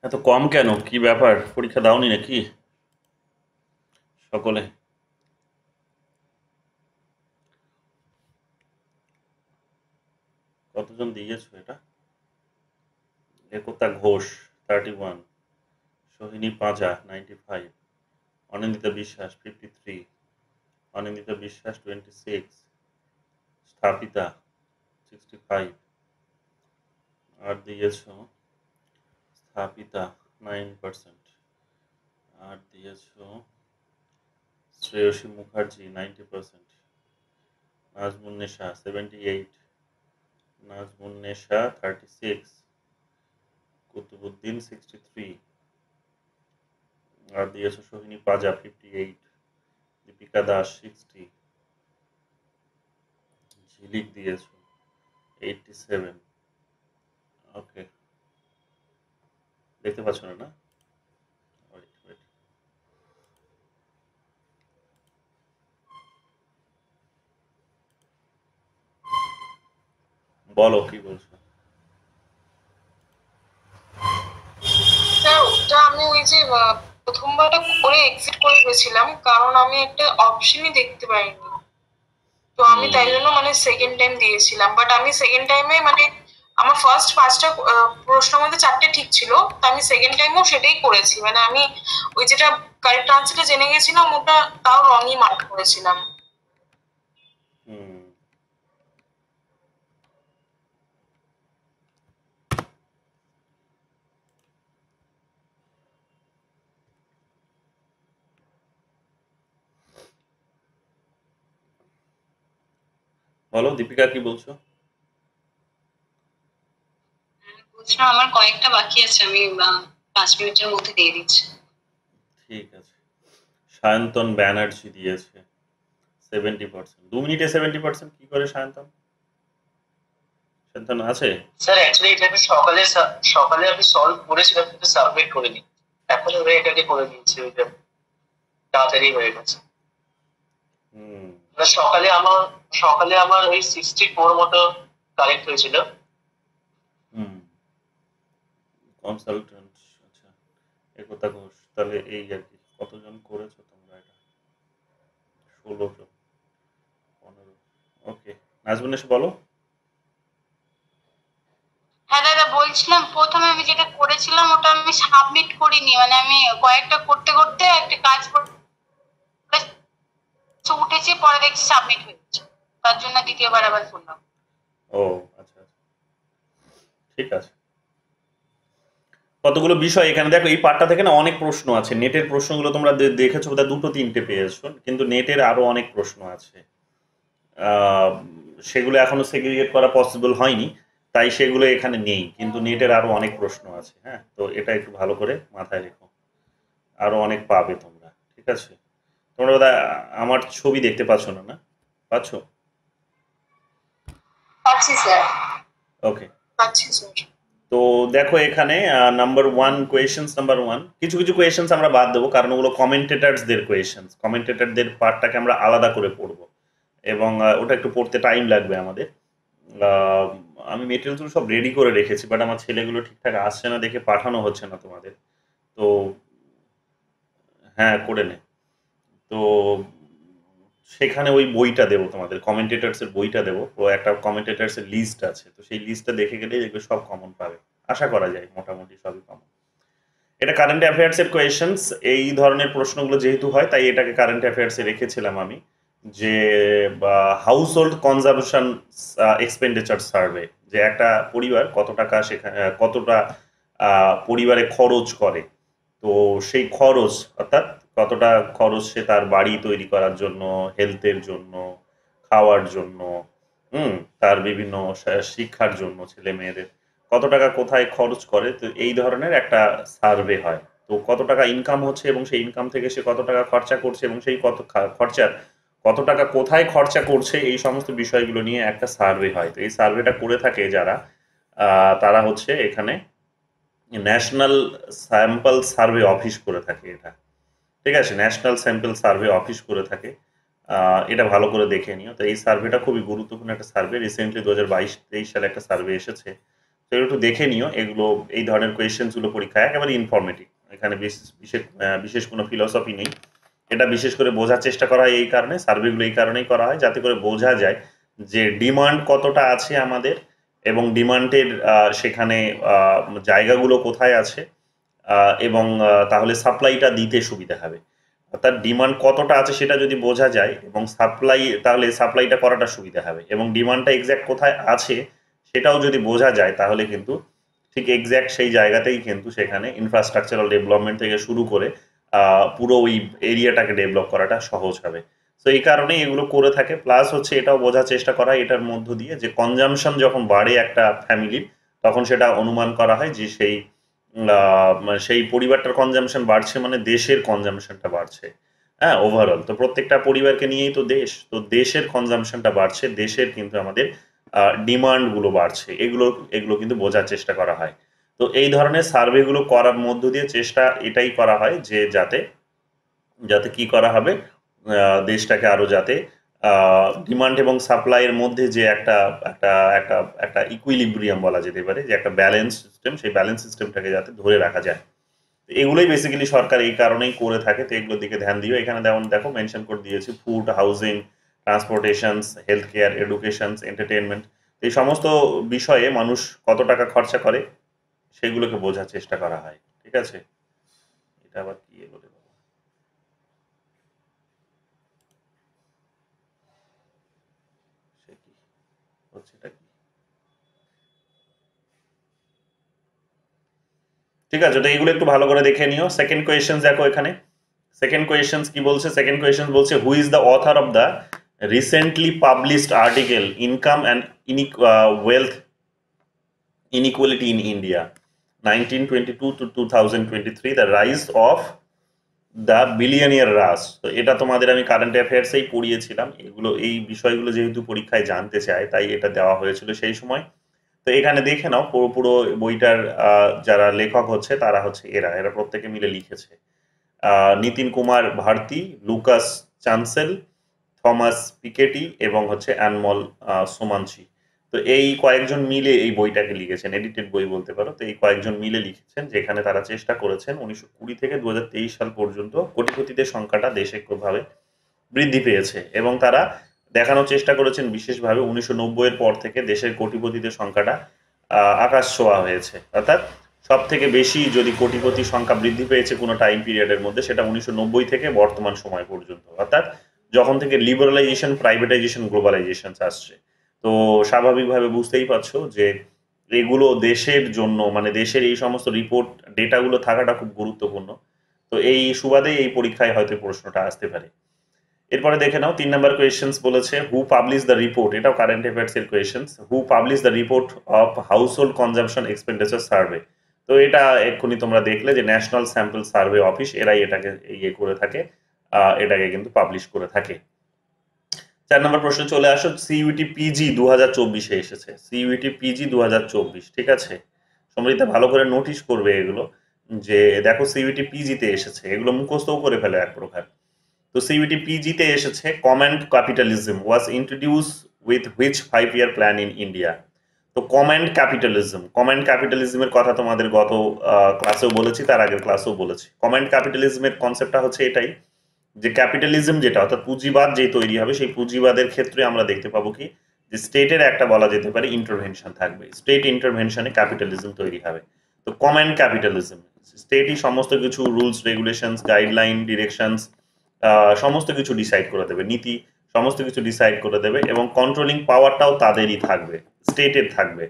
এত কম কেন? কি ব্যাপার? পরীক্ষা দাওনি নাকি সকলে? কতজন দিয়েছো এটা? একতা ঘোষ 31, সোহিনী পাঁজা 95, অনিন্দিতা বিশ্বাস 53, অনিন্দিতা বিশ্বাস 26, স্থাপিতা 65, আর দিয়েছো স্থাপিতা 9%, আর দিয়েছো শ্রেয়সী মুখার্জি 90%, নাজমুন্নেশা 78, নাজমুন্নেশা 36, কুতুবুদ্দিন 63, আর দিয়েছো সোহিনী পাজা 58, দীপিকা দাস 60, ঝিলিক দিয়েছো 87। ওকে, দেখতে পাচ্ছ না না? Wait, wait. বলো কি বলছো? স্যার ওটা আমি ওই যে প্রথমবারটা করে এক্সিট করে গেছিলাম, কারণ আমি একটা অপশনই দেখতে পাইনি। তো আমি তাই জন্য মানে সেকেন্ড টাইম দিয়েছিলাম, বাট আমি সেকেন্ড টাইমে মানে আমার ফার্স্ট পাঁচটা প্রশ্নের মধ্যে চারটে ঠিক ছিল, তো আমি সেকেন্ড টাইমেও সেটাই করেছি। মানে আমি ওই যেটা কারেক্ট আনসারটা জেনে গেছিলাম, ওটা তাও রঙই মার্ক করেছিলাম। হুম, বলো দীপিকা কি বলছো? বলছিলাম আমার কয়েকটা বাকি আছে, আমি 5 মিনিটের মধ্যে দিয়ে দিচ্ছি। ঠিক আছে। সায়ন্তন ব্যানার্জি দিয়েছে 70%। 2 মিনিটে 70% কি করে সায়ন্তন? সায়ন্তন আছে? স্যার অ্যাকচুয়ালি এটা আমি সকালে সকালে আমি সলভ করেছিলাম কিন্তু সাবমিট করিনি। এখন ওরা এটাকে করে দিয়েছে, ওইটা তাড়াতাড়ি হয়ে গেছে। হুম, মানে সকালে আমার ওই 64 মতো কারেক্ট হয়েছিল। হুম, কনসালটেন্ট। আচ্ছা, একতা ঘোষ। তাহলে এই আর কি, কতজন করেছো তোমরা এটা? 16 জন, 15। ওকে, নাজমুন এসে বলো। হ্যাঁ দাদা, বলছিলাম প্রথমে আমি যেটা করেছিলাম ওটা আমি সাবমিট করিনি, মানে আমি কয়েকটা করতে করতে একটা কাজ করে উঠেছি, পরে দেখছি সাবমিট হয়েছে, তার জন্য দ্বিতীয়বার আবার করলাম। ও আচ্ছা আচ্ছা, ঠিক আছে। কতগুলো বিষয় এখানে দেখো, এই পার্টটা থেকে না অনেক প্রশ্ন আছে। নেটের প্রশ্নগুলো তোমরা দেখেছো বোধহয়, দুটো তিনটে পেয়েছো, কিন্তু নেটের আরো অনেক প্রশ্ন আছে। আহ, সেগুলো এখনো সেগ্রিগেট করা পসিবল হয়নি, তাই সেগুলো এখানে নেই, কিন্তু নেটের আরো অনেক প্রশ্ন আছে। হ্যাঁ, তো এটা একটু ভালো করে মাথায় রেখো, আরো অনেক পাবে তোমরা। ঠিক আছে? তোমরা বোধহয় আমার ছবি দেখতে পাচ্ছ না, না পাচ্ছ? পাচ্ছি স্যার। ওকে। পাচ্ছি স্যার। তো দেখো এখানে নাম্বার 1, কোয়েশনস নাম্বার 1, কিছু কিছু কোয়েশনস আমরা বাদ দেবো, কারণ ওগুলো কমেন্টেটার্সদের কোয়েশনস, কমেন্টেটারদের পার্টটাকে আমরা আলাদা করে পড়বো, এবং ওটা একটু পড়তে টাইম লাগবে আমাদের। আহ, আমি মেটেরিয়ালগুলো সব রেডি করে রেখেছি, বাট আমার ছেলেগুলো ঠিকঠাক আসছে না দেখে পাঠানো হচ্ছে না তোমাদের। তো হ্যাঁ, করে নে। তো সেখানে ওই বইটা দেবো তোমাদের, কমেন্টেটার্সের বইটা দেবো। ও একটা কমেন্টেটার্সের লিস্ট আছে, তো সেই লিস্টটা দেখে গেলেই দেখবে সব কমন পাবে। আশা করা যায় মোটামুটি সবই কমন। এটা কারেন্ট অ্যাফেয়ার্সের কোয়েশনস। এই ধরনের প্রশ্নগুলো যেহেতু হয়, তাই এটাকে কারেন্ট অ্যাফেয়ার্সে রেখেছিলাম আমি। যে house hold consumption expenditure survey, যে একটা পরিবার কত টাকা সেখানে কতটা পরিবারে খরচ করে, তো সেই খরচ, অর্থাৎ কতটা খরচ সে তার বাড়ি তৈরি করার জন্য, হেলথের জন্য, খাওয়ার জন্য, হুম, তার বিভিন্ন শিক্ষার জন্য ছেলে মেয়েদের কত টাকা কোথায় খরচ করে, তো এই ধরনের একটা সার্ভে হয়। তো কত টাকা ইনকাম হচ্ছে এবং সেই ইনকাম থেকে সে কত টাকা খরচা করছে, এবং সেই কত খরচার কত টাকা কোথায় খরচা করছে, এই সমস্ত বিষয়গুলো নিয়ে একটা সার্ভে হয়। তো এই সার্ভেটা করে থাকে যারা, তারা হচ্ছে এখানে ন্যাশনাল স্যাম্পল সার্ভে অফিস করে থাকে এটা। ঠিক আছে? ন্যাশনাল স্যাম্পল সার্ভে অফিস করে থাকে। এটা ভালো করে দেখে নিও। তো এই সার্ভেটা খুবই গুরুত্বপূর্ণ একটা সার্ভে। রিসেন্টলি 2022-23 সালে একটা সার্ভে এসেছে। তো একটু দেখে নিও এগুলো, এই ধরনের কোয়েশ্চেন্সগুলো পরীক্ষায় একেবারে ইনফরমেটিভ, এখানে বিশেষ কোনো ফিলসফি নেই। এটা বিশেষ করে বোঝার চেষ্টা করা হয় এই কারণে, সার্ভেগুলো এই কারণেই করা হয় যাতে করে বোঝা যায় যে ডিমান্ড কতটা আছে আমাদের, এবং ডিমান্ডের সেখানে জায়গাগুলো কোথায় আছে, এবং তাহলে সাপ্লাইটা দিতে সুবিধা হবে। অর্থাৎ ডিমান্ড কতটা আছে সেটা যদি বোঝা যায় এবং তাহলে সাপ্লাইটা করাটা সুবিধা হবে, এবং ডিমান্ডটা এক্স্যাক্ট কোথায় আছে সেটাও যদি বোঝা যায় তাহলে কিন্তু ঠিক এক্স্যাক্ট সেই জায়গাতেই কিন্তু সেখানে ইনফ্রাস্ট্রাকচারাল ডেভেলপমেন্ট থেকে শুরু করে পুরো ওই এরিয়াটাকে ডেভেলপ করাটা সহজ হবে। তো এই কারণেই এগুলো করে থাকে। প্লাস হচ্ছে এটাও বোঝার চেষ্টা করা এটার মধ্য দিয়ে যে কনজামশন যখন বাড়ে একটা ফ্যামিলির, তখন সেটা অনুমান করা হয় যে সেই পরিবারটার কনজামশন বাড়ছে মানে দেশের কনজামশনটা বাড়ছে। হ্যাঁ, ওভারঅল তো প্রত্যেকটা পরিবারকে নিয়েই তো দেশ, তো দেশের কনজামশনটা বাড়ছে, দেশের কিন্তু আমাদের ডিমান্ডগুলো বাড়ছে, এগুলো এগুলো কিন্তু বোঝার চেষ্টা করা হয়। তো এই ধরনের সার্ভেগুলো করার মধ্য দিয়ে চেষ্টা এটাই করা হয় যে যাতে যাতে কি করা হবে, দেশটাকে আরো যাতে ডিমান্ড এবং সাপ্লাইয়ের মধ্যে যে একটা একটা একটা একটা ইকুইলিব্রিয়াম বলা যেতে পারে, যে একটা ব্যালেন্স সিস্টেম, সেই ব্যালেন্স সিস্টেমটাকে যাতে ধরে রাখা যায়। এগুলোই বেসিক্যালি সরকার এই কারণেই করে থাকে। তো এগুলোর দিকে ধ্যান দিও। এখানে যেমন দেখো মেনশন করে দিয়েছি food, housing, transportations, health care, educations, entertainment, এই সমস্ত বিষয়ে মানুষ কত টাকা খরচা করে সেগুলোকে বোঝার চেষ্টা করা হয়। ঠিক আছে, এটা আবার কি বলে সে কি হচ্ছে, এটা কি? ঠিক আছে, তো এইগুলো একটু ভালো করে দেখে নিও। সেকেন্ড কোয়েশ্চেন দেখো এখানে, সেকেন্ড কোয়েশ্চেন কি বলছে, সেকেন্ড কোয়েশ্চেন বলছে who is the author of the recently published article income and wealth inequality in India 1922 to 2023, the rise of the billionaire Raj. তো এটা তোমাদের আমি কারেন্ট অ্যাফেয়ার্সেই পড়িয়েছিলাম। এগুলো এই বিষয়গুলো যেহেতু পরীক্ষায় জানতে চায় তাই এটা দেওয়া হয়েছিল সেই সময়। তো এখানে দেখে নাও পুরো পুরো বইটার যারা লেখক হচ্ছে তারা হচ্ছে এরা প্রত্যেকে মিলে লিখেছে। নিতিন কুমার ভারতী, লুকাস চান্সেল, থমাস পিকেটি এবং হচ্ছে অ্যানমল সোমানসি। তো এই কয়েকজন মিলে এই বইটাকে লিখেছেন, এডিটেড বই বলতে পারো। তো এই কয়েকজন মিলে লিখেছেন, যেখানে তারা চেষ্টা করেছেন 1920 থেকে 2023 সাল পর্যন্ত কোটিপতিদের সংখ্যাটা দেশে ভাবে বৃদ্ধি পেয়েছে, এবং তারা দেখানোর চেষ্টা করেছেন বিশেষভাবে 1990 এর পর থেকে দেশের কোটিপতিদের সংখ্যাটা আকাশ ছোঁয়া হয়েছে। অর্থাৎ সব থেকে বেশি যদি কোটিপতি সংখ্যা বৃদ্ধি পেয়েছে কোনো টাইম পিরিয়ডের মধ্যে, সেটা 1990 থেকে বর্তমান সময় পর্যন্ত, অর্থাৎ যখন থেকে লিবারালাইজেশন, প্রাইভেটাইজেশন, গ্লোবালাইজেশন আসছে। তো স্বাভাবিকভাবে বুঝতেই পারছো যে এগুলো দেশের জন্য, মানে দেশের এই সমস্ত রিপোর্ট ডেটাগুলো থাকাটা খুব গুরুত্বপূর্ণ। তো এই সুবাদেই এই পরীক্ষায় হয়তো প্রশ্নটা আসতে পারে। এরপরে দেখে নাও 3 নাম্বার কোয়েশ্চেন্স বলেছে হু পাবলিশ দ্য রিপোর্ট, এটাও কারেন্ট অ্যাফেয়ার্স এর questions, who publish the report of household consumption expenditure survey. তো এটা এক্ষুনি তোমরা দেখলে যে ন্যাশনাল স্যাম্পল সার্ভে অফিস এরাই এটাকে ইয়ে করে থাকে, এটাকে কিন্তু পাবলিশ করে থাকে। 4 নম্বর প্রশ্ন চলে আসো, সিইউটি পিজি 2024 এসেছে, সিইউটি পিজি 2024, ঠিক আছে? সমৃদ্ধা ভালো করে নোটিশ করবে এগুলো, যে দেখো সিইউটি পিজিতে এসেছে, এগুলো মুখস্থও করে ফেলে এক প্রকার। তো সিইউটি পিজিতে এসেছে comment capitalism was introduce with which 5-year plan in India. তো কমেন্ট ক্যাপিটালিজমের কথা তোমাদের গত ক্লাসেও বলেছি, তার আগের ক্লাসেও বলেছি। কমেন্ট ক্যাপিটালিজমের কনসেপ্টটা হচ্ছে এটাই যে ক্যাপিটালিজম যেটা, অর্থাৎ পুঁজিবাদ যে তৈরি হবে, সেই পুঁজিবাদের ক্ষেত্রে আমরা দেখতে পাবো কি যে স্টেটের একটা বলা যেতে পারে ইন্টারভেনশন থাকবে, স্টেট ইন্টারভেনশনে ক্যাপিটালিজম তৈরি হবে। তো কমেন্ট ক্যাপিটালিজম, স্টেটই সমস্ত কিছু রুলস, রেগুলেশনস, গাইডলাইন, ডিরেকশনস সমস্ত কিছু ডিসাইড করে দেবে, নীতি সমস্ত কিছু ডিসাইড করে দেবে, এবং কন্ট্রোলিং পাওয়ারটাও তাদেরই থাকবে, স্টেটের থাকবে।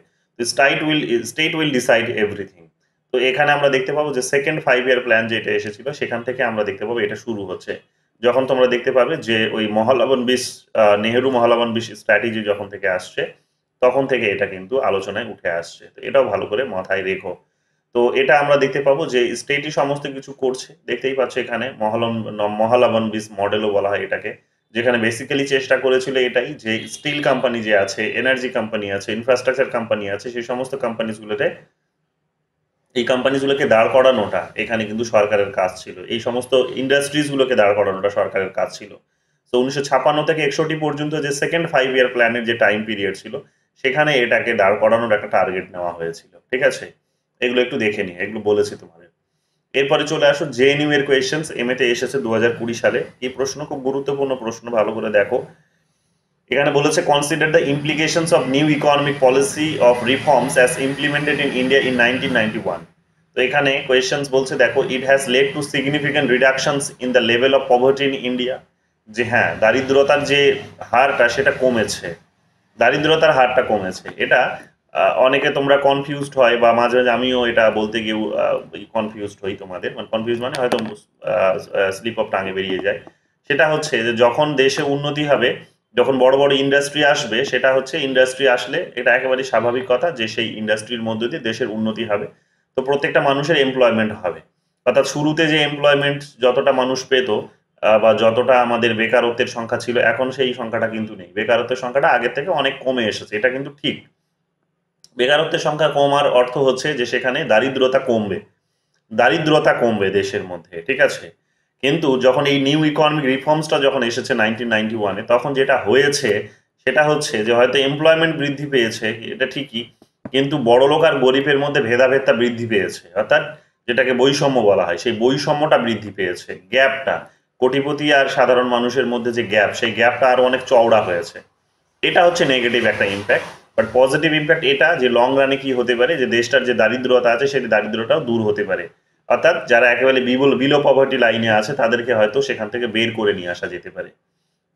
State will decide everything. তো এখানে আমরা দেখতে পাবো যে সেকেন্ড 5-year প্ল্যান যেটা এসেছিল সেখান থেকে আমরা দেখতে পাবো এটা শুরু হচ্ছে, যখন তোমরা দেখতে পাবে যে ওই নেহেরু মহালবনবিশ স্ট্র্যাটেজি যখন থেকে আসছে তখন থেকে এটা কিন্তু আলোচনায় উঠে আসছে। তো এটাও ভালো করে মাথায় রেখো। তো এটা আমরা দেখতে পাবো যে স্টেটই সমস্ত কিছু করছে, দেখতেই পাচ্ছ এখানে মহালবনবিশ মডেলও বলা হয় এটাকে, যেখানে বেসিক্যালি চেষ্টা করেছিল এটাই যে স্টিল কোম্পানি যে আছে, এনার্জি কোম্পানি আছে, ইনফ্রাস্ট্রাকচার কোম্পানি আছে, সেই সমস্ত কোম্পানিগুলোতে এই কোম্পানিগুলোকে দাঁড় করানোটা এখানে কিন্তু সরকারের কাজ ছিল, এই সমস্ত ইন্ডাস্ট্রিজগুলোকে দাঁড় করানোটা সরকারের কাজ ছিল। তো 1956 থেকে 61 পর্যন্ত যে সেকেন্ড 5-year প্ল্যানের যে টাইম পিরিয়ড ছিল সেখানে এটাকে দাঁড় করানোর একটা টার্গেট নেওয়া হয়েছিল। ঠিক আছে, এগুলো একটু দেখে নিই, এগুলো বলেছি তোমাদের। এরপরে চলে আসো জেএনইউ এর কোয়েশ্চেন্স, এমএতে এসেছে 2020 সালে। এই প্রশ্ন খুব গুরুত্বপূর্ণ প্রশ্ন, ভালো করে দেখো। এখানে বলেছে consider the implications of new economic policy of reforms as implemented in India in 1991। তো এখানে কোয়েশ্চেন্স বলছে দেখো, it has led to significant reductions in the level of poverty in India. যে হ্যাঁ, দারিদ্রতার যে হারটা সেটা কমেছে, দারিদ্রতার হারটা কমেছে। এটা অনেকে তোমরা কনফিউজড হয়, বা মাঝে মাঝে আমিও এটা বলতে গিয়ে কনফিউজড হই তোমাদের, মানে কনফিউজ মানে হয়তো স্লিপ অফ টাঙে বেরিয়ে যায়। সেটা হচ্ছে যে যখন দেশে উন্নতি হবে, যখন বড় বড় ইন্ডাস্ট্রি আসবে, সেটা হচ্ছে ইন্ডাস্ট্রি আসলে এটা একেবারে স্বাভাবিক কথা যে সেই ইন্ডাস্ট্রির মধ্য দিয়ে দেশের উন্নতি হবে। তো প্রত্যেকটা মানুষের এমপ্লয়মেন্ট হবে, অর্থাৎ শুরুতে যে এমপ্লয়মেন্ট যতটা মানুষ পেত বা যতটা আমাদের বেকারত্বের সংখ্যা ছিল, এখন সেই সংখ্যাটা কিন্তু নেই। বেকারত্বের সংখ্যাটা আগের থেকে অনেক কমে এসেছে, এটা কিন্তু ঠিক। বেকারত্বের সংখ্যা কমার অর্থ হচ্ছে যে সেখানে দারিদ্রতা কমবে, দারিদ্রতা কমবে দেশের মধ্যে। ঠিক আছে, কিন্তু যখন এই নিউ ইকোনমিক রিফর্মসটা যখন এসেছে 1991-এ, তখন যেটা হয়েছে সেটা হচ্ছে যে হয়তো এমপ্লয়মেন্ট বৃদ্ধি পেয়েছে, এটা ঠিকই, কিন্তু বড়লোক আর গরিবের মধ্যে ভেদাভেদটা বৃদ্ধি পেয়েছে, অর্থাৎ যেটাকে বৈষম্য বলা হয়, সেই বৈষম্যটা বৃদ্ধি পেয়েছে। গ্যাপটা, কোটিপতি আর সাধারণ মানুষের মধ্যে যে গ্যাপ, সেই গ্যাপটা আরো অনেক চওড়া হয়েছে। এটা হচ্ছে নেগেটিভ একটা ইম্প্যাক্ট। বাট পজিটিভ ইম্প্যাক্ট এটা যে লং রানে কি হতে পারে, যে দেশটার যে দারিদ্রতা আছে সেই দারিদ্রতাও দূর হতে পারে। অর্থাৎ যারা একেবারে বিলো পভার্টি লাইনে আছে তাদেরকে হয়তো সেখান থেকে বের করে নিয়ে আসা যেতে পারে।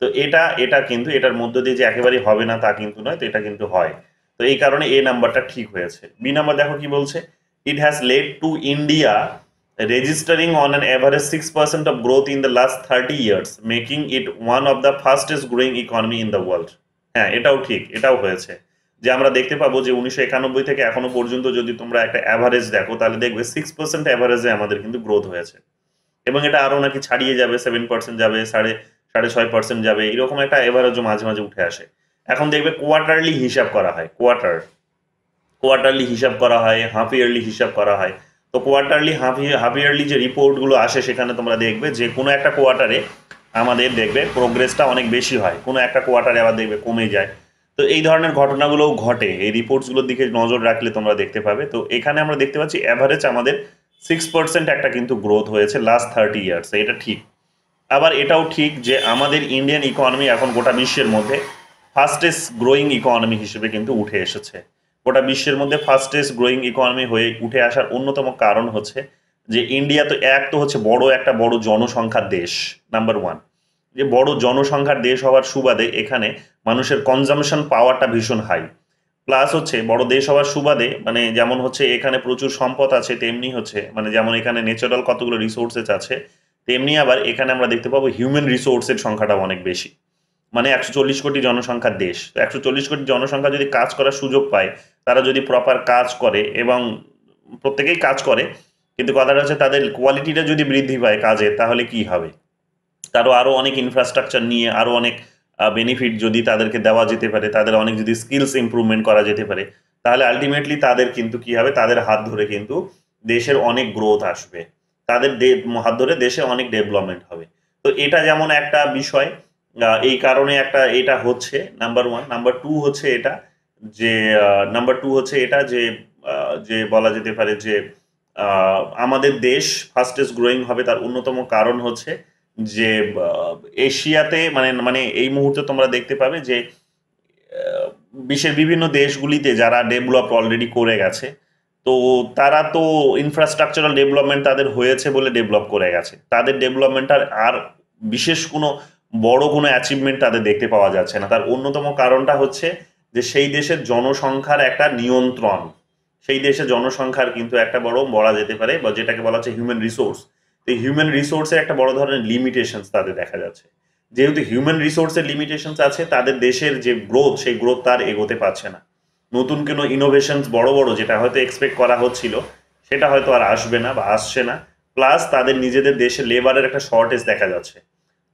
তো এটা এটা কিন্তু এটার মধ্য দিয়ে যে একেবারেই হবে না তা কিন্তু নয়, তো এটা কিন্তু হয়। তো এই কারণে এ নাম্বারটা ঠিক হয়েছে। বি নাম্বার দেখো কি বলছে, it has led to India registering on an average 6% of growth in the last 30 years, making it one of the fastest growing economy in the world. হ্যাঁ, এটাও ঠিক, এটাও হয়েছে। যে আমরা দেখতে পাবো যে 1991 থেকে এখনো পর্যন্ত যদি তোমরা একটা অ্যাভারেজ দেখো, তাহলে দেখবে 6% অ্যাভারেজে আমাদের কিন্তু গ্রোথ হয়েছে, এবং এটা আরো নাকি ছাড়িয়ে যাবে, 7% যাবে, 6.5% যাবে, এরকম একটা এভারেজও মাঝে মাঝে উঠে আসে। এখন দেখবে কোয়ার্টারলি হিসাব করা হয়, কোয়ার্টারলি হিসাব করা হয়, হাফ ইয়ারলি হিসাব করা হয়। তো কোয়ার্টারলি হাফ ইয়ারলি যে রিপোর্টগুলো আসে, সেখানে তোমরা দেখবে যে কোনো একটা কোয়ার্টারে আমাদের দেখবে প্রোগ্রেসটা অনেক বেশি হয়, কোনো একটা কোয়ার্টারে আবার দেখবে কমে যায়। তো এই ধরনের ঘটনাগুলোও ঘটে, এই রিপোর্টসগুলোর দিকে নজর রাখলে তোমরা দেখতে পাবে। তো এখানে আমরা দেখতে পাচ্ছি অ্যাভারেজ আমাদের 6% একটা কিন্তু গ্রোথ হয়েছে লাস্ট 30 ইয়ার্স, এটা ঠিক। আবার এটাও ঠিক যে আমাদের ইন্ডিয়ান ইকোনমি এখন গোটা বিশ্বের মধ্যে ফাস্টেস্ট গ্রোয়িং ইকোনমি হিসেবে কিন্তু উঠে এসেছে। গোটা বিশ্বের মধ্যে ফাস্টেস্ট গ্রোয়িং ইকোনমি হয়ে উঠে আসার অন্যতম কারণ হচ্ছে যে ইন্ডিয়া তো হচ্ছে বড় জনসংখ্যার দেশ, নাম্বার ওয়ান। যে বড় জনসংখ্যার দেশ হওয়ার সুবাদে এখানে মানুষের কনজামশন পাওয়ারটা ভীষণ হাই। প্লাস হচ্ছে বড় দেশ হওয়ার সুবাদে, মানে যেমন হচ্ছে এখানে প্রচুর সম্পদ আছে, তেমনি হচ্ছে মানে যেমন এখানে ন্যাচারাল কতগুলো রিসোর্সেস আছে, তেমনি আবার এখানে আমরা দেখতে পাবো হিউম্যান রিসোর্সের সংখ্যাটা অনেক বেশি। মানে 140 কোটি জনসংখ্যার দেশ, তো 140 কোটি জনসংখ্যা যদি কাজ করার সুযোগ পায়, তারা যদি প্রপার কাজ করে, এবং প্রত্যেকেই কাজ করে, কিন্তু কথাটা হচ্ছে তাদের কোয়ালিটিটা যদি বৃদ্ধি পায় কাজের, তাহলে কি হবে, আরো অনেক ইনফ্রাস্ট্রাকচার নিয়ে আরো অনেক বেনিফিট যদি তাদেরকে দেওয়া যেতে পারে, তাদের অনেক যদি স্কিলস ইমপ্রুভমেন্ট করা যেতে পারে, তাহলে আলটিমেটলি তাদের কিন্তু কি হবে, তাদের হাত ধরে কিন্তু দেশের অনেক গ্রোথ আসবে, তাদের হাত ধরে দেশে অনেক ডেভেলপমেন্ট হবে। তো এটা যেমন একটা বিষয়, এই কারণে একটা এটা হচ্ছে নাম্বার ওয়ান। নাম্বার টু হচ্ছে এটা যে যে বলা যেতে পারে যে আমাদের দেশ ফাস্টেস্ট গ্রোয়িং হবে, তার অন্যতম কারণ হচ্ছে যে এশিয়াতে মানে মানে এই মুহূর্তে তোমরা দেখতে পাবে যে বিশ্বের বিভিন্ন দেশগুলিতে যারা ডেভেলপ অলরেডি করে গেছে, তো তারা তো ইনফ্রাস্ট্রাকচারাল ডেভেলপমেন্ট তাদের হয়েছে বলে ডেভেলপ করে গেছে, তাদের ডেভেলপমেন্ট আর বিশেষ কোনো বড় কোনো অ্যাচিভমেন্ট তাদের দেখতে পাওয়া যাচ্ছে না। তার অন্যতম কারণটা হচ্ছে যে সেই দেশের জনসংখ্যার একটা নিয়ন্ত্রণ, সেই দেশের জনসংখ্যার কিন্তু একটা বলা যেতে পারে, বা যেটাকে বলা হচ্ছে হিউম্যান রিসোর্স। এই হিউম্যান রিসোর্সের একটা বড় ধরনের লিমিটেশনস তাদের দেখা যাচ্ছে। যেহেতু হিউম্যান রিসোর্সের লিমিটেশনস আছে, তাদের দেশের যে গ্রোথ, সেই গ্রোথ তার এগোতে পারছে না। নতুন কোনো ইনোভেশনস বড় যেটা হয়তো এক্সপেক্ট করা হচ্ছিল, সেটা হয়তো আর আসবে না বা আসছে না। প্লাস তাদের নিজেদের দেশে লেবারের একটা শর্টেজ দেখা যাচ্ছে।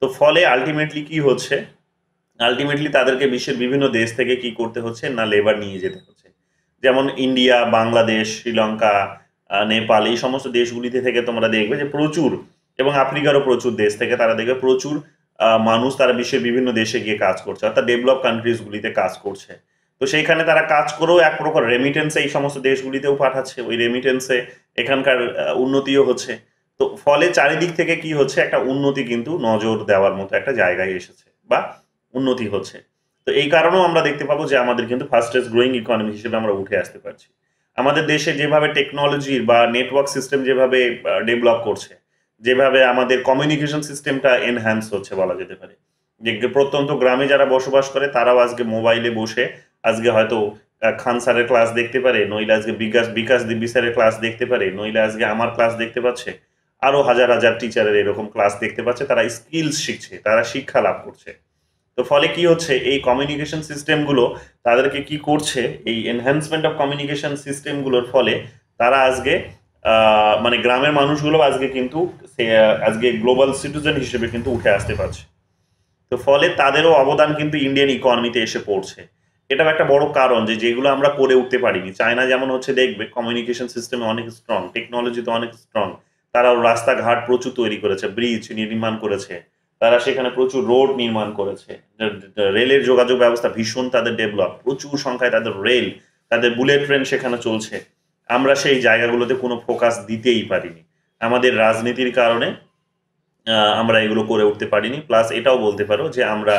তো ফলে আলটিমেটলি কি হচ্ছে, আলটিমেটলি তাদেরকে বিশ্বের বিভিন্ন দেশ থেকে কি করতে হচ্ছে না, লেবার নিয়ে যেতে হচ্ছে। যেমন ইন্ডিয়া, বাংলাদেশ, শ্রীলঙ্কা, নেপাল, এই সমস্ত দেশগুলিতে থেকে তোমরা দেখবে যে প্রচুর, এবং আফ্রিকারও প্রচুর দেশ থেকে তারা দেখবে প্রচুর মানুষ তারা বিশ্বের বিভিন্ন দেশে গিয়ে কাজ করছে, অর্থাৎ ডেভেলপ কান্ট্রিজগুলিতে কাজ করছে। তো সেইখানে তারা কাজ করেও এক প্রকার রেমিটেন্সে এই সমস্ত দেশগুলিতেও পাঠাচ্ছে, ওই রেমিটেন্সে এখানকার উন্নতিও হচ্ছে। তো ফলে চারিদিক থেকে কি হচ্ছে, একটা উন্নতি কিন্তু নজর দেওয়ার মতো একটা জায়গায় এসেছে বা উন্নতি হচ্ছে। তো এই কারণেও আমরা দেখতে পাবো যে আমাদের কিন্তু ফাস্টেস্ট গ্রোয়িং ইকোনমি হিসেবে আমরা উঠে আসতে পারছি। আমাদের দেশে যেভাবে টেকনোলজির বা নেটওয়ার্ক সিস্টেম যেভাবে ডেভেলপ করছে, যেভাবে আমাদের কমিউনিকেশন সিস্টেমটা এনহ্যান্স হচ্ছে বলা যেতে পারে, যে প্রত্যন্ত গ্রামে যারা বসবাস করে তারাও আজকে মোবাইলে বসে আজকে হয়তো খান স্যারের ক্লাস দেখতে পারে, নইলে আজকে বিকাশ দিব্যি স্যারের ক্লাস দেখতে পারে, নইলে আজকে আমার ক্লাস দেখতে পাচ্ছে, আরো হাজার হাজার টিচারের এরকম ক্লাস দেখতে পাচ্ছে, তারা স্কিলস শিখছে, তারা শিক্ষা লাভ করছে। তো ফলে কি হচ্ছে, এই কমিউনিকেশন সিস্টেমগুলো তাদেরকে কি করছে, এই এনহ্যান্সমেন্ট অফ কমিউনিকেশন সিস্টেমগুলোর ফলে তারা আজকে মানে গ্রামের মানুষগুলো আজকে কিন্তু আজকে গ্লোবাল সিটিজেন হিসেবে কিন্তু উঠে আসতে পারছে। তো ফলে তাদেরও অবদান কিন্তু ইন্ডিয়ান ইকোনমিতে এসে পড়ছে। এটাও একটা বড় কারণ যে যেগুলো আমরা করে উঠতে পারিনি। চায়না যেমন হচ্ছে দেখবে কমিউনিকেশন সিস্টেমে অনেক স্ট্রং, টেকনোলজিতে অনেক স্ট্রং, তারাও রাস্তাঘাট প্রচুর তৈরি করেছে, ব্রিজ নির্মাণ করেছে, তারা সেখানে প্রচুর রোড নির্মাণ করেছে, রেলের যোগাযোগ ব্যবস্থা ভীষণ তাদের ডেভেলপ, প্রচুর সংখ্যায় তাদের রেল, তাদের বুলেট ট্রেন সেখানে চলছে। আমরা সেই জায়গাগুলোতে কোনো ফোকাস দিতেই পারিনি, আমাদের রাজনীতির কারণে আমরা এগুলো করে উঠতে পারিনি। প্লাস এটাও বলতে পারো যে আমরা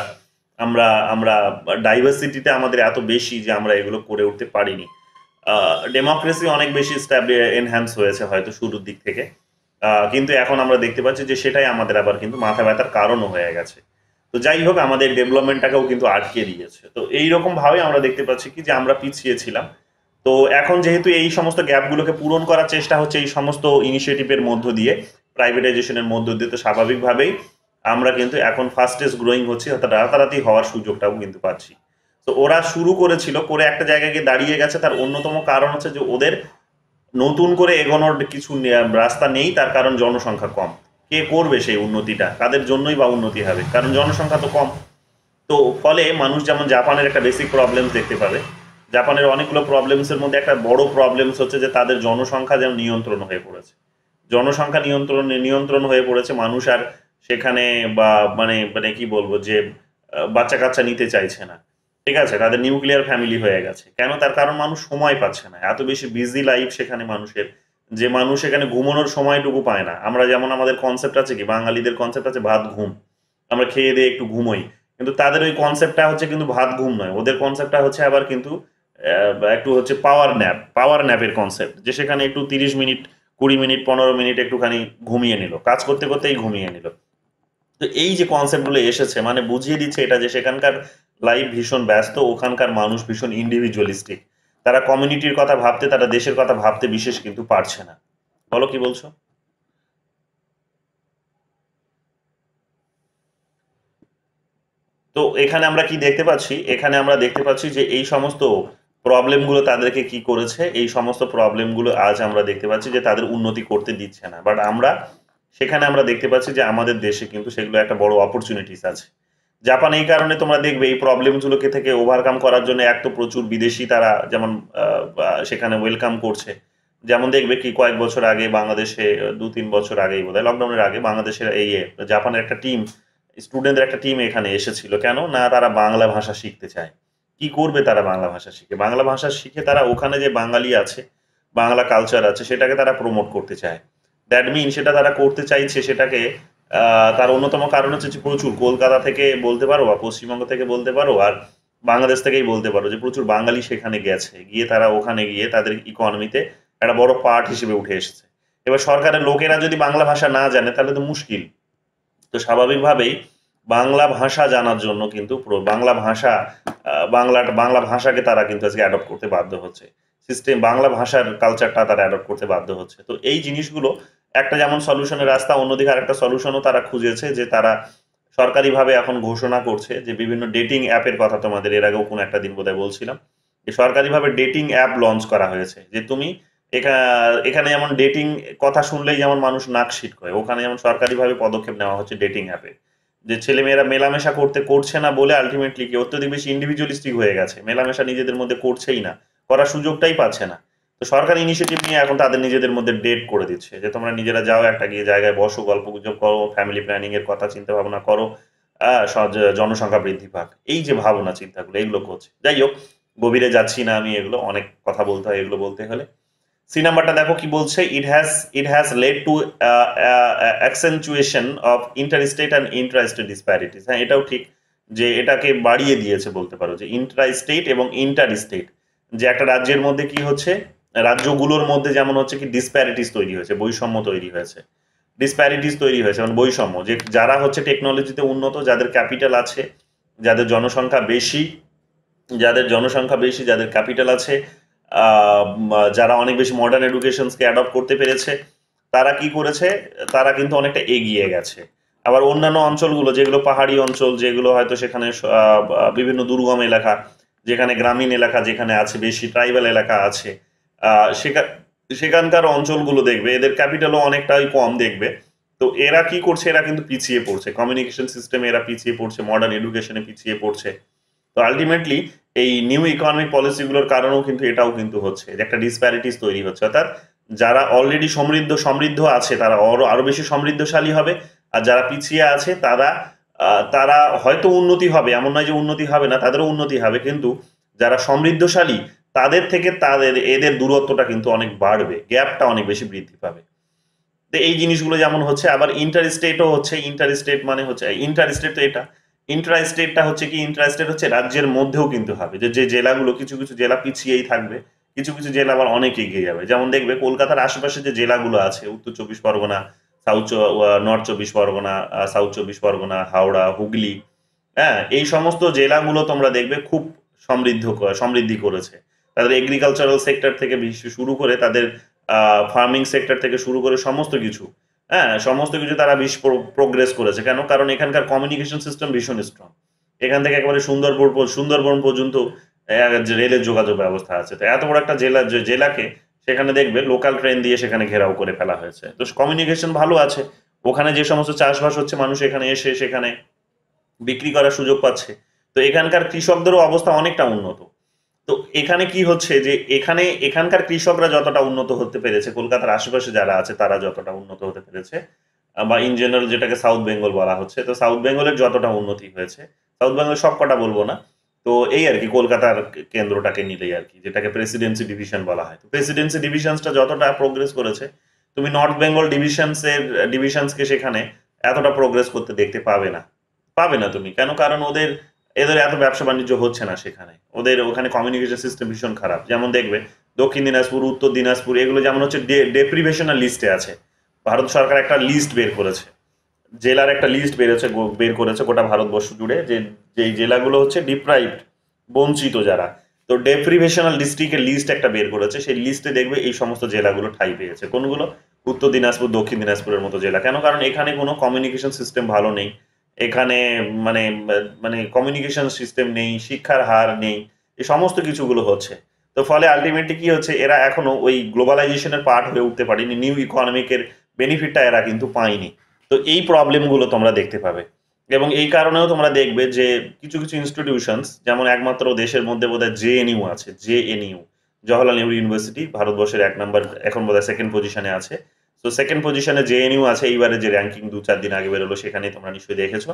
আমরা আমরা ডাইভার্সিটিতে আমাদের এত বেশি যে আমরা এগুলো করে উঠতে পারিনি। ডেমোক্রেসি অনেক বেশি এনহ্যান্স হয়েছে হয়তো শুরুর দিক থেকে, কিন্তু এখন আমরা দেখতে পাচ্ছি যে সেটাই আমাদের আবার কিন্তু মাথা ব্যথার কারণও হয়ে গেছে। তো যাই হোক, আমাদের ডেভেলপমেন্টটাকেও কিন্তু আটকে দিয়েছে। তো এইরকম ভাবে আমরা দেখতে পাচ্ছি কি যে আমরা পিছিয়ে ছিলাম। তো এখন যেহেতু এই সমস্ত গ্যাপগুলোকে পূরণ করার চেষ্টা হচ্ছে এই সমস্ত ইনিশিয়েটিভের মধ্য দিয়ে, প্রাইভেটাইজেশনের মধ্য দিয়ে, তো স্বাভাবিকভাবেই আমরা কিন্তু এখন ফাস্টেস্ট গ্রোয়িং হচ্ছি, অর্থাৎ রাতারাতি হওয়ার সুযোগটাও কিন্তু পাচ্ছি। তো ওরা শুরু করেছিল, করে একটা জায়গায় গিয়ে দাঁড়িয়ে গেছে, তার অন্যতম কারণ হচ্ছে যে ওদের নতুন করে এগোনোর কিছু রাস্তা নেই, তার কারণ জনসংখ্যা কম। কে করবে সেই উন্নতিটা, কাদের জন্যই বা উন্নতি হবে, কারণ জনসংখ্যা তো কম। তো ফলে মানুষ যেমন জাপানের একটা বেসিক প্রবলেমস দেখতে পাবে, জাপানের অনেকগুলো প্রবলেমসের মধ্যে একটা বড় প্রবলেমস হচ্ছে যে তাদের জনসংখ্যা যেন নিয়ন্ত্রণ হয়ে পড়েছে, জনসংখ্যা নিয়ন্ত্রণ হয়ে পড়েছে, মানুষ আর সেখানে বা মানে মানে কি বলবো যে বাচ্চা কাচ্চা নিতে চাইছে না। ঠিক আছে, তাদের নিউক্লিয়ার ফ্যামিলি হয়ে গেছে। কেন? তার কারণ মানুষ সময় পাচ্ছে না, এত বেশি বিজি লাইফ সেখানে মানুষের, যে মানুষ এখানে ঘুমানোর সময়টুকু পায় না। আমরা যেমন আমাদের কনসেপ্ট আছে কি, বাঙালিদের কনসেপ্ট আছে ভাত ঘুম, আমরা খেয়ে দিয়ে একটু ঘুমোই, কিন্তু তাদের ওই কনসেপ্টটা হচ্ছে কিন্তু ভাত ঘুম নয়, ওদের কনসেপ্টটা হচ্ছে আবার কিন্তু একটু হচ্ছে পাওয়ার ন্যাপের কনসেপ্ট, যে সেখানে একটু 30 মিনিট 20 মিনিট 15 মিনিট একটুখানি ঘুমিয়ে নিল, কাজ করতে করতেই ঘুমিয়ে নিল। তো এই যে কনসেপ্টগুলো এসেছে মানে বুঝিয়ে দিচ্ছে এটা যে সেখানকার লাইফ ভীষণ ব্যস্ত, ওখানকার মানুষ ভীষণ ইন্ডিভিজুয়ালিস্টিক, তারা কমিউনিটির কথা ভাবতে, তারা দেশের কথা ভাবতে বিশেষ কিন্তু পারছে না। বলো কি বলছো? তো এখানে আমরা কি দেখতে পাচ্ছি, এখানে আমরা দেখতে পাচ্ছি যে এই সমস্ত প্রবলেমগুলো তাদেরকে কি করেছে, এই সমস্ত প্রবলেমগুলো আজ আমরা দেখতে পাচ্ছি যে তাদের উন্নতি করতে দিচ্ছে না। বাট আমরা সেখানে আমরা দেখতে পাচ্ছি যে আমাদের দেশে কিন্তু সেগুলো একটা বড় অপরচুনিটিস আছে। জাপান এই কারণে তোমরা দেখবে এই প্রবলেমগুলোকে থেকে ওভারকাম করার জন্য এক তো প্রচুর বিদেশি তারা যেমন সেখানে ওয়েলকাম করছে। যেমন দেখবে কি কয়েক বছর আগে বাংলাদেশে, 2-3 বছর আগেই বোধহয় লকডাউনের আগে বাংলাদেশের এই জাপানের একটা টিম, স্টুডেন্টদের একটা টিম এখানে এসেছিল। কেন না? তারা বাংলা ভাষা শিখতে চায়। কি করবে তারা বাংলা ভাষা শিখে? বাংলা ভাষা শিখে তারা ওখানে যে বাঙালি আছে, বাংলা কালচার আছে, সেটাকে তারা প্রমোট করতে চায়। দ্যাট মিন সেটা তারা করতে চাইছে, সেটাকে তার অন্যতম কারণ হচ্ছে যে প্রচুর কলকাতা থেকে বলতে পারো বা পশ্চিমবঙ্গ থেকে বলতে পারো আর বাংলাদেশ থেকেই বলতে পারো যে প্রচুর বাঙালি সেখানে গেছে, গিয়ে তারা ওখানে গিয়ে তাদের ইকোনমিতে একটা বড় পার্ট হিসেবে উঠে এসেছে। এবার সরকারের লোকেরা যদি বাংলা ভাষা না জানে তাহলে তো মুশকিল। তো স্বাভাবিকভাবেই বাংলা ভাষা জানার জন্য কিন্তু বাংলা ভাষা বাংলা ভাষাকে তারা কিন্তু আজকে অ্যাডপ্ট করতে বাধ্য হচ্ছে, সিস্টেম বাংলা ভাষার কালচারটা তারা অ্যাডপ্ট করতে বাধ্য হচ্ছে। তো এই জিনিসগুলো একটা যেমন সলিউশনের রাস্তা, অন্যদিকে আরেকটা সলিউশনও তারা খুঁজেছে, যে তারা সরকারিভাবে এখন ঘোষণা করছে যে বিভিন্ন ডেটিং অ্যাপের কথা তোমাদের এর আগেও কোনো একটা দিন বোধহয় বলছিলাম, যে সরকারিভাবে ডেটিং অ্যাপ লঞ্চ করা হয়েছে, যে তুমি এখানে যেমন ডেটিং কথা শুনলেই যেমন মানুষ নাক সিট করে, ওখানে যেমন সরকারিভাবে পদক্ষেপ নেওয়া হচ্ছে ডেটিং অ্যাপে, যে ছেলেমেয়েরা মেলামেশা করছে না বলে আলটিমেটলি কি অত্যধিক বেশি ইন্ডিভিজুয়ালিস্টিক হয়ে গেছে, মেলামেশা নিজেদের মধ্যে করছেই না, করার সুযোগটাই পাচ্ছে না। তো সরকার ইনিশিয়েটিভ নিয়ে এখন তাদের নিজেদের মধ্যে ডেট করে দিচ্ছে, যে তোমরা নিজেরা যাও, একটা গিয়ে জায়গায় বসো, গল্প গুজব করো, ফ্যামিলি প্ল্যানিং এর কথা চিন্তা ভাবনা করো, জনসংখ্যা বৃদ্ধি পাক, এই যে ভাবনা চিন্তাগুলো এগুলো করছে। যাই হোক, গভীরে যাচ্ছি না আমি, এগুলো অনেক কথা বলতে হয় এগুলো বলতে হলে। সি নাম্বারটা দেখো কি বলছে, it has led to accentuation of interstate and intrastate disparities. হ্যাঁ, এটাও ঠিক যে এটাকে বাড়িয়ে দিয়েছে বলতে পারো, যে ইন্ট্রাস্টেট এবং ইন্টারস্টেট, যে একটা রাজ্যের মধ্যে কি হচ্ছে, রাজ্যগুলোর মধ্যে যেমন হচ্ছে কি ডিসপ্যারিটিস তৈরি হয়েছে, বৈষম্য তৈরি হয়েছে, ডিসপ্যারিটিস তৈরি হয়েছে, মানে বৈষম্য, যে যারা হচ্ছে টেকনোলজিতে উন্নত, যাদের ক্যাপিটাল আছে, যাদের জনসংখ্যা বেশি, যাদের ক্যাপিটাল আছে, যারা অনেক বেশি মডার্ন এডুকেশনসকে অ্যাডপ্ট করতে পেরেছে, তারা কি করেছে, তারা কিন্তু অনেকটা এগিয়ে গেছে। আবার অন্যান্য অঞ্চলগুলো যেগুলো পাহাড়ি অঞ্চল, যেগুলো হয়তো সেখানে বিভিন্ন দুর্গম এলাকা, যেখানে গ্রামীণ এলাকা যেখানে আছে, বেশি ট্রাইবাল এলাকা আছে, সেখানকার অঞ্চলগুলো দেখবে এদের ক্যাপিটালও অনেকটাই কম দেখবে। তো এরা কি করছে, এরা কিন্তু পিছিয়ে পড়ছে, কমিউনিকেশন সিস্টেমে এরা পিছিয়ে পড়ছে, মডার্ন এডুকেশনে পিছিয়ে পড়ছে। তো আলটিমেটলি এই নিউ ইকোনমিক পলিসিগুলোর কারণেও কিন্তু এটাও কিন্তু হচ্ছে, যে একটা ডিসপ্যারিটিস তৈরি হচ্ছে, অর্থাৎ যারা অলরেডি সমৃদ্ধ আছে তারা আরো বেশি সমৃদ্ধশালী হবে, আর যারা পিছিয়ে আছে তারা তারা হয়তো উন্নতি হবে, এমন নয় যে উন্নতি হবে না, তাদেরও উন্নতি হবে, কিন্তু যারা সমৃদ্ধশালী তাদের থেকে এদের দূরত্বটা কিন্তু অনেক বাড়বে, গ্যাপটা অনেক বেশি বৃদ্ধি পাবে। তো এই জিনিসগুলো যেমন হচ্ছে, আবার ইন্টারস্টেটও হচ্ছে, ইন্টারস্টেট মানে হচ্ছে ইন্টারস্টেট, তো এটা ইন্ট্রাস্টেটটা হচ্ছে কি, ইন্ট্রাস্টেট হচ্ছে রাজ্যের মধ্যেও কিন্তু হবে, যে জেলাগুলো কিছু কিছু জেলা পিছিয়েই থাকবে, কিছু কিছু জেলা আবার অনেক এগিয়ে যাবে। যেমন দেখবে কলকাতার আশেপাশে যে জেলাগুলো আছে, উত্তর চব্বিশ পরগনা, নর্থ চব্বিশ পরগনা, সাউথ চব্বিশ পরগনা, হাওড়া, হুগলি, হ্যাঁ, এই সমস্ত জেলাগুলো তোমরা দেখবে খুব সমৃদ্ধি করেছে, তাদের এগ্রিকালচারাল সেক্টর থেকে শুরু করে, তাদের ফার্মিং সেক্টর থেকে শুরু করে সমস্ত কিছু, হ্যাঁ, সমস্ত কিছু তারা বেশ প্রোগ্রেস করেছে। কেন? কারণ এখানকার কমিউনিকেশন সিস্টেম ভীষণ স্ট্রং। এখান থেকে একেবারে সুন্দরবন পর্যন্ত রেলের যোগাযোগ ব্যবস্থা আছে। তো এত বড় একটা জেলাকে সেখানে দেখবে লোকাল ট্রেন দিয়ে সেখানে ঘেরাও করে ফেলা হয়েছে। তো কমিউনিকেশন ভালো আছে। ওখানে যে সমস্ত চাষবাস হচ্ছে, মানুষ এখানে এসে সেখানে বিক্রি করার সুযোগ পাচ্ছে। তো এখানকার কৃষকদেরও অবস্থা অনেকটা উন্নত। তো এখানে কি হচ্ছে, যে এখানকার কৃষকরা যতটা উন্নত হতে পেরেছে, কলকাতার আশেপাশে যারা আছে তারা যতটা উন্নত হতে পেরেছে, বা ইন জেনারেল যেটাকে সাউথ বেঙ্গল বলা হচ্ছে, তো সাউথ বেঙ্গলের যতটা উন্নতি হয়েছে, সাউথ বেঙ্গল সব কটা বলবো না, তো এই আর কি কলকাতার কেন্দ্রটাকে নিলেই আর কি, যেটাকে প্রেসিডেন্সি ডিভিশন বলা হয়, তো প্রেসিডেন্সি ডিভিশনসটা যতটা প্রোগ্রেস করেছে, তুমি নর্থ বেঙ্গল ডিভিশনসকে সেখানে এতটা প্রোগ্রেস করতে দেখতে পাবে না তুমি। কেন? কারণ এদের এত ব্যবসা বাণিজ্য হচ্ছে না সেখানে, ওদের ওখানে কমিউনিকেশন সিস্টেম ভীষণ খারাপ। যেমন দেখবে দক্ষিণ দিনাজপুর, উত্তর দিনাজপুর, এগুলো যেমন হচ্ছে ডেপ্রিভেশনাল লিস্টে আছে। ভারত সরকার একটা লিস্ট বের করেছে, জেলার একটা লিস্ট বের করেছে গোটা ভারতবর্ষ জুড়ে, যে যেই জেলাগুলো হচ্ছে ডিপ্রাইভড, বঞ্চিত যারা, তো ডেপ্রিভেশনাল ডিস্ট্রিক্টের লিস্ট একটা বের করেছে। সেই লিস্টে দেখবে এই সমস্ত জেলাগুলো ঠাঁই পেয়েছে। কোনগুলো? উত্তর দিনাজপুর, দক্ষিণ দিনাজপুরের মতো জেলা। কেন? কারণ এখানে কোনো কমিউনিকেশন সিস্টেম ভালো নেই, এখানে মানে মানে কমিউনিকেশন সিস্টেম নেই, শিক্ষার হার নেই, এই সমস্ত কিছুগুলো হচ্ছে। তো ফলে আলটিমেটলি কি হচ্ছে, এরা এখনো ওই গ্লোবালাইজেশনের পার্ট হয়ে উঠতে পারেনি, নিউ ইকোনমিকের বেনিফিটটা এরা কিন্তু পায়নি। তো এই প্রবলেমগুলো তোমরা দেখতে পাবে, এবং এই কারণেও তোমরা দেখবে যে কিছু কিছু ইনস্টিটিউশনস, যেমন একমাত্র দেশের মধ্যে বোধহয় জেএনইউ আছে, জেএনইউ, জওহরলাল নেহরু ইউনিভার্সিটি, ভারতবর্ষের 1 নম্বর, এখন বোধহয় সেকেন্ড পজিশনে আছে। তো সেকেন্ড পজিশনে জেএনইউ আছে। এইবারে যে র্যাঙ্কিং 2-4 দিন আগে বেরোলো, সেখানে তোমরা নিশ্চয়ই দেখেছো।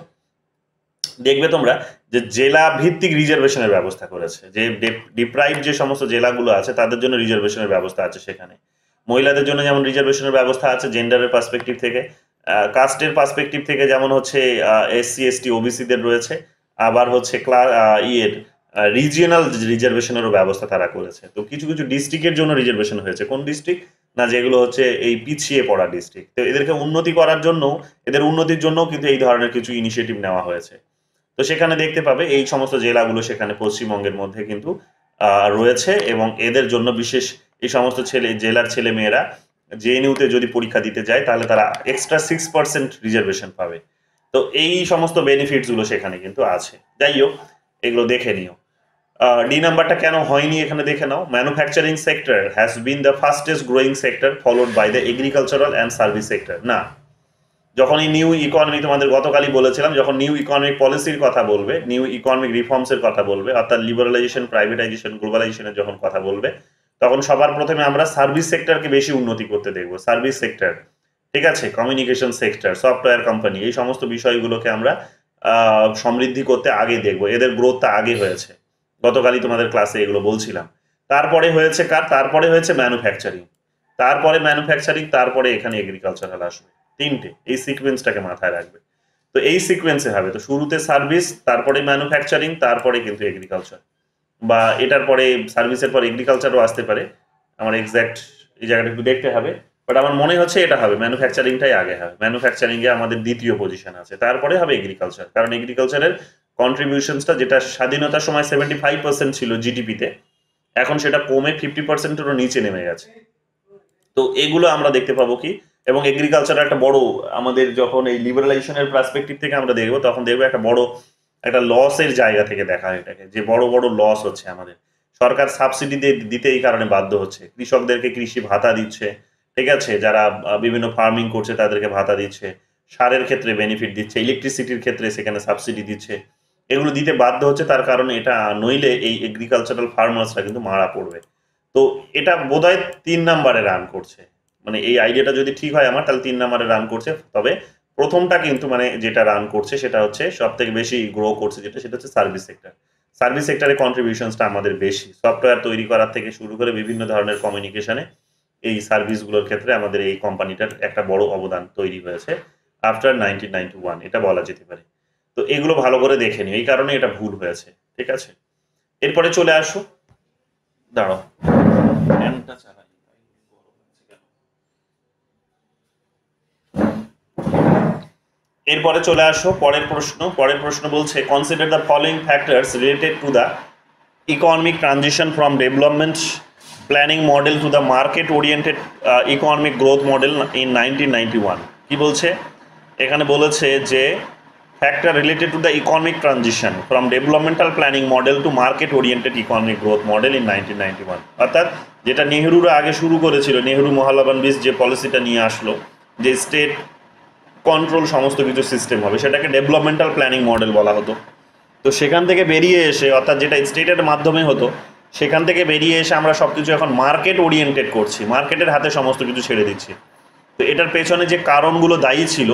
দেখবে তোমরা যে জেলা ভিত্তিক রিজার্ভেশনের ব্যবস্থা করেছে, যে ডিপ্রাইভ যে সমস্ত জেলাগুলো আছে তাদের জন্য রিজার্ভেশনের ব্যবস্থা আছে সেখানে। মহিলাদের জন্য যেমন রিজার্ভেশনের ব্যবস্থা আছে জেন্ডারের পার্সপেক্টিভ থেকে, কাস্টের পার্সপেক্টিভ থেকে, যেমন হচ্ছে এসসি এসটি ওবিসিদের রয়েছে, আবার হচ্ছে রিজিয়নাল রিজার্ভেশনেরও ব্যবস্থা তারা করেছে। তো কিছু কিছু ডিস্ট্রিক্টের জন্য রিজার্ভেশন হয়েছে। কোন ডিস্ট্রিক্ট? না, যেগুলো হচ্ছে এই পিছিয়ে পড়া ডিস্ট্রিক্ট। তো এদেরকে উন্নতি করার জন্য, এদের উন্নতির জন্য কিন্তু এই ধরনের কিছু ইনিশিয়েটিভ নেওয়া হয়েছে। তো সেখানে দেখতে পাবে এই সমস্ত জেলাগুলো সেখানে পশ্চিমবঙ্গের মধ্যে কিন্তু রয়েছে, এবং এদের জন্য বিশেষ এই সমস্ত জেলার ছেলে মেয়েরা জেএনইউতে যদি পরীক্ষা দিতে যায়, তাহলে তারা এক্সট্রা 6% রিজার্ভেশন পাবে। তো এই সমস্ত বেনিফিটস গুলো সেখানে কিন্তু আছে। যাই হোক, এগুলো দেখে নিও। ডি নাম্বারটা কেন হয়নি এখানে দেখে নাও। Manufacturing sector has been the fastest growing sector followed by the agricultural and service sector. না, যখন এই নিউ ইকোনমি, তোমাদের গতকালই বলেছিলাম, যখন নিউ ইকোনমিক পলিসির কথা বলবে, নিউ ইকোনমিক রিফর্মসের কথা বলবে, অর্থাৎ লিবারালাইজেশন, প্রাইভেটাইজেশন, গ্লোবালাইজেশনের যখন কথা বলবে, তখন সবার প্রথমে আমরা সার্ভিস সেক্টরকে বেশি উন্নতি করতে দেখবো। সার্ভিস সেক্টর, ঠিক আছে, কমিউনিকেশন সেক্টর, সফটওয়্যার কোম্পানি, এই সমস্ত বিষয়গুলোকে আমরা সমৃদ্ধি করতে আগে দেখবো, এদের গ্রোথটা আগে হয়েছে। গতকালই তোমাদের ক্লাসে এগুলো বলছিলাম। তারপরে হয়েছে তারপরে হয়েছে ম্যানুফ্যাকচারিং, তারপরে ম্যানুফ্যাকচারিং, তারপরে এখানে এগ্রিকালচারাল আসবে। তিনটে, এই সিকোয়েন্সটাকে মাথায় রাখবে। তো এই সিকোয়েন্সে হবে, তো শুরুতে সার্ভিস, তারপরে ম্যানুফ্যাকচারিং, তারপরে কিন্তু এগ্রিকালচার, বা এটার পরে সার্ভিসের পর এগ্রিকালচারও আসতে পারে। আমার এক্স্যাক্ট এই জায়গাটা একটু দেখতে হবে, বাট আমার মনে হচ্ছে এটা হবে, ম্যানুফ্যাকচারিংটাই আগে হবে। ম্যানুফ্যাকচারিংয়ে আমাদের দ্বিতীয় পজিশন আছে, তারপরে হবে এগ্রিকালচার। কারণ এগ্রিকালচারের কন্ট্রিবিউশনসটা যেটা স্বাধীনতার সময় 75% ছিল জিডিপিতে, এখন সেটা কমে 50%-এরও নিচে নেমে গেছে। তো এগুলো আমরা দেখতে পাবো কি, এবং এগ্রিকালচার একটা বড়, আমাদের যখন এই লিবারালাইজেশনের পার্সপেক্টিভ থেকে আমরা দেখবো, তখন দেখবো একটা বড় একটা লসের জায়গা থেকে দেখা হয় এটাকে, যে বড় বড় লস হচ্ছে আমাদের। সরকার সাবসিডি দিতে এই কারণে বাধ্য হচ্ছে, কৃষকদেরকে কৃষি ভাতা দিচ্ছে, ঠিক আছে, যারা বিভিন্ন ফার্মিং করছে তাদেরকে ভাতা দিচ্ছে, সারের ক্ষেত্রে বেনিফিট দিচ্ছে, ইলেকট্রিসিটির ক্ষেত্রে সেখানে সাবসিডি দিচ্ছে, এগুলো দিতে বাধ্য হচ্ছে। তার কারণে এটা নইলে এই এগ্রিকালচারাল ফার্মার্সরা কিন্তু মারা পড়বে। তো এটা বোধহয় 3 নাম্বারে রান করছে, মানে এই আইডিয়াটা যদি ঠিক হয় আমার, তাহলে 3 নাম্বারে রান করছে। তবে প্রথমটা কিন্তু মানে যেটা রান করছে সেটা হচ্ছে সব থেকে বেশি গ্রো করছে, সেটা হচ্ছে সার্ভিস সেক্টর। সার্ভিস সেক্টরে কন্ট্রিবিউশনসটা আমাদের বেশি, সফটওয়্যার তৈরি করার থেকে শুরু করে বিভিন্ন ধরনের কমিউনিকেশনে এই সার্ভিসগুলোর ক্ষেত্রে আমাদের এই কোম্পানিটার একটা বড় অবদান তৈরি হয়েছে আফটার 1991, এটা বলা যেতে পারে। তো এগুলো ভালো করে দেখে নিও, এই কারণে এটা ভুল হয়েছে, ঠিক আছে। এরপরে চলে আসো, দাঁড়াও ফ্যানটা চালাই, গরম হচ্ছে কেন। এরপরে চলে আসো পরের প্রশ্ন বলছে, consider the following factors related to the economic transition from development planning model to the market oriented economic growth model in 1991। কি বলছে এখানে, বলেছে যে factor related to the economic transition from developmental planning model to market oriented economic growth model in 1991। অর্থাৎ যেটা নেহরুরা আগে শুরু করেছিল, নেহরু মহালাবানবিস যে পলিসিটা নিয়ে আসলো, যে স্টেট কন্ট্রোল সমস্ত কিছু সিস্টেম হবে, সেটাকে ডেভেলপমেন্টাল প্ল্যানিং মডেল বলা হতো। তো সেখান থেকে বেরিয়ে এসে, অর্থাৎ যেটা স্টেটের মাধ্যমে হতো, সেখান থেকে বেরিয়ে এসে আমরা সব কিছু এখন মার্কেট ওরিয়েন্টেড করছি, মার্কেটের হাতে সমস্ত কিছু ছেড়ে দিচ্ছি। তো এটার পেছনে যে কারণগুলো দায়ী ছিল,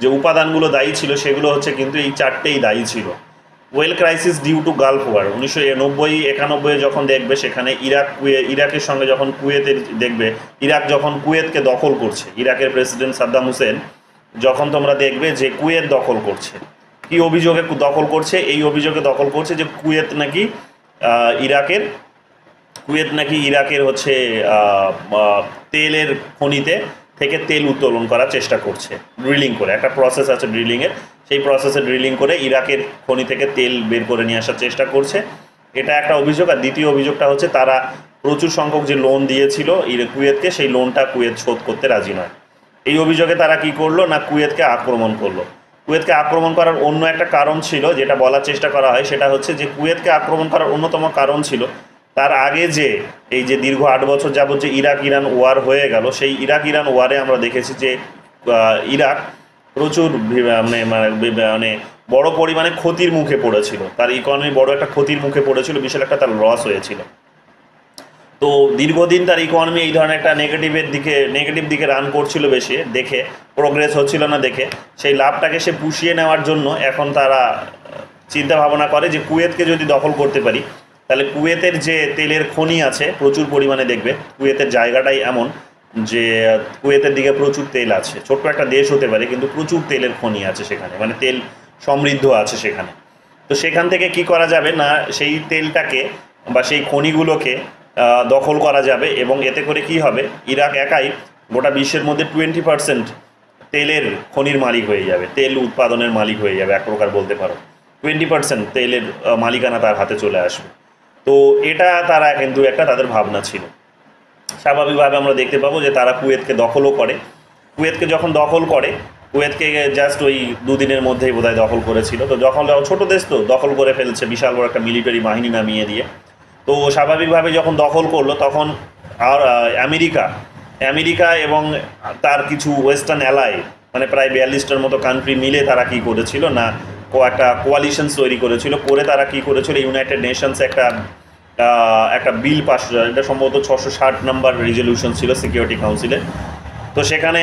যে উপাদানগুলো দায়ী ছিল, সেগুলো হচ্ছে কিন্তু এই চারটেই দায়ী ছিল। Oil crisis due to Gulf war 1990-91 যখন দেখবে, সেখানে ইরাকের সঙ্গে যখন কুয়েতের দেখবে, ইরাক যখন কুয়েতকে দখল করছে, ইরাকের প্রেসিডেন্ট সাদ্দাম হোসেন যখন তোমরা দেখবে যে কুয়েত দখল করছে, কি অভিযোগে দখল করছে, এই অভিযোগে দখল করছে যে কুয়েত নাকি ইরাকের হচ্ছে তেলের খনিতে থেকে তেল উত্তোলন করার চেষ্টা করছে, ড্রিলিং করে, একটা প্রসেস আছে ড্রিলিংয়ের, সেই প্রসেসে ড্রিলিং করে ইরাকের খনি থেকে তেল বের করে নিয়ে আসার চেষ্টা করছে, এটা একটা অভিযোগ। আর দ্বিতীয় অভিযোগটা হচ্ছে তারা প্রচুর সংখ্যক যে লোন দিয়েছিল কুয়েতকে, সেই লোনটা কুয়েত শোধ করতে রাজি নয়। এই অভিযোগে তারা কি করলো না, কুয়েতকে আক্রমণ করলো। কুয়েতকে আক্রমণ করার অন্য একটা কারণ ছিল, যেটা বলার চেষ্টা করা হয়, সেটা হচ্ছে যে কুয়েতকে আক্রমণ করার অন্যতম কারণ ছিল তার আগে যে এই যে দীর্ঘ 8 বছর যাবত যে ইরাক ইরান ওয়ার হয়ে গেল, সেই ইরাক ইরান ওয়ারে আমরা দেখেছি যে ইরাক প্রচুর মানে বড় পরিমাণে ক্ষতির মুখে পড়েছিল, তার ইকোনমি বড় একটা ক্ষতির মুখে পড়েছিল, বিশাল একটা তার লস হয়েছিল। তো দীর্ঘদিন তার ইকোনমি এই ধরনের একটা নেগেটিভ দিকে রান করছিল, বেশি দেখে প্রোগ্রেস হচ্ছিল না দেখে, সেই লাভটাকে সে পুষিয়ে নেওয়ার জন্য এখন তারা চিন্তা ভাবনা করে যে কুয়েতকে যদি দখল করতে পারি, তাহলে কুয়েতের যে তেলের খনি আছে প্রচুর পরিমাণে, দেখবে কুয়েতের জায়গাটাই এমন যে কুয়েতের দিকে প্রচুর তেল আছে, ছোট্ট একটা দেশ হতে পারে কিন্তু প্রচুর তেলের খনি আছে সেখানে, মানে তেল সমৃদ্ধ আছে সেখানে। তো সেখান থেকে কি করা যাবে না, সেই তেলটাকে বা সেই খনিগুলোকে দখল করা যাবে, এবং এতে করে কি হবে, ইরাক একাই গোটা বিশ্বের মধ্যে 20% তেলের খনির মালিক হয়ে যাবে, তেল উৎপাদনের মালিক হয়ে যাবে, এক প্রকার বলতে পারো 20% তেলের মালিকানা তার হাতে চলে আসবে। তো এটা তারা কিন্তু একটা তাদের ভাবনা ছিল। স্বাভাবিকভাবে আমরা দেখতে পাবো যে তারা কুয়েতকে দখলও করে, কুয়েতকে যখন দখল করে, কুয়েতকে জাস্ট ওই 2 দিনের মধ্যেই বোধহয় দখল করেছিল। তো যখন ছোটো দেশ তো দখল করে ফেলছে বিশাল বড় একটা মিলিটারি বাহিনী নামিয়ে দিয়ে, তো স্বাভাবিকভাবে যখন দখল করলো, তখন আর আমেরিকা এবং তার কিছু ওয়েস্টার্ন অ্যালাই, মানে প্রায় 42টার মতো কান্ট্রি মিলে তারা কি করেছিল না, একটা কোয়ালিশনস তৈরি করেছিল, করে তারা কি করেছিল, ইউনাইটেড নেশনসে একটা বিল পাস, এটা সম্ভবত 660 নম্বর রেজলিউশন ছিল সিকিউরিটি কাউন্সিলে। তো সেখানে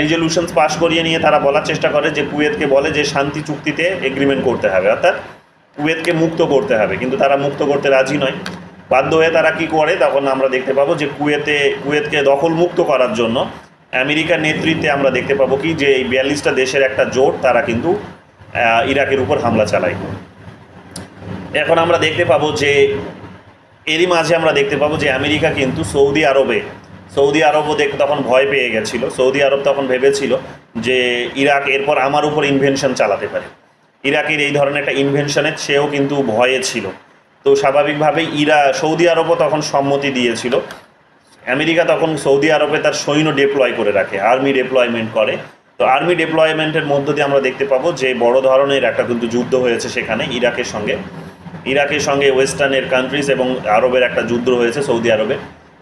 রেজলিউশনস পাস করিয়ে নিয়ে তারা বলার চেষ্টা করে যে কুয়েতকে বলে যে শান্তি চুক্তিতে এগ্রিমেন্ট করতে হবে, অর্থাৎ কুয়েতকে মুক্ত করতে হবে, কিন্তু তারা মুক্ত করতে রাজি নয়। বাধ্য হয়ে তারা কি করে, তখন আমরা দেখতে পাবো যে কুয়েতকে দখল মুক্ত করার জন্য আমেরিকার নেতৃত্বে আমরা দেখতে পাবো কি যে এই 42টা দেশের একটা জোট তারা কিন্তু ইরাকের উপর হামলা চালায়। এখন আমরা দেখতে পাবো যে এরই মাঝে আমরা দেখতে পাবো যে আমেরিকা কিন্তু সৌদি আরবও তখন ভয় পেয়ে গেছিল। সৌদি আরব তখন ভেবেছিল যে ইরাক এরপর আমার উপর ইনভেনশন চালাতে পারে। ইরাকের এই ধরনের একটা ইনভেনশনের সেও কিন্তু ভয়ে ছিল। তো স্বাভাবিকভাবেই সৌদি আরবও তখন সম্মতি দিয়েছিল। আমেরিকা তখন সৌদি আরবে তার সৈন্য ডেপ্লয় করে রাখে, আর্মি ডেপ্লয়মেন্ট করে। তো আর্মি ডেপ্লয়মেন্টের মধ্য দিয়ে আমরা দেখতে পাবো যে বড় ধরনের একটা কিন্তু যুদ্ধ হয়েছে সেখানে ইরাকের সঙ্গে ওয়েস্টার্নের কান্ট্রিজ এবং আরবের একটা যুদ্ধ হয়েছে সৌদি আরবে।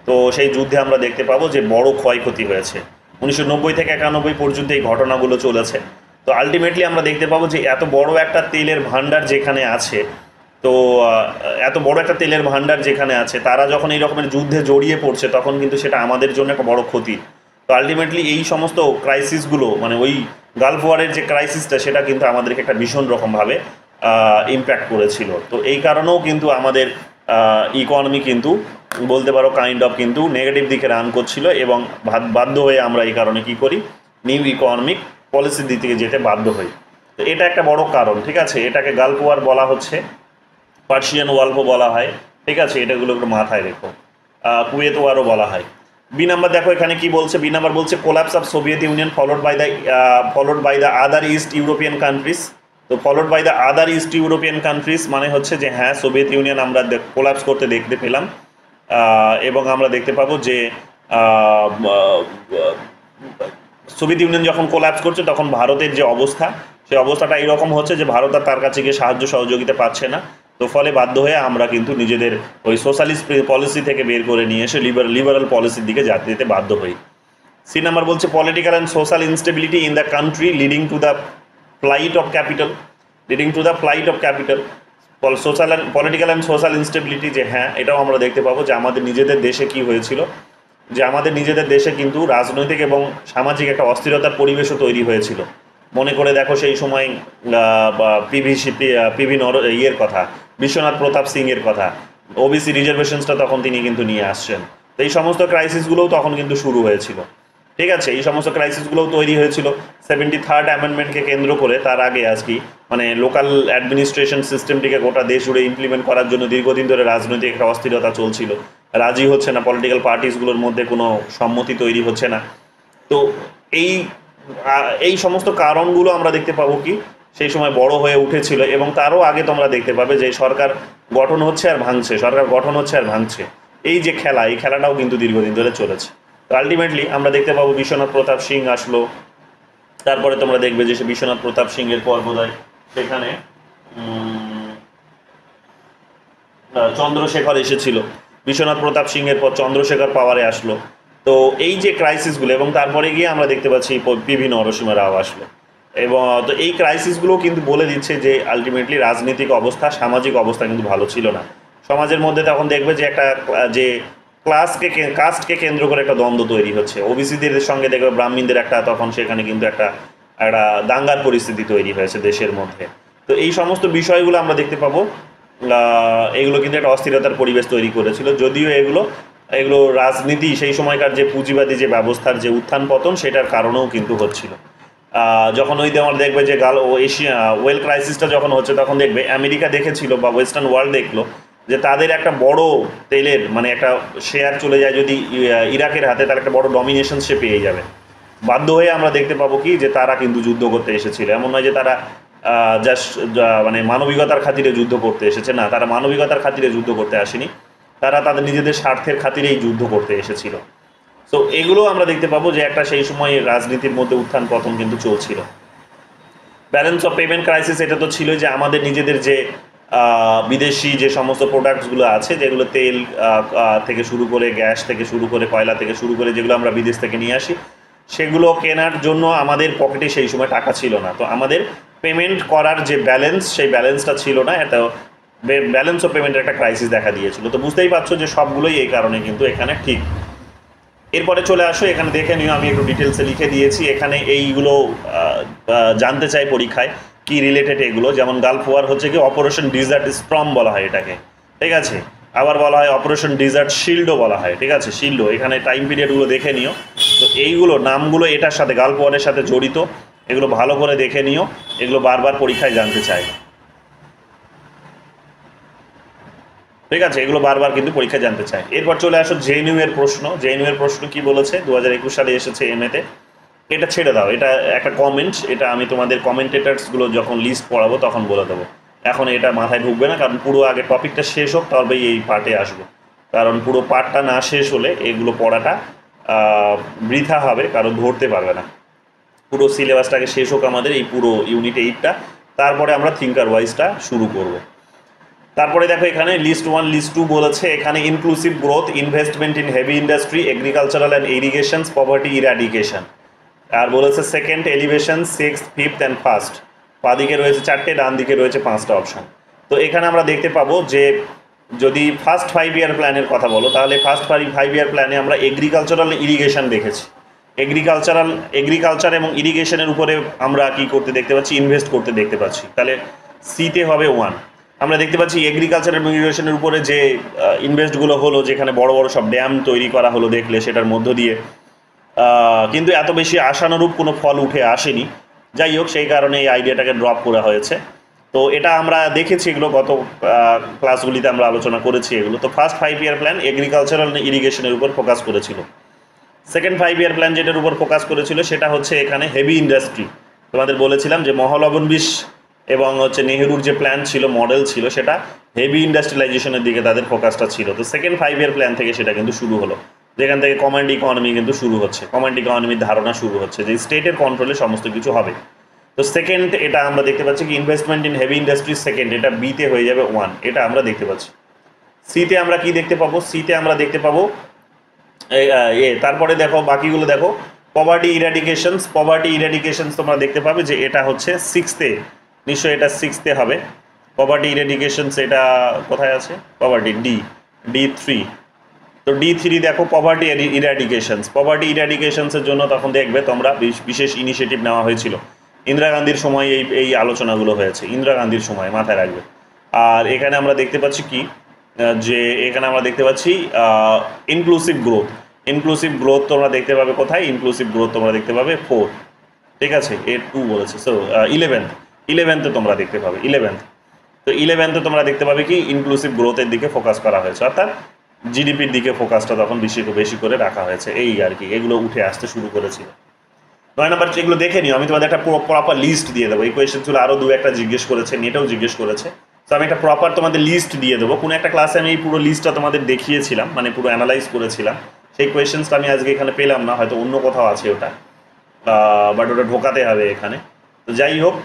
তো সেই যুদ্ধে আমরা দেখতে পাবো যে বড় ক্ষয়ক্ষতি হয়েছে। 1990 থেকে 91 পর্যন্ত এই ঘটনাগুলো চলেছে। তো আলটিমেটলি আমরা দেখতে পাবো যে এত বড় একটা তেলের ভান্ডার যেখানে আছে, তো এত বড় একটা তেলের ভান্ডার যেখানে আছে, তারা যখন এই রকমের যুদ্ধে জড়িয়ে পড়ছে তখন কিন্তু সেটা আমাদের জন্য একটা বড় ক্ষতি। তো আলটিমেটলি এই সমস্ত ক্রাইসিসগুলো, মানে ওই গালফ ওয়ারের যে ক্রাইসিসটা, সেটা কিন্তু আমাদেরকে একটা ভীষণ রকমভাবে ইম্প্যাক্ট করেছিল। তো এই কারণেও কিন্তু আমাদের ইকোনমি কিন্তু বলতে পারো কাইন্ড অফ কিন্তু নেগেটিভ দিকে রান করছিল, এবং বাধ্য হয়ে আমরা এই কারণে কি করি, নিউ ইকোনমিক পলিসির দিকে যেতে বাধ্য হই। তো এটা একটা বড় কারণ, ঠিক আছে। এটাকে গালফ ওয়ার বলা হচ্ছে, পার্সিয়ান ওয়ালও বলা হয়, ঠিক আছে। এটাগুলো একটু মাথায় রেখো। কুয়েত ওয়ারও বলা হয়। বি নাম্বার দেখো এখানে কি বলছে। বি নাম্বার বলছে collapse of Soviet Union followed by the other East European countries. তো followed by the other East European countries মানে হচ্ছে যে হ্যাঁ, সোভিয়েত ইউনিয়ন আমরা কোলাপস করতে দেখতে পেলাম, এবং আমরা দেখতে পাবো যে সোভিয়েত ইউনিয়ন যখন কোলাপস করছে তখন ভারতের যে অবস্থা, সেই অবস্থাটা এরকম হচ্ছে যে ভারত আর তার কাছে গিয়ে সাহায্য সহযোগিতা পাচ্ছে না। তো ফলে বাধ্য হয়ে আমরা কিন্তু নিজেদের ওই সোশ্যালিস্ট পলিসি থেকে বের করে নিয়ে এসে লিবারাল পলিসির দিকে যেতে বাধ্য হই। সি নাম্বার বলছে political and social instability in the country leading to the flight of capital. Political and social instability, যে হ্যাঁ, এটাও আমরা দেখতে পাবো যে আমাদের নিজেদের দেশে কি হয়েছিল, যে আমাদের নিজেদের দেশে কিন্তু রাজনৈতিক এবং সামাজিক একটা অস্থিরতার পরিবেশও তৈরি হয়েছিল। মনে করে দেখো সেই সময় বিশ্বনাথ প্রতাপ সিং এর কথা, ওবিসি রিজার্ভেশনসটা তখন তিনি কিন্তু নিয়ে আসছেন। তো এই সমস্ত ক্রাইসিসগুলোও তখন কিন্তু শুরু হয়েছিল, ঠিক আছে। এই সমস্ত ক্রাইসিসগুলোও তৈরি হয়েছিল 73rd অ্যামেন্ডমেন্টকে কেন্দ্র করে। তার আগে আজকে মানে লোকাল অ্যাডমিনিস্ট্রেশন সিস্টেমটিকে গোটা দেশ জুড়ে ইমপ্লিমেন্ট করার জন্য দীর্ঘদিন ধরে রাজনৈতিক একটা অস্থিরতা চলছিল, রাজি হচ্ছে না, পলিটিক্যাল পার্টিসগুলোর মধ্যে কোনো সম্মতি তৈরি হচ্ছে না। তো এই সমস্ত কারণগুলো আমরা দেখতে পাবো কি সেই সময় বড় হয়ে উঠেছিল, এবং তারও আগে তোমরা দেখতে পাবে যে সরকার গঠন হচ্ছে আর ভাঙছে, এই যে খেলা, এই খেলাটাও কিন্তু দীর্ঘদিন ধরে চলেছে। তো আলটিমেটলি আমরা দেখতে পাবো বিশ্বনাথ প্রতাপ সিং আসলো, তারপরে তোমরা দেখবে যে সে বিশ্বনাথ প্রতাপ সিং এর পর বোধহয় সেখানে চন্দ্রশেখর এসেছিল। বিশ্বনাথ প্রতাপ সিং এর পর চন্দ্রশেখর পাওয়ারে আসলো। তো এই যে ক্রাইসিসগুলো, এবং তারপরে গিয়ে আমরা দেখতে পাচ্ছি পিভি নরসিংহ রাও আসলো, এবং তো এই ক্রাইসিসগুলো কিন্তু বলে দিচ্ছে যে আলটিমেটলি রাজনৈতিক অবস্থা, সামাজিক অবস্থা কিন্তু ভালো ছিল না। সমাজের মধ্যে তখন দেখবে যে একটা যে কাস্টকে কেন্দ্র করে একটা দ্বন্দ্ব তৈরি হচ্ছে। ওবিসিদের সঙ্গে দেখবে ব্রাহ্মণদের একটা তখন সেখানে কিন্তু একটা দাঙ্গার পরিস্থিতি তৈরি হয়েছে দেশের মধ্যে। তো এই সমস্ত বিষয়গুলো আমরা দেখতে পাবো, এগুলো কিন্তু একটা অস্থিরতার পরিবেশ তৈরি করেছিল। যদিও এগুলো রাজনীতি, সেই সময়কার যে পুঁজিবাদী যে ব্যবস্থার যে উত্থান পতন, সেটার কারণেও কিন্তু হচ্ছিল। যখন ওই আমরা দেখবে যে এশিয়া ওয়েল ক্রাইসিসটা যখন হচ্ছে, তখন দেখবে আমেরিকা দেখেছিল বা ওয়েস্টার্ন ওয়ার্ল্ড দেখলো যে তাদের একটা বড় তেলের মানে একটা শেয়ার চলে যায় যদি ইরাকের হাতে, তার একটা বড় ডমিনেশন সে পেয়ে যাবে। বাধ্য হয়ে আমরা দেখতে পাবো কি যে তারা কিন্তু যুদ্ধ করতে এসেছিল। এমন নয় যে তারা জাস্ট মানে মানবিকতার খাতিরে যুদ্ধ করতে এসেছে, না, তারা মানবিকতার খাতিরে যুদ্ধ করতে আসেনি, তারা তাদের নিজেদের স্বার্থের খাতিরেই যুদ্ধ করতে এসেছিল। তো এগুলো আমরা দেখতে পাবো যে একটা সেই সময় রাজনীতির মধ্যে উত্থান পতন কিন্তু চলছিল। ব্যালেন্স অফ পেমেন্ট ক্রাইসিস, এটা তো ছিল যে আমাদের নিজেদের যে বিদেশি যে সমস্ত প্রোডাক্টসগুলো আছে, যেগুলো তেল থেকে শুরু করে, গ্যাস থেকে শুরু করে, কয়লা থেকে শুরু করে, যেগুলো আমরা বিদেশ থেকে নিয়ে আসি, সেগুলো কেনার জন্য আমাদের পকেটে সেই সময় টাকা ছিল না। তো আমাদের পেমেন্ট করার যে ব্যালেন্স, সেই ব্যালেন্সটা ছিল না। এটা ব্যালেন্স অফ পেমেন্টের একটা ক্রাইসিস দেখা দিয়েছিল। তো বুঝতেই পারছো যে সবগুলোই এই কারণে কিন্তু এখানে ঠিক। এরপরে চলে আসো, এখানে দেখে নিও, আমি একটু ডিটেলসে লিখে দিয়েছি। এখানে এইগুলো জানতে চাই পরীক্ষায় কি রিলেটেড এগুলো, যেমন গালফ ওয়ার হচ্ছে কি অপারেশন ডিজার্ট স্টর্ম বলা হয় এটাকে, ঠিক আছে। আবার বলা হয় অপারেশন ডিজার্ট শিল্ডও বলা হয়, ঠিক আছে, শিল্ডও। এখানে টাইম পিরিয়ডগুলো দেখে নিও। তো এইগুলো নামগুলো এটার সাথে গালফ ওয়ারের সাথে জড়িত, এগুলো ভালো করে দেখে নিও, এগুলো বারবার পরীক্ষায় জানতে চাই, ঠিক আছে, এগুলো বারবার কিন্তু পরীক্ষা জানতে চাই। এরপর চলে আসো জেএনইউ এর প্রশ্ন। জেএনইউ এর প্রশ্ন কি বলেছে, 2021 সালে এসেছে এমএতে। এটা ছেড়ে দাও, এটা একটা কমেন্ট, এটা আমি তোমাদের কমেন্টেটার্সগুলো যখন লিস্ট পড়াবো তখন বলে দেবো। এখন এটা মাথায় ঢুকবে না, কারণ পুরো আগে টপিকটা শেষ হোক তবেই এই পার্টে আসবো। কারণ পুরো পার্টটা না শেষ হলে এগুলো পড়াটা বৃথা হবে, কারণ ধরতে পারবে না। পুরো সিলেবাসটাকে শেষ হোক আমাদের, এই পুরো ইউনিট 8টা, তারপরে আমরা থিঙ্কার ওয়াইজটা শুরু করব। তারপরে দেখো এখানে লিস্ট 1 লিস্ট 2 বলেছে, এখানে inclusive growth, investment in heavy industry, agricultural and irrigations, poverty eradication. আর বলেছে second elevation, sixth, fifth and first. বাদিকে রয়েছে 4টে, ডান দিকে রয়েছে 5টা অপশান। তো এখানে আমরা দেখতে পাবো যে যদি ফার্স্ট 5 ইয়ার প্ল্যানের কথা বলো, তাহলে ফার্স্ট 5 ইয়ার প্ল্যানে আমরা এগ্রিকালচারাল ইরিগেশন দেখেছি। এগ্রিকালচার এবং ইরিগেশনের উপরে আমরা কি করতে দেখতে পাচ্ছি, ইনভেস্ট করতে দেখতে পাচ্ছি। তাহলে সিতে হবে 1। আমরা দেখতে পাচ্ছি এগ্রিকালচার এবং ইরিগেশনের উপরে যে ইনভেস্টগুলো হলো, যেখানে বড় বড় সব ড্যাম তৈরি করা হলো দেখলে, সেটার মধ্য দিয়ে কিন্তু এত বেশি আশানুরূপ কোনো ফল উঠে আসেনি। যাই হোক, সেই কারণে এই আইডিয়াটাকে ড্রপ করা হয়েছে। তো এটা আমরা দেখেছি, এগুলো গত ক্লাসগুলিতে আমরা আলোচনা করেছি এগুলো। তো ফার্স্ট 5 ইয়ার প্ল্যান এগ্রিকালচারাল ইরিগেশনের উপর ফোকাস করেছিল। সেকেন্ড 5 ইয়ার প্ল্যান যেটার উপর ফোকাস করেছিল সেটা হচ্ছে এখানে হেভি ইন্ডাস্ট্রি। তোমাদের বলেছিলাম যে মহলবনবিশ এবং হচ্ছে নেহেরুর যে প্ল্যান ছিল, মডেল ছিল, সেটা হেভি ইন্ডাস্ট্রিয়ালাইজেশনের দিকে তাদের ফোকাসটা ছিল। তো সেকেন্ড 5 ইয়ার প্ল্যান থেকে সেটা কিন্তু শুরু হলো, যেখান থেকে কমান্ড ইকোনমি কিন্তু শুরু হচ্ছে, কমান্ড ইকোনমির ধারণা শুরু হচ্ছে যে স্টেটের কন্ট্রোলে সমস্ত কিছু হবে। তো সেকেন্ড এটা আমরা দেখতে পাচ্ছি কি investment in heavy industries, second, এটা বিতে হয়ে যাবে 1, এটা আমরা দেখতে পাচ্ছি। সিতে আমরা কি দেখতে পাবো, সিতে আমরা দেখতে পাবো তারপরে দেখো বাকিগুলো দেখো, পভার্টি ইরাডিকেশনস তোমরা দেখতে পাবে যে এটা হচ্ছে 6তে, নিশ্চয়ই এটা 6তে হবে। পভার্টি ইরাডিকেশনস এটা কোথায় আছে, পভার্টি D3। তো D3 দেখো পভার্টি ইরাডিকেশনসের জন্য তখন দেখবে তোমরা বিশেষ ইনিশিয়েটিভ নেওয়া হয়েছিল। ইন্দিরা গান্ধীর সময় এই আলোচনাগুলো হয়েছে, ইন্দিরা গান্ধীর সময়, মাথায় রাখবে। আর এখানে আমরা দেখতে পাচ্ছি কি, যে এখানে আমরা দেখতে পাচ্ছি ইনক্লুসিভ গ্রোথ তোমরা দেখতে পাবে কোথায়, ইনক্লুসিভ গ্রোথ তোমরা দেখতে পাবে 4, ঠিক আছে, এর 2 বলেছে। সো 11th তোমরা দেখতে পাবে 11th। তো 11th তোমরা দেখতে পাবে কি ইনক্লুসিভ গ্রোথের দিকে ফোকাস করা হয়েছে, অর্থাৎ জিডিপির দিকে ফোকাসটা তখন বেশি করে রাখা হয়েছে, এই আর কি, এগুলো উঠে আসতে শুরু করেছিল। 9 নম্বর এগুলো দেখে নিও, আমি তোমাদের একটা প্রপার লিস্ট দিয়ে দেবো। এই কোয়েশ্চেনগুলো আরও 2-1টা জিজ্ঞেস করেছে, নেটেও জিজ্ঞেস করেছে। তো আমি একটা প্রপার তোমাদের লিস্ট দিয়ে দেবো। কোনো একটা ক্লাসে আমি এই পুরো লিস্টটা তোমাদের দেখিয়েছিলাম, মানে পুরো অ্যানালাইজ করেছিলাম। সেই কোয়েশ্চেন্সটা আমি আজকে এখানে পেলাম না, হয়তো অন্য কোথাও আছে ওটা, বাট ওটা ঢোকাতে হবে এখানে। তো যাই হোক,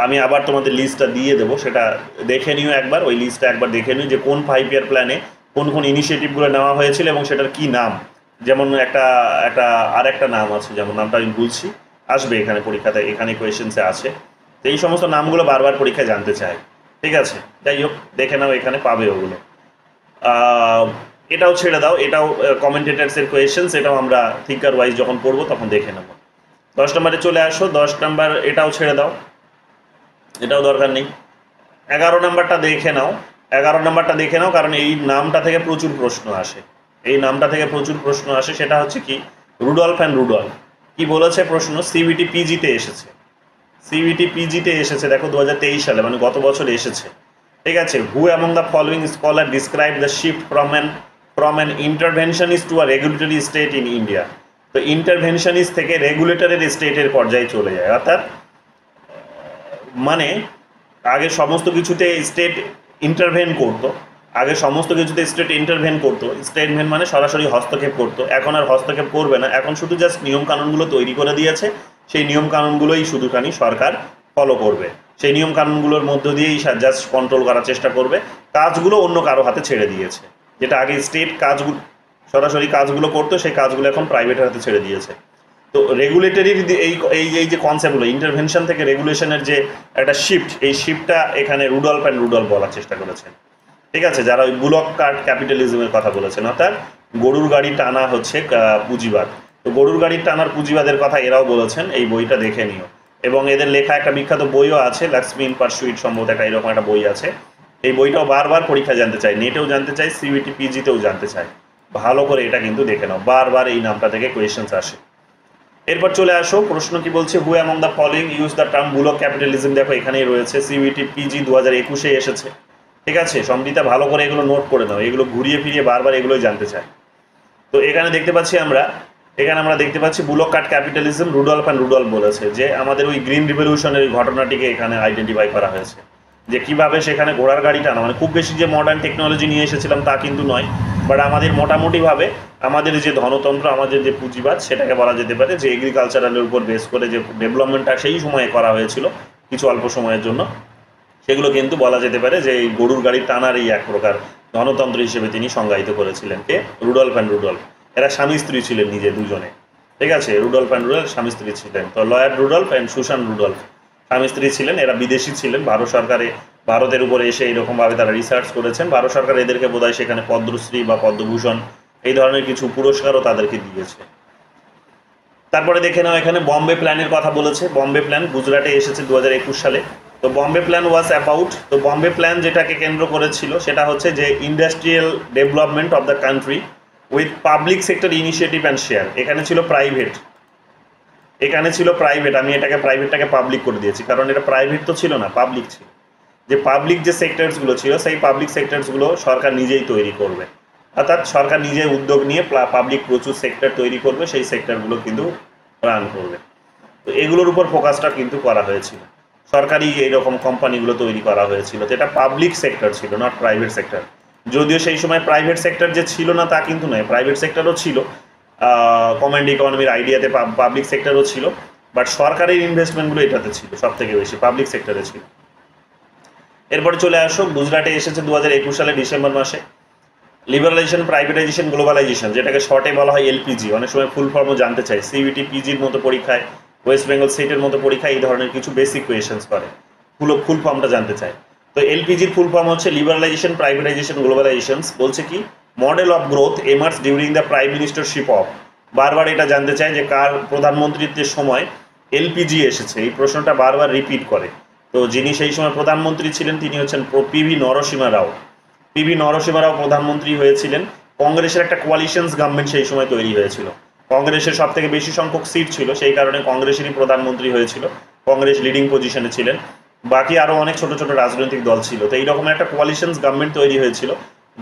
আমি আবার তোমাদের লিস্টটা দিয়ে দেবো, সেটা দেখে নিও একবার, ওই লিস্টটা একবার দেখে নিও যে কোন 5 ইয়ার প্ল্যানে কোন ইনিশিয়েটিভগুলো নেওয়া হয়েছিল এবং সেটার কি নাম। যেমন আর একটা নাম আছে, যেমন নামটা আমি বলছি, আসবে এখানে পরীক্ষাতে, এখানে কোয়েশ্চেন্সে আছে। তো এই সমস্ত নামগুলো বারবার পরীক্ষায় জানতে চায়, ঠিক আছে। যাই হোক, দেখে নাও, এখানে পাবে ওগুলো। এটাও ছেড়ে দাও, এটাও কমেন্টেটার্সের কোয়েশ্চেন্স, এটাও আমরা থিঙ্কার ওয়াইজ যখন পড়বো তখন দেখে নেব। 10 নম্বরে চলে আসো, 10 নম্বর এটাও ছেড়ে দাও, এটাও দরকার নেই। 11 নম্বরটা দেখে নাও, 11 নম্বরটা দেখে নাও, কারণ এই নামটা থেকে প্রচুর প্রশ্ন আসে, সেটা হচ্ছে কি রুডলফ অ্যান্ড রুডলফ। কি বলেছে প্রশ্ন, সিবিটি পিজিতে এসেছে, দেখো 2023 সালে, মানে গত বছর এসেছে, ঠিক আছে। Who among the following scholar describe the shift from an interventionist to a regulatory state in India. তো ইন্টারভেনশনিস্ট থেকে রেগুলেটরের স্টেটের পর্যায়ে চলে যায়, অর্থাৎ মানে আগে সমস্ত কিছুতে স্টেট ইন্টারভেন করতো, স্টেট মানে সরাসরি হস্তক্ষেপ করতো, এখন আর হস্তক্ষেপ করবে না, এখন শুধু জাস্ট নিয়মকানুনগুলো তৈরি করে দিয়েছে, সেই নিয়মকানুনগুলোই শুধুখানি সরকার ফলো করবে, সেই নিয়মকানুনগুলোর মধ্য দিয়েই জাস্ট কন্ট্রোল করার চেষ্টা করবে। কাজগুলো অন্য কারো হাতে ছেড়ে দিয়েছে, যেটা আগে স্টেট কাজগুলো সরাসরি কাজগুলো করতো, সেই কাজগুলো এখন প্রাইভেটের হাতে ছেড়ে দিয়েছে। তো রেগুলেটরির এই যে কনসেপ্টগুলো, ইন্টারভেনশন থেকে রেগুলেশনের যে একটা শিফট, এই শিফটটা এখানে রুডলফ অ্যান্ড রুডলফ বলার চেষ্টা করেছেন, ঠিক আছে, যারা ওই বুলক কার্ট ক্যাপিটালিজমের কথা বলেছেন, অর্থাৎ গরুর গাড়ি টানা হচ্ছে পুঁজিবাদ। তো গরুর গাড়ির টানার পুঁজিবাদের কথা এরাও বলেছেন, এই বইটা দেখে নিও। এবং এদের লেখা একটা বিখ্যাত বইও আছে, লাক্সমি ইন পারসুইট সম্ভবত একটা এরকম একটা বই আছে। এই বইটাও বারবার পরীক্ষা জানতে চাই, নেটেও জানতে চাই, সিবিটি পিজিতেও জানতে চাই, ভালো করে এটা কিন্তু দেখে নাও, বারবার এই নামটা থেকে কোয়েশ্চেন্স আসে। এরপর চলে আসো, প্রশ্ন কি বলছে, হু among the following use the term bullock capitalism, দেখো এখানেই রয়েছে, সিবিটি পিজি 2021-এ এসেছে। ঠিক আছে, সমৃদ্ধা ভালো করে এগুলো নোট করে নাও, এগুলো ঘুরিয়ে ফিরিয়ে বারবার এগুলোই জানতে চাই। তো এখানে দেখতে পাচ্ছি আমরা দেখতে পাচ্ছি bullock cart capitalism, Rudolph and Rudolph বলেছে যে আমাদের ওই গ্রিন রিভলিউশনের ঘটনাটিকে এখানে আইডেন্টিফাই করা হয়েছে, যে কিভাবে সেখানে ঘোড়ার গাড়ি টানা, মানে খুব বেশি যে মডার্ন টেকনোলজি নিয়ে এসেছিলাম তা কিন্তু নয়, বাট আমাদের মোটামুটিভাবে আমাদের যে ধনতন্ত্র, আমাদের যে পুঁজিবাদ, সেটাকে বলা যেতে পারে যে এগ্রিকালচারালের উপর বেস করে যে ডেভেলপমেন্টটা সেই সময়ে করা হয়েছিল কিছু অল্প সময়ের জন্য, সেগুলো কিন্তু বলা যেতে পারে যে এই গরুর গাড়ি টানার এই এক প্রকার ধনতন্ত্র হিসেবে তিনি সংজ্ঞায়িত করেছিলেন। কে? Rudolph and Rudolph. এরা স্বামী স্ত্রী ছিলেন নিজে দুজনে। ঠিক আছে, রুডলফ অ্যান্ড রুডলফ স্বামী স্ত্রী ছিলেন। তো Lloyd Rudolph and Susan Rudolph স্বামী স্ত্রী ছিলেন। এরা বিদেশি ছিলেন, ভারতের উপরে এসে এইরকমভাবে তারা রিসার্চ করেছেন। ভারত সরকার এদেরকে বোধহয় সেখানে পদ্মশ্রী বা পদ্মভূষণ এই ধরনের কিছু পুরস্কারও তাদেরকে দিয়েছে। তারপরে দেখে নাও, এখানে বম্বে প্ল্যানের কথা বলেছে। বম্বে প্ল্যান গুজরাটে এসেছে 2021 সালে। তো বম্বে প্ল্যান ওয়াজ অ্যাবাউট, তো বম্বে প্ল্যান যেটাকে কেন্দ্র করেছিল সেটা হচ্ছে যে industrial development of the country with public sector initiative and share. এখানে ছিল প্রাইভেট, আমি এটাকে প্রাইভেটটাকে পাবলিক করে দিয়েছি, কারণ এটা প্রাইভেট তো ছিল না, পাবলিক ছিল। যে পাবলিক যে সেক্টরসগুলো ছিল সেই পাবলিক সেক্টরসগুলো সরকার নিজেই তৈরি করবে, অর্থাৎ সরকার নিজে উদ্যোগ নিয়ে পাবলিক প্রচুর সেক্টর তৈরি করবে, সেই সেক্টরগুলো কিন্তু রান করবে। তো এগুলোর উপর ফোকাসটা কিন্তু করা হয়েছিল, সরকারি এইরকম কোম্পানিগুলো তৈরি করা হয়েছিল, তো এটা পাবলিক সেক্টর ছিল, নট প্রাইভেট সেক্টর। যদিও সেই সময় প্রাইভেট সেক্টর যে ছিল না তা কিন্তু নয়, প্রাইভেট সেক্টরও ছিল, কমান্ড ইকোনমির আইডিয়াতে পাবলিক সেক্টরও ছিল, বাট সরকারের ইনভেস্টমেন্টগুলো এটাতে ছিল সব থেকে বেশি, পাবলিক সেক্টরে ছিল। এরপরে চলে আসো, গুজরাটে এসেছে 2021 সালে ডিসেম্বর মাসে। লিবারালাইজেশন, প্রাইভেটাইজেশন, গ্লোবালাইজেশন, যেটাকে শর্টে বলা হয় এলপিজি, অনেক সময় ফুল ফর্মও জানতে চাই, সিবিটি পিজির মতো পরীক্ষায়, ওয়েস্ট বেঙ্গল স্টেটের মতো পরীক্ষায় এই ধরনের কিছু বেসিক কোয়েশনস করে, ফুল ফর্মটা জানতে চায়। তো এলপিজির ফুল ফর্ম হচ্ছে লিবারালাইজেশন, প্রাইভেটাইজেশন, গ্লোবালাইজেশনস। বলছে কি, model of growth emerges during the prime ministership of, বারবার এটা জানতে চায় যে কার প্রধানমন্ত্রীত্বের সময় এলপিজি এসেছে, এই প্রশ্নটা বারবার রিপিট করে। তো যিনি সেই সময় প্রধানমন্ত্রী ছিলেন তিনি হচ্ছেন পিভি নরসিমা রাও। পিভি নরসিমা রাও প্রধানমন্ত্রী হয়েছিলেন। কংগ্রেসের একটা কোয়ালিশনস গভর্নমেন্ট সেই সময় তৈরি হয়েছিল, কংগ্রেসের সব থেকে বেশি সংখ্যক সিট ছিল, সেই কারণে কংগ্রেসেরই প্রধানমন্ত্রী হয়েছিল, কংগ্রেস লিডিং পজিশনে ছিলেন, বাকি আরও অনেক ছোট ছোট রাজনৈতিক দল ছিল। তো এইরকম একটা কোয়ালিশনস গভর্নমেন্ট তৈরি হয়েছিল,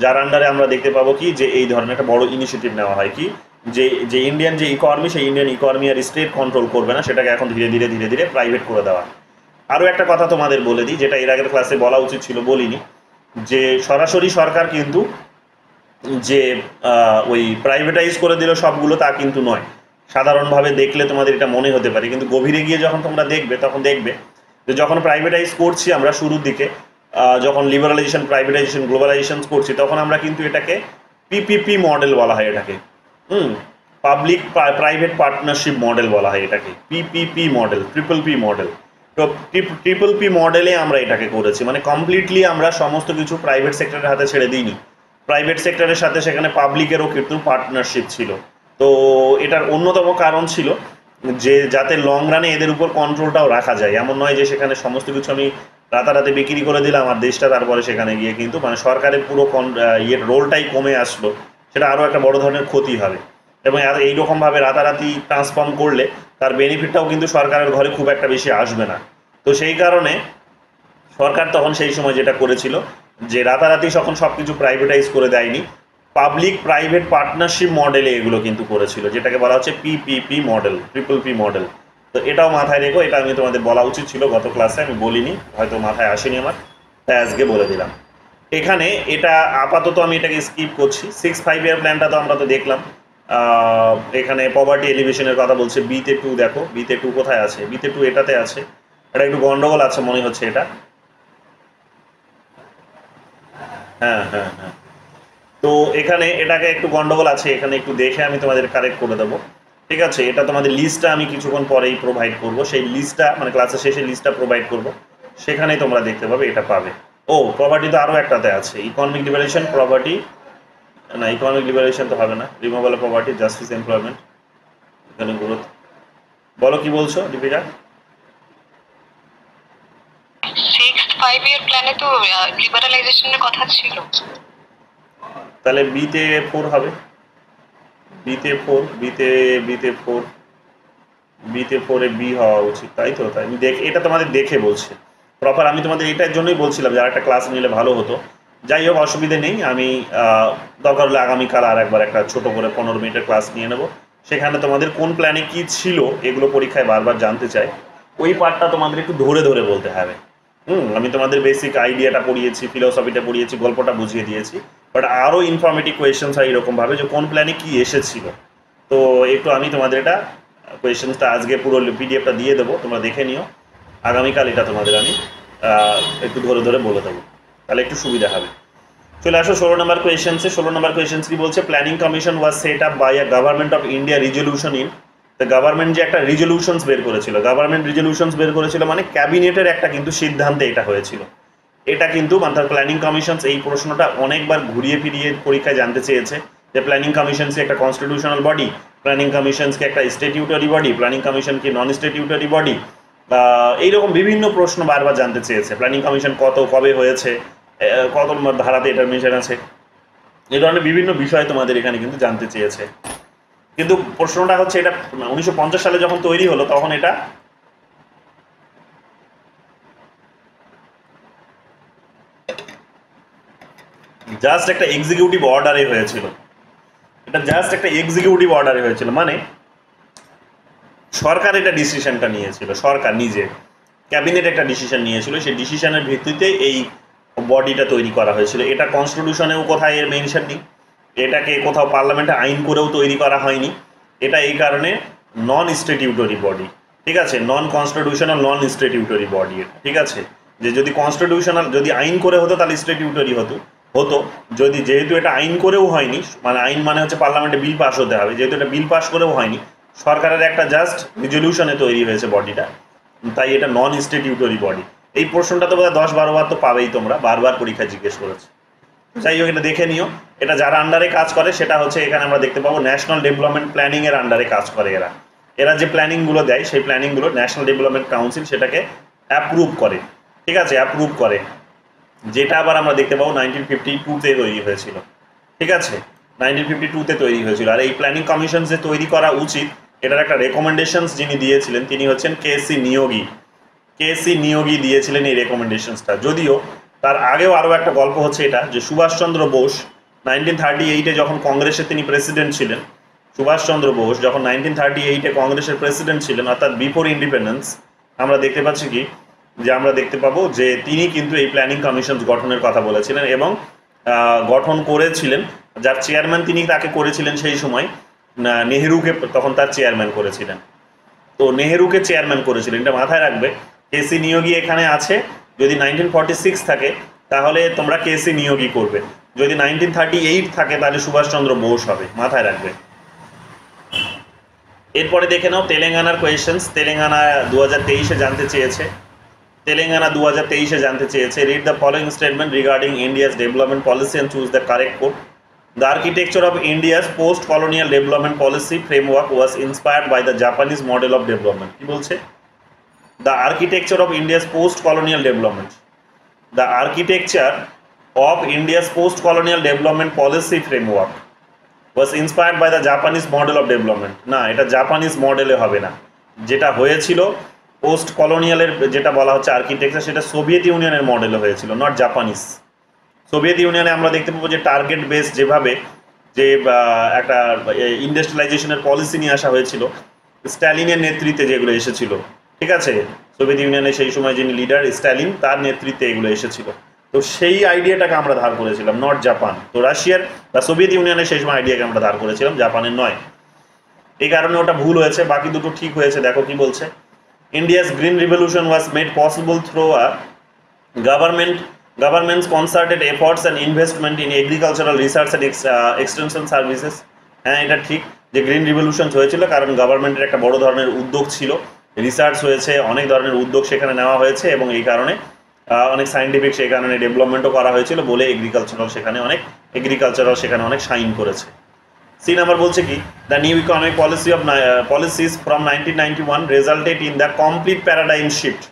যার আন্ডারে আমরা দেখতে পাবো কি যে এই ধরনের একটা বড় ইনিশিয়েটিভ নেওয়া হয়, কি যে ইন্ডিয়ান যে ইকোনমি, সেই ইন্ডিয়ান ইকোনমি আর স্টেট কন্ট্রোল করবে না, সেটাকে এখন ধীরে ধীরে প্রাইভেট করে দেওয়া। আরও একটা কথা তোমাদের বলে দিই, যেটা এর আগের ক্লাসে বলা উচিত ছিল বলিনি, যে সরাসরি সরকার কিন্তু যে ওই প্রাইভেটাইজ করে দিল সবগুলো তা কিন্তু নয়। সাধারণভাবে দেখলে তোমাদের এটা মনে হতে পারে, কিন্তু গভীরে গিয়ে যখন তোমরা দেখবে তখন দেখবে যে যখন প্রাইভেটাইজ করছি আমরা শুরুর দিকে, যখন লিবারালাইজেশন, প্রাইভেটাইজেশন, গ্লোবালাইজেশন করছি, তখন আমরা কিন্তু এটাকে পিপিপি মডেল বলা হয়, এটাকে পাবলিক প্রাইভেট পার্টনারশিপ মডেল বলা হয়, এটাকে PPP model, triple P model. তো ট্রিপল পি মডেলে আমরা এটাকে করেছি, মানে কমপ্লিটলি আমরা সমস্ত কিছু প্রাইভেট সেক্টরের হাতে ছেড়ে দিইনি, প্রাইভেট সেক্টরের সাথে সেখানে পাবলিকেরও কিন্তু পার্টনারশিপ ছিল। তো এটার অন্যতম কারণ ছিল যে যাতে লং রানে এদের উপর কন্ট্রোলটাও রাখা যায়, এমন নয় যে সেখানে সমস্ত কিছু আমি রাতারাতি বিক্রি করে দিলাম আর দেশটা তারপরে সেখানে গিয়ে কিন্তু মানে সরকারের পুরো রোলটাই কমে আসলো, সেটা আরও একটা বড় ধরনের ক্ষতি হবে। এবং এইরকমভাবে রাতারাতি ট্রান্সফর্ম করলে তার বেনিফিটটাও কিন্তু সরকারের ঘরে খুব একটা বেশি আসবে না। তো সেই কারণে সরকার তখন সেই সময় যেটা করেছিল যে রাতারাতি যখন সব কিছু প্রাইভেটাইজ করে দেয়নি, পাবলিক প্রাইভেট পার্টনারশিপ মডেলে এগুলো কিন্তু করেছিল, যেটাকে বলা হচ্ছে PPP model, triple P model. তো এটাও মাথায় রেখো, এটা আমি তোমাদের বলা উচিত ছিল গত ক্লাসে, আমি বলিনি, হয়তো মাথায় আসেনি আমার, তাই আজকে বলে দিলাম। এখানে এটা আপাতত আমি এটাকে স্কিপ করছি। 6-5 ইয়ার প্ল্যানটা তো আমরা তো দেখলাম। এখানে পভার্টি এলিভেশনের কথা বলছে, বিতে 2 দেখো, বিতে 2 কোথায় আছে, বিতে 2 এটাতে আছে, এটা একটু গন্ডগোল আছে মনে হচ্ছে এটা। হ্যাঁ হ্যাঁ হ্যাঁ, তো এখানে এটাকে একটু গন্ডগোল আছে, এখানে একটু দেখে আমি তোমাদের কারেক্ট করে দেবো। ঠিক আছে, এটা তোমাদের লিস্টটা আমি কিছুক্ষণ পরেই প্রোভাইড করব, সেই লিস্টটা মানে ক্লাসের শেষে লিস্টটা প্রোভাইড করব, সেখানেই তোমরা দেখতে পাবে, এটা পাবে। ও প্রপার্টি তো আরও একটাতে আছে, ইকোনমিক লিবারেশন, প্রপার্টি না, ইকোনমিক লিবারেশন তো হবে না, রিমুভাল প্রপার্টি, জাস্টিস, এমপ্লয়মেন্ট, এখানে গ্রোথ। বলো কি বলছো দীপিকা? 5 ইয়ার প্ল্যানে তো লিবারালাইজেশনের কথা ছিল। তাহলে বিতে 4 হবে, বিতে 4, বিতে 4, বিতে 4 এ বি হওয়া উচিত, তাই তো? তাই আমি এটা তোমাদের দেখে বলছি প্রপার, আমি তোমাদের এটার জন্যই বলছিলাম যে আরেকটা ক্লাস নিলে ভালো হতো। যাই হোক, অসুবিধে নেই, আমি দরকার হলে আগামীকাল আর একবার একটা ছোট করে 15 মিনিটের ক্লাস নিয়ে নেব, সেখানে তোমাদের কোন প্ল্যানে কি ছিল এগুলো পরীক্ষায় বারবার জানতে চাই, ওই পার্টটা তোমাদের একটু ধরে ধরে বলতে হবে। আমি তোমাদের বেসিক আইডিয়াটা পড়িয়েছি, ফিলোসফিটা পড়িয়েছি, গল্পটা বুঝিয়ে দিয়েছি, বাট আরও ইনফরমেটিভ কোয়েশ্চেন্স হয় এরকমভাবে যে কোন প্ল্যানে কি এসেছিল। তো একটু আমি তোমাদের এটা কোয়েশ্চেন্সটা আজকে পুরো পিডিএফটা দিয়ে দেবো, তোমরা দেখে নিও, আগামীকাল এটা তোমাদের আমি একটু ধরে ধরে বলে দেবো, তাহলে একটু সুবিধা হবে। চলে আসো 16 নম্বর কোয়েশ্চেন্সে। 16 নম্বর কোয়েশ্চেন্স কি বলছে? Planning commission was set up by a government of India resolution in, তো গভর্নমেন্ট যে একটা রিজলিউশনস বের করেছিল, গভর্নমেন্ট রিজলিউশনস বের করেছিল মানে ক্যাবিনেটের একটা কিন্তু সিদ্ধান্তে এটা হয়েছিল। এটা কিন্তু মানে প্ল্যানিং কমিশনস, এই প্রশ্নটা অনেকবার ঘুরিয়ে ফিরিয়ে পরীক্ষায় জানতে চেয়েছে যে প্ল্যানিং কমিশনস একটা কনস্টিটিউশনাল বডি, প্ল্যানিং কমিশনসকে একটা স্ট্যাটিউটরি বডি, প্ল্যানিং কমিশন কি নন স্ট্যাটিউটরি বডি, এইরকম বিভিন্ন প্রশ্ন বারবার জানতে চেয়েছে। প্ল্যানিং কমিশন কবে হয়েছে, কত নম্বর ধারাতে এটার মেনশন আছে, এই ধরনের বিভিন্ন বিষয় তোমাদের এখানে কিন্তু জানতে চেয়েছে। কিন্তু প্রশ্নটা হচ্ছে এটা 1950 সালে যখন তৈরি হলো তখন এটা জাস্ট একটা এক্সিকিউটিভ অর্ডারে হয়েছিল, এটা জাস্ট একটা এক্সিকিউটিভ অর্ডারে হয়েছিল, মানে সরকার এটা ডিসিশনটা নিয়েছিল, সরকার নিজে, ক্যাবিনেট একটা ডিসিশন নিয়েছিল, সেই ডিসিশনের ভিত্তিতে এই বডিটা তৈরি করা হয়েছিল। এটা কনস্টিটিউশনেও কোথায় এর মেনশন নেই, এটাকে কোথাও পার্লামেন্টে আইন করেও তৈরি করা হয়নি, এটা এই কারণে নন স্ট্যাটিউটরি বডি, ঠিক আছে, নন কনস্টিটিউশনাল নন স্ট্যাটিউটরি বডি এটা, ঠিক আছে। যে যদি কনস্টিটিউশনাল যদি আইন করে হতো তাহলে স্ট্যাটিউটরি হতো, যদি যেহেতু এটা আইন করেও হয়নি, মানে আইন মানে হচ্ছে পার্লামেন্টে বিল পাস হতে হবে, যেহেতু এটা বিল পাস করেও হয়নি, সরকারের একটা জাস্ট রিজলিউশনে তৈরি হয়েছে বডিটা, তাই এটা নন স্ট্যাটিউটরি বডি। এই প্রশ্নটা তো বোধহয় 10-12 বার তো পাবেই, তোমরা বারবার পরীক্ষা জিজ্ঞেস করেছো। যাই হোক, এটা দেখে নিও, এটা যারা আন্ডারে কাজ করে সেটা হচ্ছে এখানে আমরা দেখতে পাবো ন্যাশনাল ডেভেলপমেন্ট প্ল্যানিং এর আন্ডারে কাজ করে এরা। এরা যে প্ল্যানিংগুলো দেয় সেই প্ল্যানিংগুলো ন্যাশনাল ডেভেলপমেন্ট কাউন্সিল সেটাকে অ্যাপ্রুভ করে, ঠিক আছে, অ্যাপ্রুভ করে, যেটা আবার আমরা দেখতে পাবো 1952-তে তৈরি হয়েছিল, ঠিক আছে, 1952-তে তৈরি হয়েছিল। আর এই প্ল্যানিং কমিশন যে তৈরি করা উচিত এটার একটা রেকমেন্ডেশনস যিনি দিয়েছিলেন তিনি হচ্ছেন কেসি নিয়োগী দিয়েছিলেন এই রেকমেন্ডেশনসটা। যদিও তার আগেও আরও একটা গল্প হচ্ছে এটা, যে সুভাষচন্দ্র বোস 1938-এ যখন কংগ্রেসের তিনি প্রেসিডেন্ট ছিলেন, সুভাষচন্দ্র বোস যখন 1938-এ কংগ্রেসের প্রেসিডেন্ট ছিলেন, অর্থাৎ বিফোর ইন্ডিপেন্ডেন্স, আমরা দেখতে পাচ্ছি কি যে আমরা দেখতে পাবো যে তিনি কিন্তু এই প্ল্যানিং কমিশন গঠনের কথা বলেছিলেন এবং গঠন করেছিলেন। যার চেয়ারম্যান তিনি তাকে করেছিলেন সেই সময় নেহেরুকে, তখন তার চেয়ারম্যান করেছিলেন, তো নেহেরুকে চেয়ারম্যান করেছিলেন, এটা মাথায় রাখবে। কেসি নিয়োগী এখানে আছে, যদি 1946 থাকে তাহলে তোমরা কেসি নিয়োগী করবে, যদি 1938 থাকে তাহলে সুভাষচন্দ্র বোস হবে, মাথায় রাখবে। এরপরে দেখে নাও তেলেঙ্গানার কোয়েশ্চেন্স। তেলেঙ্গানা 2023-এ জানতে চেয়েছে, read the following statement regarding India's development policy and choose the correct code. The architecture of India's post-colonial development policy framework was inspired by the Japanese model of development. কি বলছে? The architecture of India's post-colonial development. The architecture of India's post-colonial development policy framework was inspired by the Japanese model of development. না, এটা Japanese মডেলে হবে না, যেটা হয়েছিল post কলোনিয়ালের যেটা বলা হচ্ছে আর্কিটেকচার, সেটা সোভিয়েত ইউনিয়নের মডেলে হয়েছিল, নট জাপানিজ। সোভিয়েত ইউনিয়নে আমরা দেখতে পাবো যে টার্গেট বেস যেভাবে যে একটা ইন্ডাস্ট্রিয়ালাইজেশনের পলিসি নিয়ে আসা হয়েছিল, স্ট্যালিনের নেতৃত্বে যেগুলো এসেছিল, ঠিক আছে, সোভিয়েত ইউনিয়নের সেই সময় যিনি লিডার স্ট্যালিন, তার নেতৃত্বে এগুলো এসেছিল, তো সেই আইডিয়াটাকে আমরা ধার করেছিলাম, নট জাপান। তো রাশিয়ার বা সোভিয়েত ইউনিয়নের সেই সময় আইডিয়াকে আমরা ধার করেছিলাম, জাপানের নয়, এই কারণে ওটা ভুল হয়েছে, বাকি দুটো ঠিক হয়েছে। দেখো কি বলছে, India's green revolution was made possible through a government's concerted efforts and investment in agricultural research and extension services. হ্যাঁ, এটা ঠিক যে গ্রিন রিভলিউশন হয়েছিল কারণ গভর্নমেন্টের একটা বড় ধরনের উদ্যোগ ছিল, রিসার্চ হয়েছে, অনেক ধরনের উদ্যোগ সেখানে নেওয়া হয়েছে এবং এই কারণে অনেক সায়েন্টিফিক সেই কারণে ডেভেলপমেন্টও করা হয়েছিল বলে এগ্রিকালচারাল সেখানে অনেক শাইন করেছে। সি নাম্বার বলছে কি, the new economic policies from 1991 resulted in the complete paradigm shift.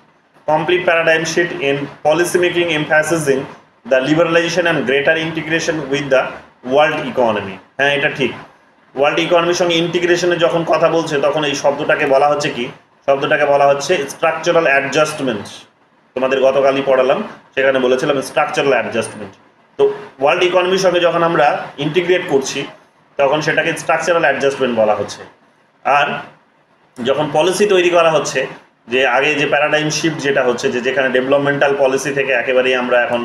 complete paradigm shift in policy making emphasizing the liberalization and greater integration with the world economy। হ্যাঁ, এটা ঠিক। World ইকোনমির সঙ্গে ইন্টিগ্রেশনে যখন কথা বলছে তখন এই শব্দটাকে বলা হচ্ছে কি? শব্দটাকে বলা হচ্ছে স্ট্রাকচারাল অ্যাডজাস্টমেন্ট। তোমাদের গতকালই পড়ালাম, সেখানে বলেছিলাম স্ট্রাকচারাল অ্যাডজাস্টমেন্ট। তো ওয়ার্ল্ড ইকোনমির সঙ্গে যখন আমরা ইন্টিগ্রেট করছি তখন সেটাকে স্ট্রাকচারাল অ্যাডজাস্টমেন্ট বলা হচ্ছে। আর যখন পলিসি তৈরি করা হচ্ছে, যে আগে যে প্যারাডাইম শিফট যেটা হচ্ছে, যে যেখানে ডেভেলপমেন্টাল পলিসি থেকে একেবারেই আমরা এখন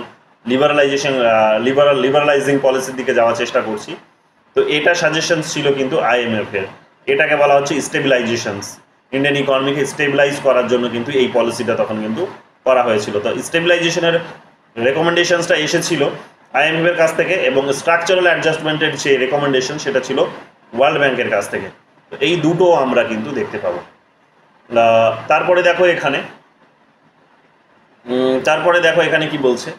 লিবারালাইজিং পলিসির দিকে যাওয়ার চেষ্টা করছি, তো এটা সাজেশন ছিল কিন্তু IMF এর। এটাকে বলা হচ্ছে স্টেবিলাইজেশনস। ইন্ডিয়ান ইকোনমিকে স্টেবিলাইজ করার জন্য কিন্তু এই পলিসিটা তখন কিন্তু করা হয়েছিল। তো স্টেবিলাইজেশনের রেকমেন্ডেশনসটা এসেছিল IMF এর কাছ থেকে, এবং স্ট্রাকচারাল অ্যাডজাস্টমেন্টের যে রেকমেন্ডেশন সেটা ছিল ওয়ার্ল্ড ব্যাংকের কাছ থেকে। তো এই দুটো আমরা কিন্তু দেখতে পাবো। তারপরে দেখো এখানে কি বলছে,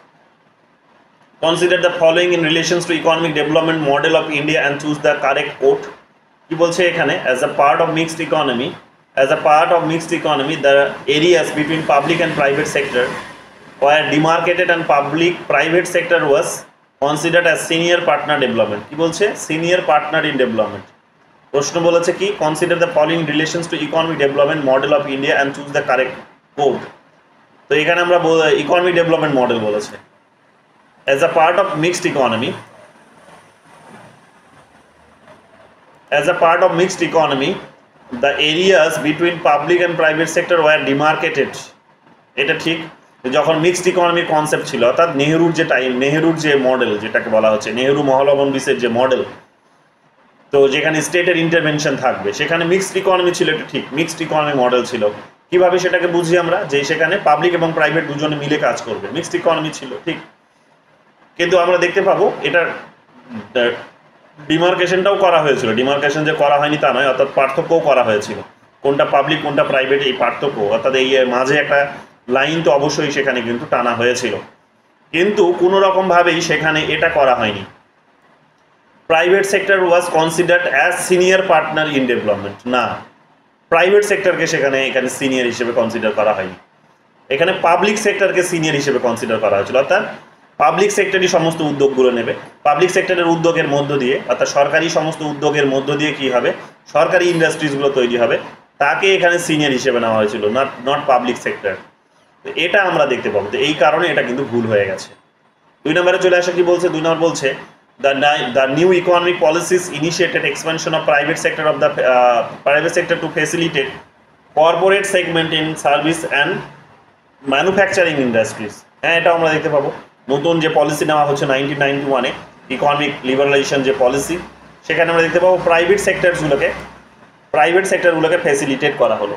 consider the following in relations two economic development model of India and choose the correct code. কি বলছে এখানে, as a part of mixed economy the areas between public and private sector were demarcated and public private sector was considered as senior partner development। কি বলছে, senior partner in development. প্রশ্ন বলেছে কি, consider the following relations two economic development model of India and choose the correct code. তো এখানে আমরা economic development model বলেছে, as a part of mixed economy the areas between public and private sector were demarcated। এটা ঠিক। যখন mixed ইকোনমির concept ছিল, অর্থাৎ নেহেরুর যে মডেল, যেটাকে বলা হচ্ছে নেহেরু মহলাবন্দিসের যে মডেল, তো যেখানে স্টেটের ইন্টারভেনশন থাকবে, সেখানে মিক্সড ইকোনমি ছিল। এটা ঠিক, মিক্সড ইকোনমি মডেল ছিল। কিভাবে সেটাকে বুঝি আমরা, যে সেখানে পাবলিক এবং প্রাইভেট দুজনে মিলে কাজ করবে, মিক্সড ইকোনমি ছিল, ঠিক। কিন্তু আমরা দেখতে পাবো এটার ডিমার্কেশনটাও করা হয়েছিল। ডিমার্কেশন যে করা হয়নি তা নয়, অর্থাৎ পার্থক্যও করা হয়েছিল, কোনটা পাবলিক কোনটা প্রাইভেট, এই পার্থক্য, অর্থাৎ এই মাঝে একটা লাইন তো অবশ্যই সেখানে কিন্তু টানা হয়েছিল। কিন্তু কোনো রকমভাবেই সেখানে এটা করা হয়নি, private sector was considered as senior partner in development. না, প্রাইভেট সেক্টরকে এখানে সিনিয়র হিসেবে কনসিডার করা হয়নি, এখানে পাবলিক সেক্টরকে সিনিয়র হিসেবে কনসিডার করা হয়েছিল। অর্থাৎ পাবলিক সেক্টরই সমস্ত উদ্যোগগুলো নেবে, পাবলিক সেক্টরের উদ্যোগের মধ্য দিয়ে, অর্থাৎ সরকারি সমস্ত উদ্যোগের মধ্য দিয়ে কী হবে, সরকারি ইন্ডাস্ট্রিজগুলো তৈরি হবে, তাকে এখানে সিনিয়র হিসেবে নেওয়া হয়েছিল, নট পাবলিক সেক্টর। এটা আমরা দেখতে পাবো। তো এই কারণে এটা কিন্তু ভুল হয়ে গেছে। 2 নম্বরে চলে আসা কি বলছে, 2 নম্বর বলছে the new economic policies initiated expansion of private sector to facilitate corporate segment in service and manufacturing industries। হ্যাঁ, এটা আমরা দেখতে পাবো। নতুন যে পলিসি নেওয়া হচ্ছে 1991-এ ইকোনমিক লিবারালাইজেশন যে পলিসি, সেখানে আমরা দেখতে পাবো প্রাইভেট সেক্টরগুলোকে ফ্যাসিলিটেট করা হলো,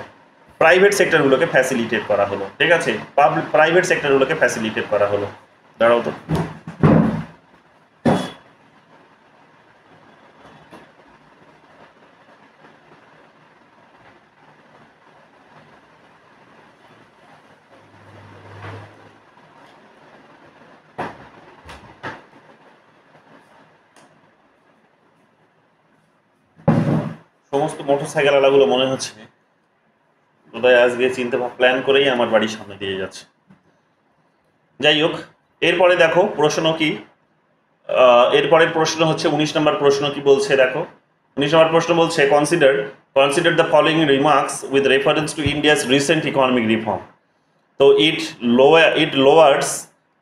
ঠিক আছে, প্রাইভেট সেক্টরগুলোকে ফ্যাসিলিটেট করা হলো। দাঁড়াও তো, সমস্ত মোটরসাইকেল আলাগুলো মনে হচ্ছে বোধহয় আজকে প্ল্যান করেই আমার বাড়ির সামনে দিয়ে যাচ্ছে। যাই হোক, এরপরে দেখো প্রশ্ন কি, এরপরের প্রশ্ন হচ্ছে 19 নম্বর প্রশ্ন কি বলছে দেখো। 19 নম্বর প্রশ্ন বলছে consider the following remarks with reference to India's recent economic reform. তো it lowers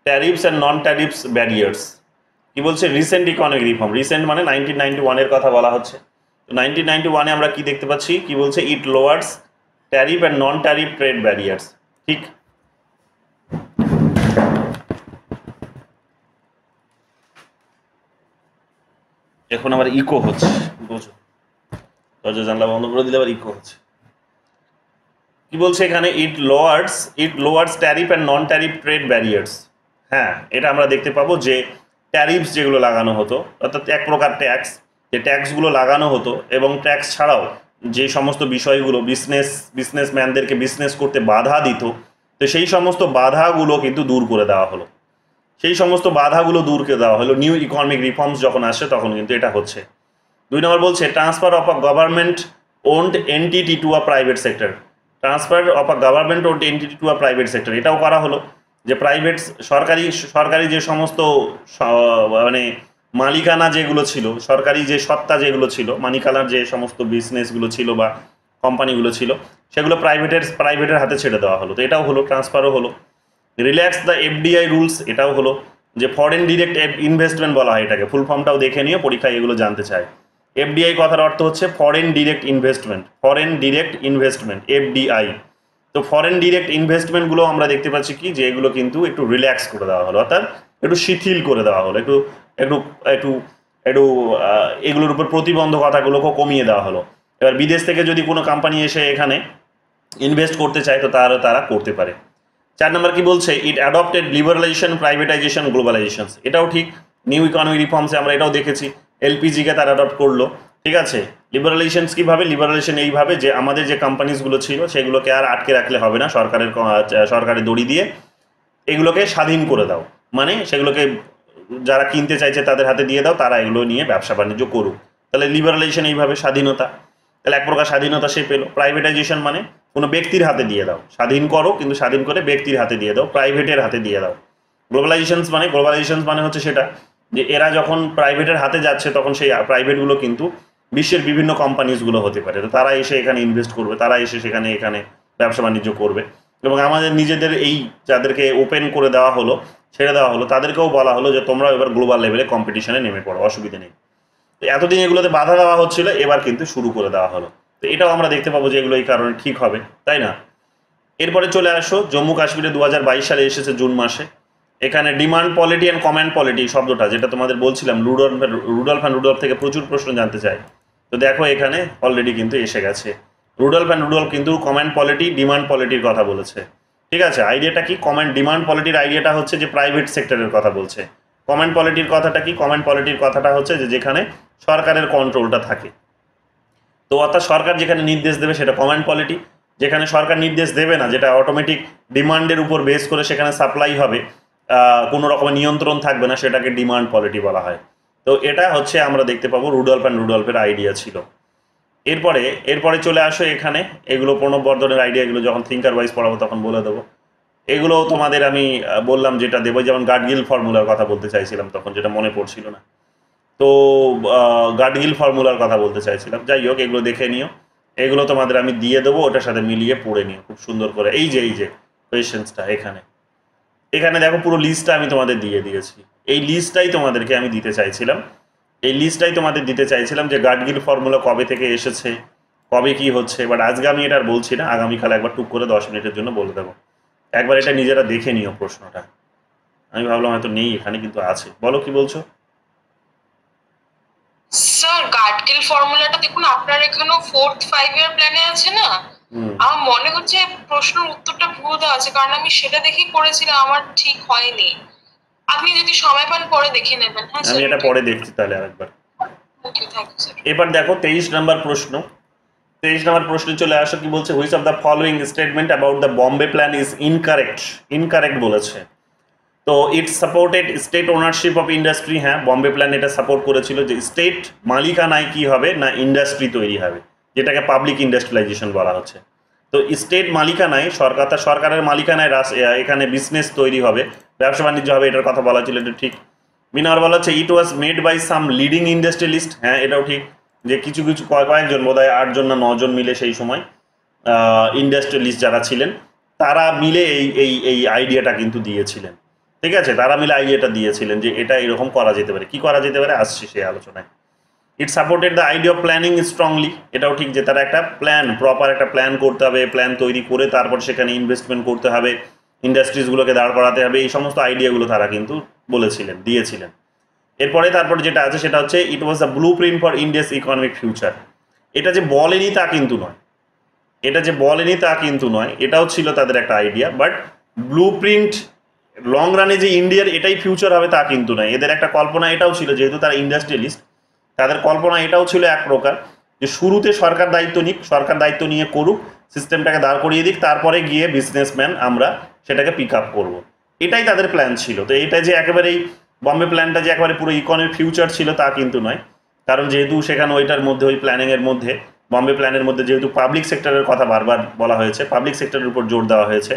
tariffs and non tariffs barriers. কি বলছে, রিসেন্ট ইকোনমিক রিফর্ম, রিসেন্ট মানে 1991-এর কথা বলা হচ্ছে। তো 1991-এ আমরা কি দেখতে পাচ্ছি, কি বলছে, it lowers tariff and non tariff trade barriers, ঠিক। এখন আবার ইকো হচ্ছে, বুঝো, দরজা জানলা বন্ধ করে দিলে আবার ইকো হচ্ছে। কি বলছে এখানে, it lowers tariff and non tariff trade barriers. হ্যাঁ, এটা আমরা দেখতে পাবো যে ট্যারিফস যেগুলো লাগানো হতো, অর্থাৎ এক প্রকার ট্যাক্স, যে ট্যাক্সগুলো লাগানো হতো, এবং ট্যাক্স ছাড়াও যে সমস্ত বিষয়গুলো বিজনেসম্যানদেরকে বিজনেস করতে বাধা দিত, তো সেই সমস্ত বাধাগুলো কিন্তু দূর করে দেওয়া হলো, নিউ ইকোনমিক রিফর্মস যখন আসে তখন কিন্তু এটা হচ্ছে। 2 নম্বর বলছে transfer of a government owned entity to a private sector. Transfer of a government owned entity to a private sector, এটাও করা হলো যে প্রাইভেট সরকারি যে সমস্ত মানে মালিকানা যেগুলো ছিল, সরকারি যে সত্তা যেগুলো ছিল, মালিকানার যে সমস্ত বিজনেসগুলো ছিল বা কোম্পানিগুলো ছিল, সেগুলো প্রাইভেটের হাতে ছেড়ে দেওয়া হলো। তো এটাও হলো, ট্রান্সফারও হলো। রিল্যাক্স দ্য এফডিআই রুলস, এটাও হলো। যে ফরেন ডিরেক্ট ইনভেস্টমেন্ট বলা হয় এটাকে, ফুল ফর্মটাও দেখে নিয়ে পরীক্ষায় এগুলো জানতে চায়। এফডিআই কথার অর্থ হচ্ছে ফরেন ডিরেক্ট ইনভেস্টমেন্ট, এফডিআই। তো ফরেন ডিরেক্ট ইনভেস্টমেন্টগুলো আমরা দেখতে পাচ্ছি কি যে এগুলো কিন্তু একটু রিল্যাক্স করে দেওয়া হলো, অর্থাৎ একটু শিথিল করে দেওয়া হলো, একটু একটু একটু একটু এগুলোর উপর প্রতিবন্ধকতাগুলোকেও কমিয়ে দেওয়া হলো। এবার বিদেশ থেকে যদি কোনো কোম্পানি এসে এখানে ইনভেস্ট করতে চায় তো তারা করতে পারে। 4 নম্বর কি বলছে, ইট অ্যাডপ্টেড লিবারালাইজেশন, প্রাইভেটাইজেশন, গ্লোবালাইজেশন। এটাও ঠিক, নিউ ইকোনমিক রিফর্মসে আমরা এটাও দেখেছি, এলপিজিকে তারা অ্যাডপ্ট করলো। ঠিক আছে, লিবারালাইজেশন কীভাবে? লিবারালাইজেশন এইভাবে যে আমাদের যে কোম্পানিজগুলো ছিল সেগুলোকে আর আটকে রাখলে হবে না, সরকারের দড়ি দিয়ে এগুলোকে স্বাধীন করে দাও, মানে সেগুলোকে যারা কিনতে চাইছে তাদের হাতে দিয়ে দাও, তারা এগুলো নিয়ে ব্যবসা বাণিজ্য করুক। তাহলে লিবারালাইজেশন এইভাবে স্বাধীনতা, তাহলে এক প্রকার স্বাধীনতা সে পেলো। প্রাইভেটাইজেশন মানে কোনো ব্যক্তির হাতে দিয়ে দাও, স্বাধীন করো কিন্তু স্বাধীন করে ব্যক্তির হাতে দিয়ে দাও, প্রাইভেটের হাতে দিয়ে দাও। গ্লোবালাইজেশন মানে হচ্ছে সেটা যে এরা যখন প্রাইভেটের হাতে যাচ্ছে তখন সেই প্রাইভেটগুলো কিন্তু বিশ্বের বিভিন্ন কোম্পানিজগুলো হতে পারে, তো তারা এসে এখানে ইনভেস্ট করবে, তারা এসে এখানে ব্যবসা বাণিজ্য করবে। এবং আমাদের নিজেদের এই যাদেরকে ওপেন করে দেওয়া হলো, ছেড়ে দেওয়া হলো, তাদেরকেও বলা হলো যে তোমরা এবার গ্লোবাল লেভেলে কম্পিটিশনে নেমে পড়ো, অসুবিধা নেই। তো এতদিন এগুলোতে বাধা দেওয়া হচ্ছিল, এবার কিন্তু শুরু করে দেওয়া হলো। তো এটাও আমরা দেখতে পাবো যে এগুলো এই কারণে ঠিক হবে, তাই না? এরপরে চলে আসো, জম্মু কাশ্মীরে 2022 সালে এসেছে জুন মাসে। এখানে demand polity and command polity শব্দটা যেটা তোমাদের বলছিলাম, রুডলফ থেকে প্রচুর প্রশ্ন জানতে চাই। তো দেখো এখানে অলরেডি কিন্তু এসে গেছে। রুডলফ কিন্তু কমান্ড পলিটি, ডিমান্ড পলিটির কথা বলেছে। ঠিক আছে, আইডিয়াটা কি? ডিমান্ড পলিটির আইডিয়াটা হচ্ছে যে প্রাইভেট সেক্টরের কথা বলছে। কমান্ড পলিটির কথাটা কি? কমান্ড পলিটির কথাটা হচ্ছে যে যেখানে সরকারের কন্ট্রোলটা থাকে। তো অর্থাৎ সরকার যেখানে নির্দেশ দেবে সেটা কমান্ড পলিটি, যেখানে সরকার নির্দেশ দেবে না, যেটা অটোমেটিক ডিমান্ডের উপর বেস করে সেখানে সাপ্লাই হবে, কোনো রকমের নিয়ন্ত্রণ থাকবে না, সেটাকে ডিমান্ড পলিটি বলা হয়। তো এটা হচ্ছে আমরা দেখতে পাবো রুডলফের আইডিয়া ছিল। এরপরে চলে আসো এখানে, এগুলো প্রণববর্ধনের আইডিয়া, এগুলো যখন থিঙ্কার ওয়াইজ পড়াবো তখন বলে দেবো। এগুলো তোমাদের আমি বললাম যেটা দেবো, যেমন গাডগিল ফর্মুলার কথা বলতে চাইছিলাম তখন, যেটা মনে পড়ছিল না, তো গাডগিল ফর্মুলার কথা বলতে চাইছিলাম। যাই হোক, এগুলো দেখে নিও, এগুলো তোমাদের আমি দিয়ে দেবো, ওটার সাথে মিলিয়ে পড়ে নিও খুব সুন্দর করে। এই যে কোয়েশ্চেন্সটা এখানে দেখো, পুরো লিস্টটা আমি তোমাদের দিয়ে দিয়েছি। এই লিস্টটাই তোমাদেরকে আমি দিতে চাইছিলাম, যে গাডগিল ফর্মুলা কবে থেকে এসেছে, কবে কি হচ্ছে। বাট আজকে আমি এটা আর বলছি না, আগামীকাল একবার টুক করে 10 মিনিটের জন্য বলে দেবো। একবার এটা নিজেরা দেখে নিও প্রশ্নটা। আমি ভাবলাম হয়তো নেই এখানে, কিন্তু আছে। বলো কি বলছো? স্যার, গাডগিল ফর্মুলাটা দেখুন আপনার এখানেও 4th 5 ইয়ার প্ল্যানে আছে না? আমার মনে হচ্ছে প্রশ্নের উত্তরটা ভুল দেওয়া আছে, কারণ আমি সেটা দেখেই করেছিলাম, আমার ঠিক হয়নি। আপনি যদি সময় পান পরে দেখে নেবেন। হ্যাঁ স্যার, আমি এটা পরে দেখছি তাহলে আরেকবার। Okay, thank you sir. এবার দেখো 23 নম্বর প্রশ্নে চলে আসো, কি বলছে, which of the following statement about the Bombay plan is incorrect বলেছে। তো it supported state ownership of industry. হ্যাঁ, বম্বে প্ল্যান এটা সাপোর্ট করেছিল যে স্টেট মালিকানায় কি হবে না, ইন্ডাস্ট্রি তৈরি হবে, যেটাকে পাবলিক ইন্ডাস্ট্রিয়ালাইজেশন বলা হচ্ছে। তো স্টেট মালিকানায়, সরকারের মালিকানায় এখানে বিজনেস তৈরি হবে, ব্যবসা বাণিজ্য হবে, এটার কথা বলা ছিল, এটা ঠিক। মিনার বলা হচ্ছে it was made by some leading industrialist. হ্যাঁ, এটাও ঠিক, যে কিছু কয়েকজন, বোধহয় 8 জন না 9 জন মিলে সেই সময় ইন্ডাস্ট্রিয়ালিস্ট যারা ছিলেন তারা মিলে এই আইডিয়াটা কিন্তু দিয়েছিলেন। ঠিক আছে, তারা মিলে আইডিয়াটা দিয়েছিলেন যে এটা এরকম করা যেতে পারে। কি করা যেতে পারে আসছি সেই আলোচনায়। It supported the idea of planning strongly. এটাও ঠিক, যে তারা একটা প্রপার একটা প্ল্যান করতে হবে, প্ল্যান তৈরি করে তারপর সেখানে ইনভেস্টমেন্ট করতে হবে, ইন্ডাস্ট্রিজগুলোকে দাঁড় করাতে হবে, এই সমস্ত আইডিয়াগুলো তারা কিন্তু দিয়েছিলেন। তারপর যেটা আছে সেটা হচ্ছে it was the blueprint for India's economic future. এটা যে বলেনি তা কিন্তু নয়, এটাও ছিল তাদের একটা idea. But blue print long রানে যে ইন্ডিয়ার এটাই ফিউচার হবে তা কিন্তু নয়। এদের একটা কল্পনা এটাও ছিল, যেহেতু তারা ইন্ডাস্ট্রিয়ালিস্ট, তাদের কল্পনা এটাও ছিল এক প্রকার যে শুরুতে সরকার দায়িত্ব নিয়ে করুক, সিস্টেমটাকে দাঁড় করিয়ে দিক, তারপরে গিয়ে বিজনেসম্যান আমরা সেটাকে পিক আপ করবো, এটাই তাদের প্ল্যান ছিল। তো এটা যে একেবারে এই বম্বে প্ল্যানটা যে একেবারে পুরো ইকোনমিক ফিউচার ছিল তা কিন্তু নয়, কারণ যেহেতু সেখানে ওইটার মধ্যে, ওই প্ল্যানিংয়ের মধ্যে বম্বে প্ল্যানের মধ্যে যেহেতু পাবলিক সেক্টরের কথা বারবার বলা হয়েছে, পাবলিক সেক্টরের উপর জোর দেওয়া হয়েছে,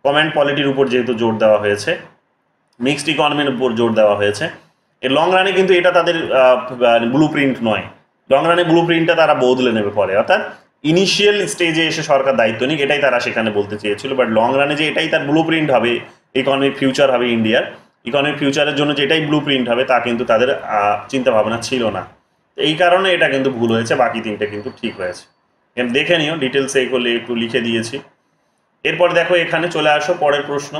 কমেন্ট পলিটির উপর যেহেতু জোর দেওয়া হয়েছে, মিক্সড ইকোনমির উপর জোর দেওয়া হয়েছে, এই লং রানে কিন্তু এটা তাদের ব্লু প্রিন্ট নয়। লং রানে ব্লু প্রিন্টটা তারা বদলে নেবে পরে, অর্থাৎ ইনিশিয়াল স্টেজে এসে সরকার দায়িত্ব নিক, এটাই তারা সেখানে বলতে চেয়েছিল। বাট লং রানে যে এটাই তার ব্লু প্রিন্ট হবে, ইকোনমিক ফিউচার হবে ইন্ডিয়ার, ইকোনমিক ফিউচারের জন্য যেটাই ব্লু প্রিন্ট হবে তা কিন্তু তাদের চিন্তা ভাবনা ছিল না। এই কারণে এটা কিন্তু ভুল হয়েছে, বাকি তিনটে কিন্তু ঠিক হয়েছে। দেখে নিও ডিটেলসে এইগুলো একটু লিখে দিয়েছি। এরপর দেখো এখানে চলে আসো পরের প্রশ্ন,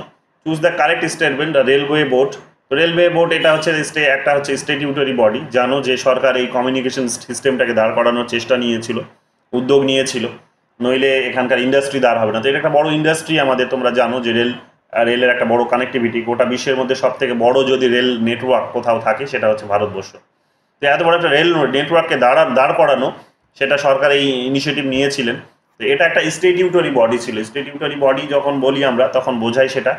choose the correct statement. Railway board, তো রেলওয়ে বোর্ড এটা হচ্ছে একটা হচ্ছে স্ট্যাটিউটরি বডি। জানো যে সরকার এই কমিউনিকেশন সিস্টেমটাকে দাঁড় করানোর চেষ্টা নিয়েছিল, উদ্যোগ নিয়েছিল, নইলে এখানকার ইন্ডাস্ট্রি দাঁড় হবে না। তো এটা একটা বড় ইন্ডাস্ট্রি আমাদের, তোমরা জানো যে রেলের একটা বড় কানেক্টিভিটি, গোটা বিশ্বের মধ্যে সব থেকে বড় যদি রেল নেটওয়ার্ক কোথাও থাকে সেটা হচ্ছে ভারতবর্ষ। তো এত বড় একটা রেল নেটওয়ার্ককে দাঁড় করানো, সেটা সরকার এই ইনিশিয়েটিভ নিয়েছিলেন। তো এটা একটা স্ট্যাটিউটরি বডি ছিল। স্ট্যাটিউটরি বডি যখন বলি আমরা তখন বোঝাই সেটা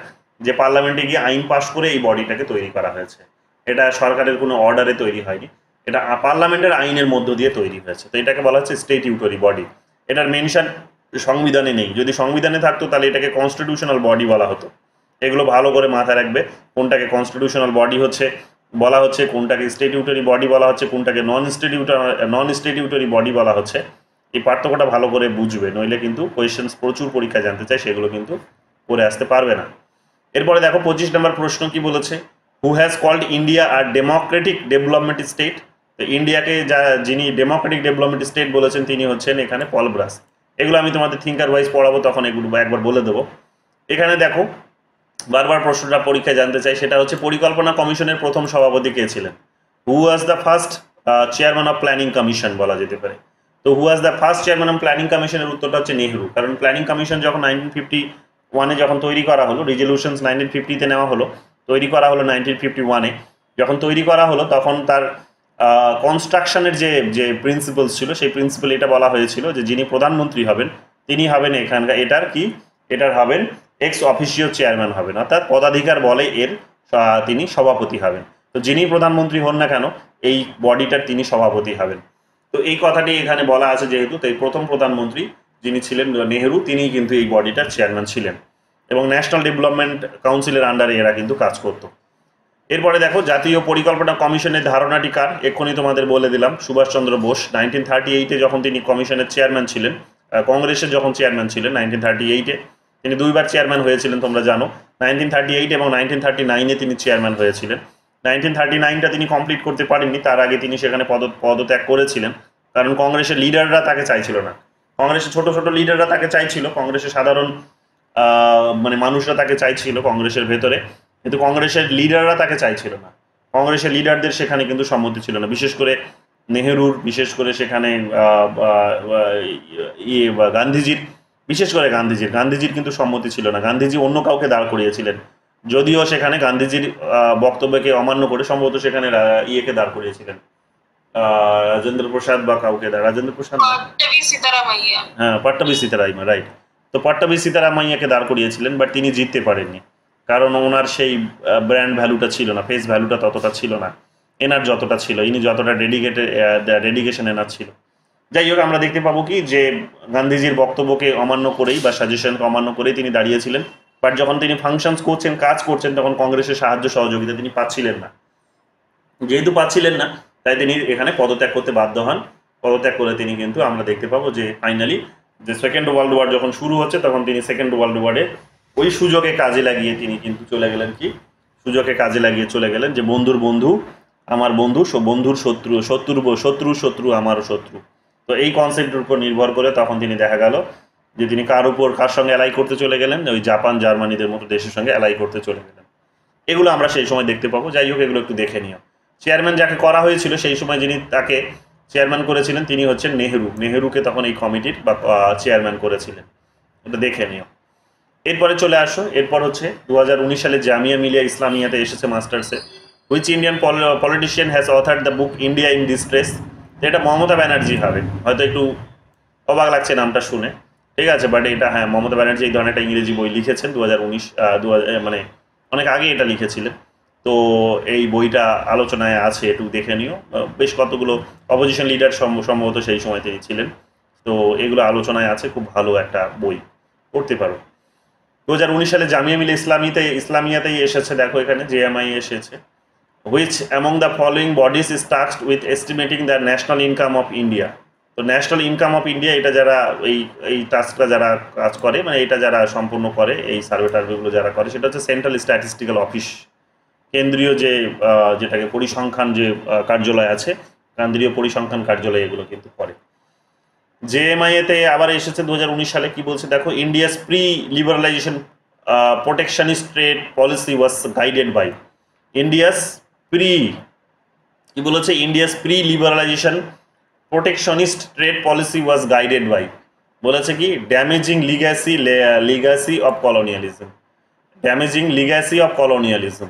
যে পার্লামেন্টে গিয়ে আইন পাশ করে এই বডিটাকে তৈরি করা হয়েছে। এটা সরকারের কোনো অর্ডারে তৈরি হয়নি, এটা পার্লামেন্টের আইনের মধ্য দিয়ে তৈরি হয়েছে। তো এটাকে বলা হচ্ছে স্ট্যাটিউটরি বডি। এটার মেনশন সংবিধানে নেই, যদি সংবিধানে থাকতো তাহলে এটাকে কনস্টিটিউশনাল বডি বলা হতো। এগুলো ভালো করে মাথায় রাখবে, কোনটাকে কনস্টিটিউশনাল বডি হচ্ছে বলা হচ্ছে, কোনটাকে স্ট্যাটিউটরি বডি বলা হচ্ছে, কোনটাকে নন স্ট্যাটিউটরি বডি বলা হচ্ছে। এই পার্থক্যটা ভালো করে বুঝবে, নইলে কিন্তু কোয়েশ্চেন্স প্রচুর পরীক্ষায় জানতে চাই, সেগুলো কিন্তু করে আসতে পারবে না। এরপরে দেখো 25 নম্বর প্রশ্ন কি বলেছে, who has called India a democratic development state. তো ইন্ডিয়াকে যিনি ডেমোক্রেটিক ডেভেলপমেন্ট স্টেট বলেছেন তিনি হচ্ছেন এখানে পল ব্রাস। এগুলো আমি তোমাদের থিঙ্কার ওয়াইজ পড়াবো, তখন এগুলো একবার বলে দেবো। এখানে দেখো বারবার প্রশ্নটা পরীক্ষায় জানতে চাই, সেটা হচ্ছে পরিকল্পনা কমিশনের প্রথম সভাপতি কে ছিলেন। Who was the first chairman of planning commission বলা যেতে পারে। তো who was the first chairman of planning কমিশনের উত্তরটা হচ্ছে নেহরু। কারণ প্ল্যানিং কমিশন যখন 1951-এ যখন তৈরি করা হলো, রেজলিউশনস 1950-তে নেওয়া হলো, তৈরি করা হলো 1951-এ যখন তৈরি করা হলো, তখন তার কনস্ট্রাকশনের যে প্রিন্সিপালস ছিল, সেই প্রিন্সিপাল এটা বলা হয়েছিল যে যিনি প্রধানমন্ত্রী হবেন তিনি হবেন এখানকার এটার হবেন এক্স অফিসিও চেয়ারম্যান হবেন, অর্থাৎ পদাধিকার বলে এর তিনি সভাপতি হবেন। তো যিনি প্রধানমন্ত্রী হন না কেন এই বডিটার তিনি সভাপতি হবেন। তো এই কথাটি এখানে বলা আছে যেহেতু, তাই প্রথম প্রধানমন্ত্রী যিনি ছিলেন নেহেরু, তিনিই কিন্তু এই বডিটার চেয়ারম্যান ছিলেন, এবং ন্যাশনাল ডেভেলপমেন্ট কাউন্সিলের আন্ডারে এরা কিন্তু কাজ করতো। এরপরে দেখো জাতীয় পরিকল্পনা কমিশনের ধারণাটি কার, এক্ষুনি তোমাদের বলে দিলাম, সুভাষচন্দ্র বোস। 1938-এ যখন তিনি কমিশনের চেয়ারম্যান ছিলেন, কংগ্রেসের যখন চেয়ারম্যান ছিলেন 1938-এ, তিনি দুইবার চেয়ারম্যান হয়েছিলেন তোমরা জানো, 1938 এবং 1939-এ তিনি চেয়ারম্যান হয়েছিলেন। 1939টা তিনি কমপ্লিট করতে পারেননি, তার আগে তিনি সেখানে পদত্যাগ করেছিলেন, কারণ কংগ্রেসের লিডাররা তাকে চাইছিল না। কংগ্রেসের ছোট ছোট লিডাররা তাকে চাইছিল, কংগ্রেসের সাধারণ মানে মানুষরা তাকে চাইছিল কংগ্রেসের ভেতরে, কিন্তু কংগ্রেসের লিডাররা তাকে চাইছিল না। কংগ্রেসের লিডারদের সেখানে কিন্তু সম্মতি ছিল না, বিশেষ করে নেহেরুর, বিশেষ করে সেখানে গান্ধীজির, বিশেষ করে গান্ধীজির কিন্তু সম্মতি ছিল না। গান্ধীজি অন্য কাউকে দাঁড় করিয়েছিলেন, যদিও সেখানে গান্ধীজির বক্তব্যকে অমান্য করে সম্ভবত সেখানে ইয়েকে দাঁড় করিয়েছিলেন, রাজেন্দ্র প্রসাদ বা কাউকে রাজেন্দ্র প্রসাদ, হ্যাঁ পট্টাভি সীতারামাইয়া, রাইট। তো পট্টাভি সীতারামাইয়াকে দাঁড় করিয়েছিলেন, বাট তিনি জিততে পারেননি, কারণ ওনার সেই ব্র্যান্ড ভ্যালুটা ছিল না, ফেস ভ্যালুটা ততটা ছিল না এনার যতটা ছিল, ইনি যতটা ডেডিকেশন এনার ছিল। যাই হোক, আমরা দেখতে পাবো কি যে গান্ধীজির বক্তব্যকে অমান্য করেই বা সাজেশনকে অমান্য করেই তিনি দাঁড়িয়েছিলেন, বাট যখন তিনি ফাংশনস করছেন, কাজ করছেন, তখন কংগ্রেসের সাহায্য সহযোগিতা তিনি পাচ্ছিলেন না। যেহেতু পাচ্ছিলেন না, তাই তিনি এখানে পদত্যাগ করতে বাধ্য হন। পদত্যাগ করে তিনি কিন্তু আমরা দেখতে পাবো যে ফাইনালি যে সেকেন্ড ওয়ার্ল্ড ওয়ার যখন শুরু হচ্ছে, তখন তিনি সেকেন্ড ওয়ার্ল্ড ওয়ারে ওই সুযোগে কাজে লাগিয়ে তিনি কিন্তু চলে গেলেন, কি সুযোগে কাজে লাগিয়ে চলে গেলেন যে বন্ধুর বন্ধু আমার বন্ধু, বন্ধুর শত্রু, শত্রুর শত্রু আমারও শত্রু। তো এই কনসেপ্টের উপর নির্ভর করে তখন তিনি দেখা গেল যে তিনি কার সঙ্গে অ্যালাই করতে চলে গেলেন, ওই জাপান জার্মানিদের মতো দেশের সঙ্গে অ্যালাই করতে চলে গেলেন। এগুলো আমরা সেই সময় দেখতে পাবো। যাই হোক, এগুলো একটু দেখে নিও। চেয়ারম্যান যাকে করা হয়েছিল সেই সময় যিনি তাকে চেয়ারম্যান করেছিলেন তিনি হচ্ছেন নেহেরুকে তখন এই কমিটির বা চেয়ারম্যান করেছিলেন, এটা দেখে নিও। এরপরে চলে আসো, এরপর হচ্ছে 2019 সালে জামিয়া মিলিয়া ইসলামিয়াতে এসেছে মাস্টার্সে। Which Indian politician has authored the book India in distress. এটা মমতা ব্যানার্জি হবে, হয়তো একটু অবাক লাগছে নামটা শুনে, ঠিক আছে, বাট এটা হ্যাঁ মমতা ব্যানার্জি এই ধরনের একটা ইংরেজি বই লিখেছেন 2019 মানে অনেক আগে এটা লিখেছিলেন। তো এই বইটা আলোচনায় আছে, একটু দেখে নিও। বেশ কতগুলো অপোজিশন লিডার সম্ভবত সেই সময় তিনি ছিলেন, তো এগুলো আলোচনায় আছে, খুব ভালো একটা বই, পড়তে পারো। 2019 সালে জামিয়া মিলিয়া ইসলামিয়াতেই এসেছে, দেখো এখানে জেএমআই এসেছে। Which among the following bodies is tasked with estimating the national income of India. তো ন্যাশনাল ইনকাম অফ ইন্ডিয়া, এটা যারা এই টাস্কটা যারা কাজ করে, মানে এটা যারা সম্পূর্ণ করে, এই সার্ভে টার্ভেগুলো যারা করে, সেটা হচ্ছে সেন্ট্রাল স্ট্যাটিস্টিক্যাল অফিস, কেন্দ্রীয় যে যেটাকে পরিসংখ্যান যে কার্যালয় আছে, কেন্দ্রীয় পরিসংখ্যান কার্যালয় এগুলো কিন্তু করে। জেএমআইতে আবার এসেছে 2019 সালে, কি বলছে দেখো, India's pre liberalisation protectionist trade policy was guided by India's pre, কি বলেছে, India's pre liberalisation protectionist trade policy was guided by, বলেছে কি, damaging legacy of colonialism, damaging legacy of colonialism.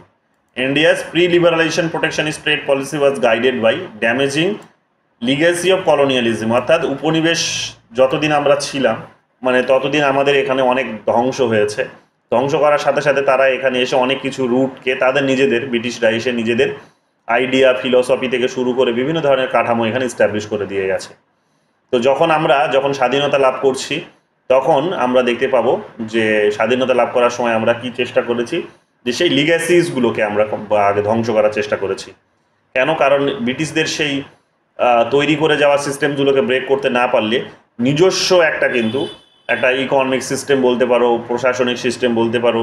India's pre liberalisation protectionist trade policy was guided by damaging legacy of colonialism, অর্থাৎ উপনিবেশ যতদিন আমরা ছিলাম, মানে ততদিন আমাদের এখানে অনেক ধ্বংস হয়েছে। ধ্বংস করার সাথে সাথে তারা এখানে এসে অনেক কিছু রুটকে তাদের নিজেদের, ব্রিটিশরা এসে নিজেদের আইডিয়া, ফিলসফি থেকে শুরু করে বিভিন্ন ধরনের কাঠামো এখানে স্ট্যাবলিশ করে দিয়ে গেছে। তো যখন স্বাধীনতা লাভ করছি, তখন আমরা দেখতে পাবো যে স্বাধীনতা লাভ করার সময় আমরা কি চেষ্টা করেছি, যে সেই লিগ্যাসিসগুলোকে আমরা আগে ধ্বংস করার চেষ্টা করেছি। কেন? কারণ ব্রিটিশদের সেই তৈরি করে যাওয়া সিস্টেমগুলোকে ব্রেক করতে না পারলে নিজস্ব একটা ইকোনমিক সিস্টেম বলতে পারো, প্রশাসনিক সিস্টেম বলতে পারো,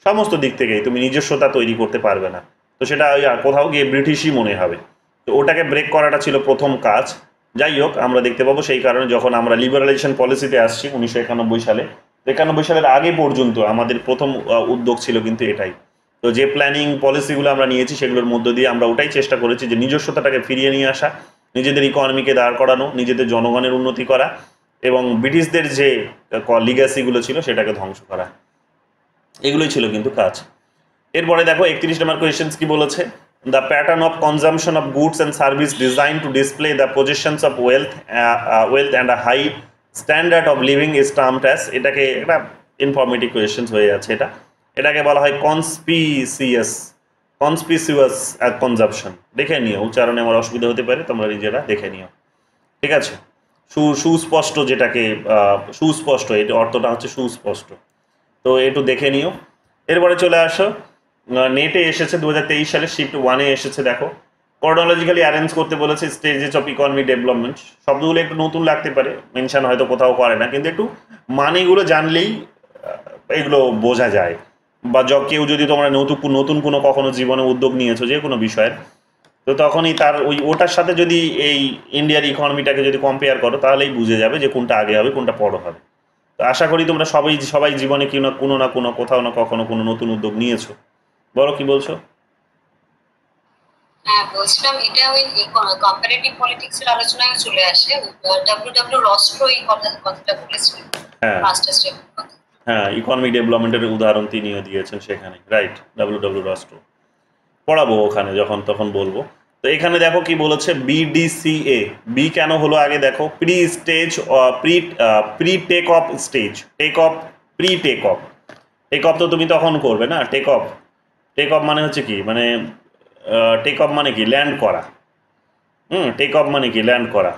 সমস্ত দিক থেকেই তুমি নিজস্বতা তৈরি করতে পারবে না। তো সেটা কোথাও গিয়ে ব্রিটিশই মনে হবে। তো ওটাকে ব্রেক করাটা ছিল প্রথম কাজ। যাই হোক, আমরা দেখতে পাবো সেই কারণে যখন আমরা লিবারালাইজেশন পলিসিতে আসছি 1991 সালে, 91 সালের আগে পর্যন্ত আমাদের প্রথম উদ্যোগ ছিল কিন্তু এটাই। তো যে প্ল্যানিং পলিসিগুলো আমরা নিয়েছি সেগুলোর মধ্য দিয়ে আমরা ওটাই চেষ্টা করেছি যে নিজস্বতাটাকে ফিরিয়ে নিয়ে আসা, নিজেদের ইকোনমিকে দাঁড় করানো, নিজেদের জনগণের উন্নতি করা, এবং ব্রিটিশদের যে লিগ্যাসিগুলো ছিল সেটাকে ধ্বংস করা। এগুলোই ছিল কিন্তু কাজ। এরপরে দেখো 31 নম্বর কোয়েশ্চেন্স কি বলেছে, the pattern of consumption of goods and service designed to display the positions of wealth and a high standard of living is termed as, এটাকে একটা ইনফরমেটিভ কোয়েশ্চেন্স হয়ে যাচ্ছে। এটাকে বলা হয় কনস্পিসিয়াস কনজাম্পশন। দেখে নিও, উচ্চারণে আমার অসুবিধা হতে পারে, তোমরা নিজেরা দেখে নিও, ঠিক আছে। সুস্পষ্ট, যেটাকে সুস্পষ্ট, এটা অর্থটা হচ্ছে সুস্পষ্ট, তো একটু দেখে নিও। এরপরে চলে আসো, নেটে এসেছে 2023 সালে শিফট 1-এ এসেছে, দেখো ক্রোনোলজিক্যালি অ্যারেঞ্জ করতে বলেছে স্টেজেস অফ ইকোনমিক ডেভেলপমেন্ট। শব্দগুলো একটু নতুন লাগতে পারে, মেনশন হয়তো কোথাও করে না, কিন্তু একটু মানেগুলো জানলেই এগুলো বোঝা যায়। বা কেউ যদি তোমরা নতুন কোনো কখনো জীবনে উদ্যোগ নিয়েছো যে কোনো বিষয়ের, তো তখনই তার ওটার সাথে যদি এই ইন্ডিয়ার ইকোনমিটাকে যদি কম্পেয়ার করো, তাহলেই বুঝে যাবে যে কোনটা আগে হবে কোনটা পরে হবে। তো আশা করি তোমরা সবাই জীবনে কোনো না কোনো কোথাও না কখনো কোনো নতুন উদ্যোগ নিয়েছো। বলো, কি বলছো? হ্যাঁ, বলছিলাম এটা ওই কম্পারেটিভ পলিটিক্সের আলোচনায় চলে আসে। ডব্লিউ রস্ট্রো এই কথাটা বলেছিলেন ফার্স্ট স্টেপ। হ্যাঁ, ইকোনমিক ডেভেলপমেন্টের উদাহরণ তিনিও দিয়েছেন সেখানে, রাইট, ডব্লিউ রস্ট্রো। পড়াবো ওখানে যখন তখন বলবো। তো এখানে দেখো কি বলেছে, বিডিসিএ, বি কেন হলো আগে দেখো, pre take off stage, take off তো তুমি তখন করবে না। টেক অফ মানে হচ্ছে কি, মানে টেক অফ মানে কি, ল্যান্ড করা। টেক অফ মানে কি, ল্যান্ড করা।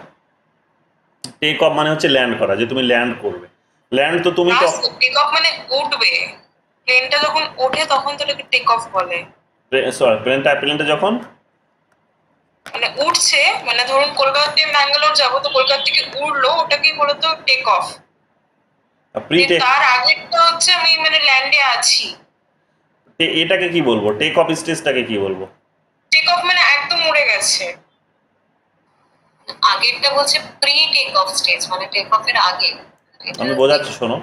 টেক অফ মানে হচ্ছে ল্যান্ড করা, যে তুমি ল্যান্ড করবে। ল্যান্ড তো তুমি টেক অফ মানে উঠবে, প্লেনটা যখন ওঠে তখন তো এটাকে টেক অফ বলে। প্লেনটা যখন মানে উঠছে, মানে ধরুন কলকাতা থেকে ব্যাঙ্গালোর যাবো, তো কলকাতা থেকে উড়লো, ওটাকেই বলে তো টেক অফ। তার আগেরটা হচ্ছে আমি মানে ল্যান্ডে আছি, এটাকে কি বলবো, টেক অফ স্টেজটাকে কি বলবো? টেক অফ মানে একদম উড়ে গেছে। আগেরটা বলছে প্রি টেক অফ স্টেজ, মানে টেক অফের আগে। আমি বোঝাচ্ছি, শোনো,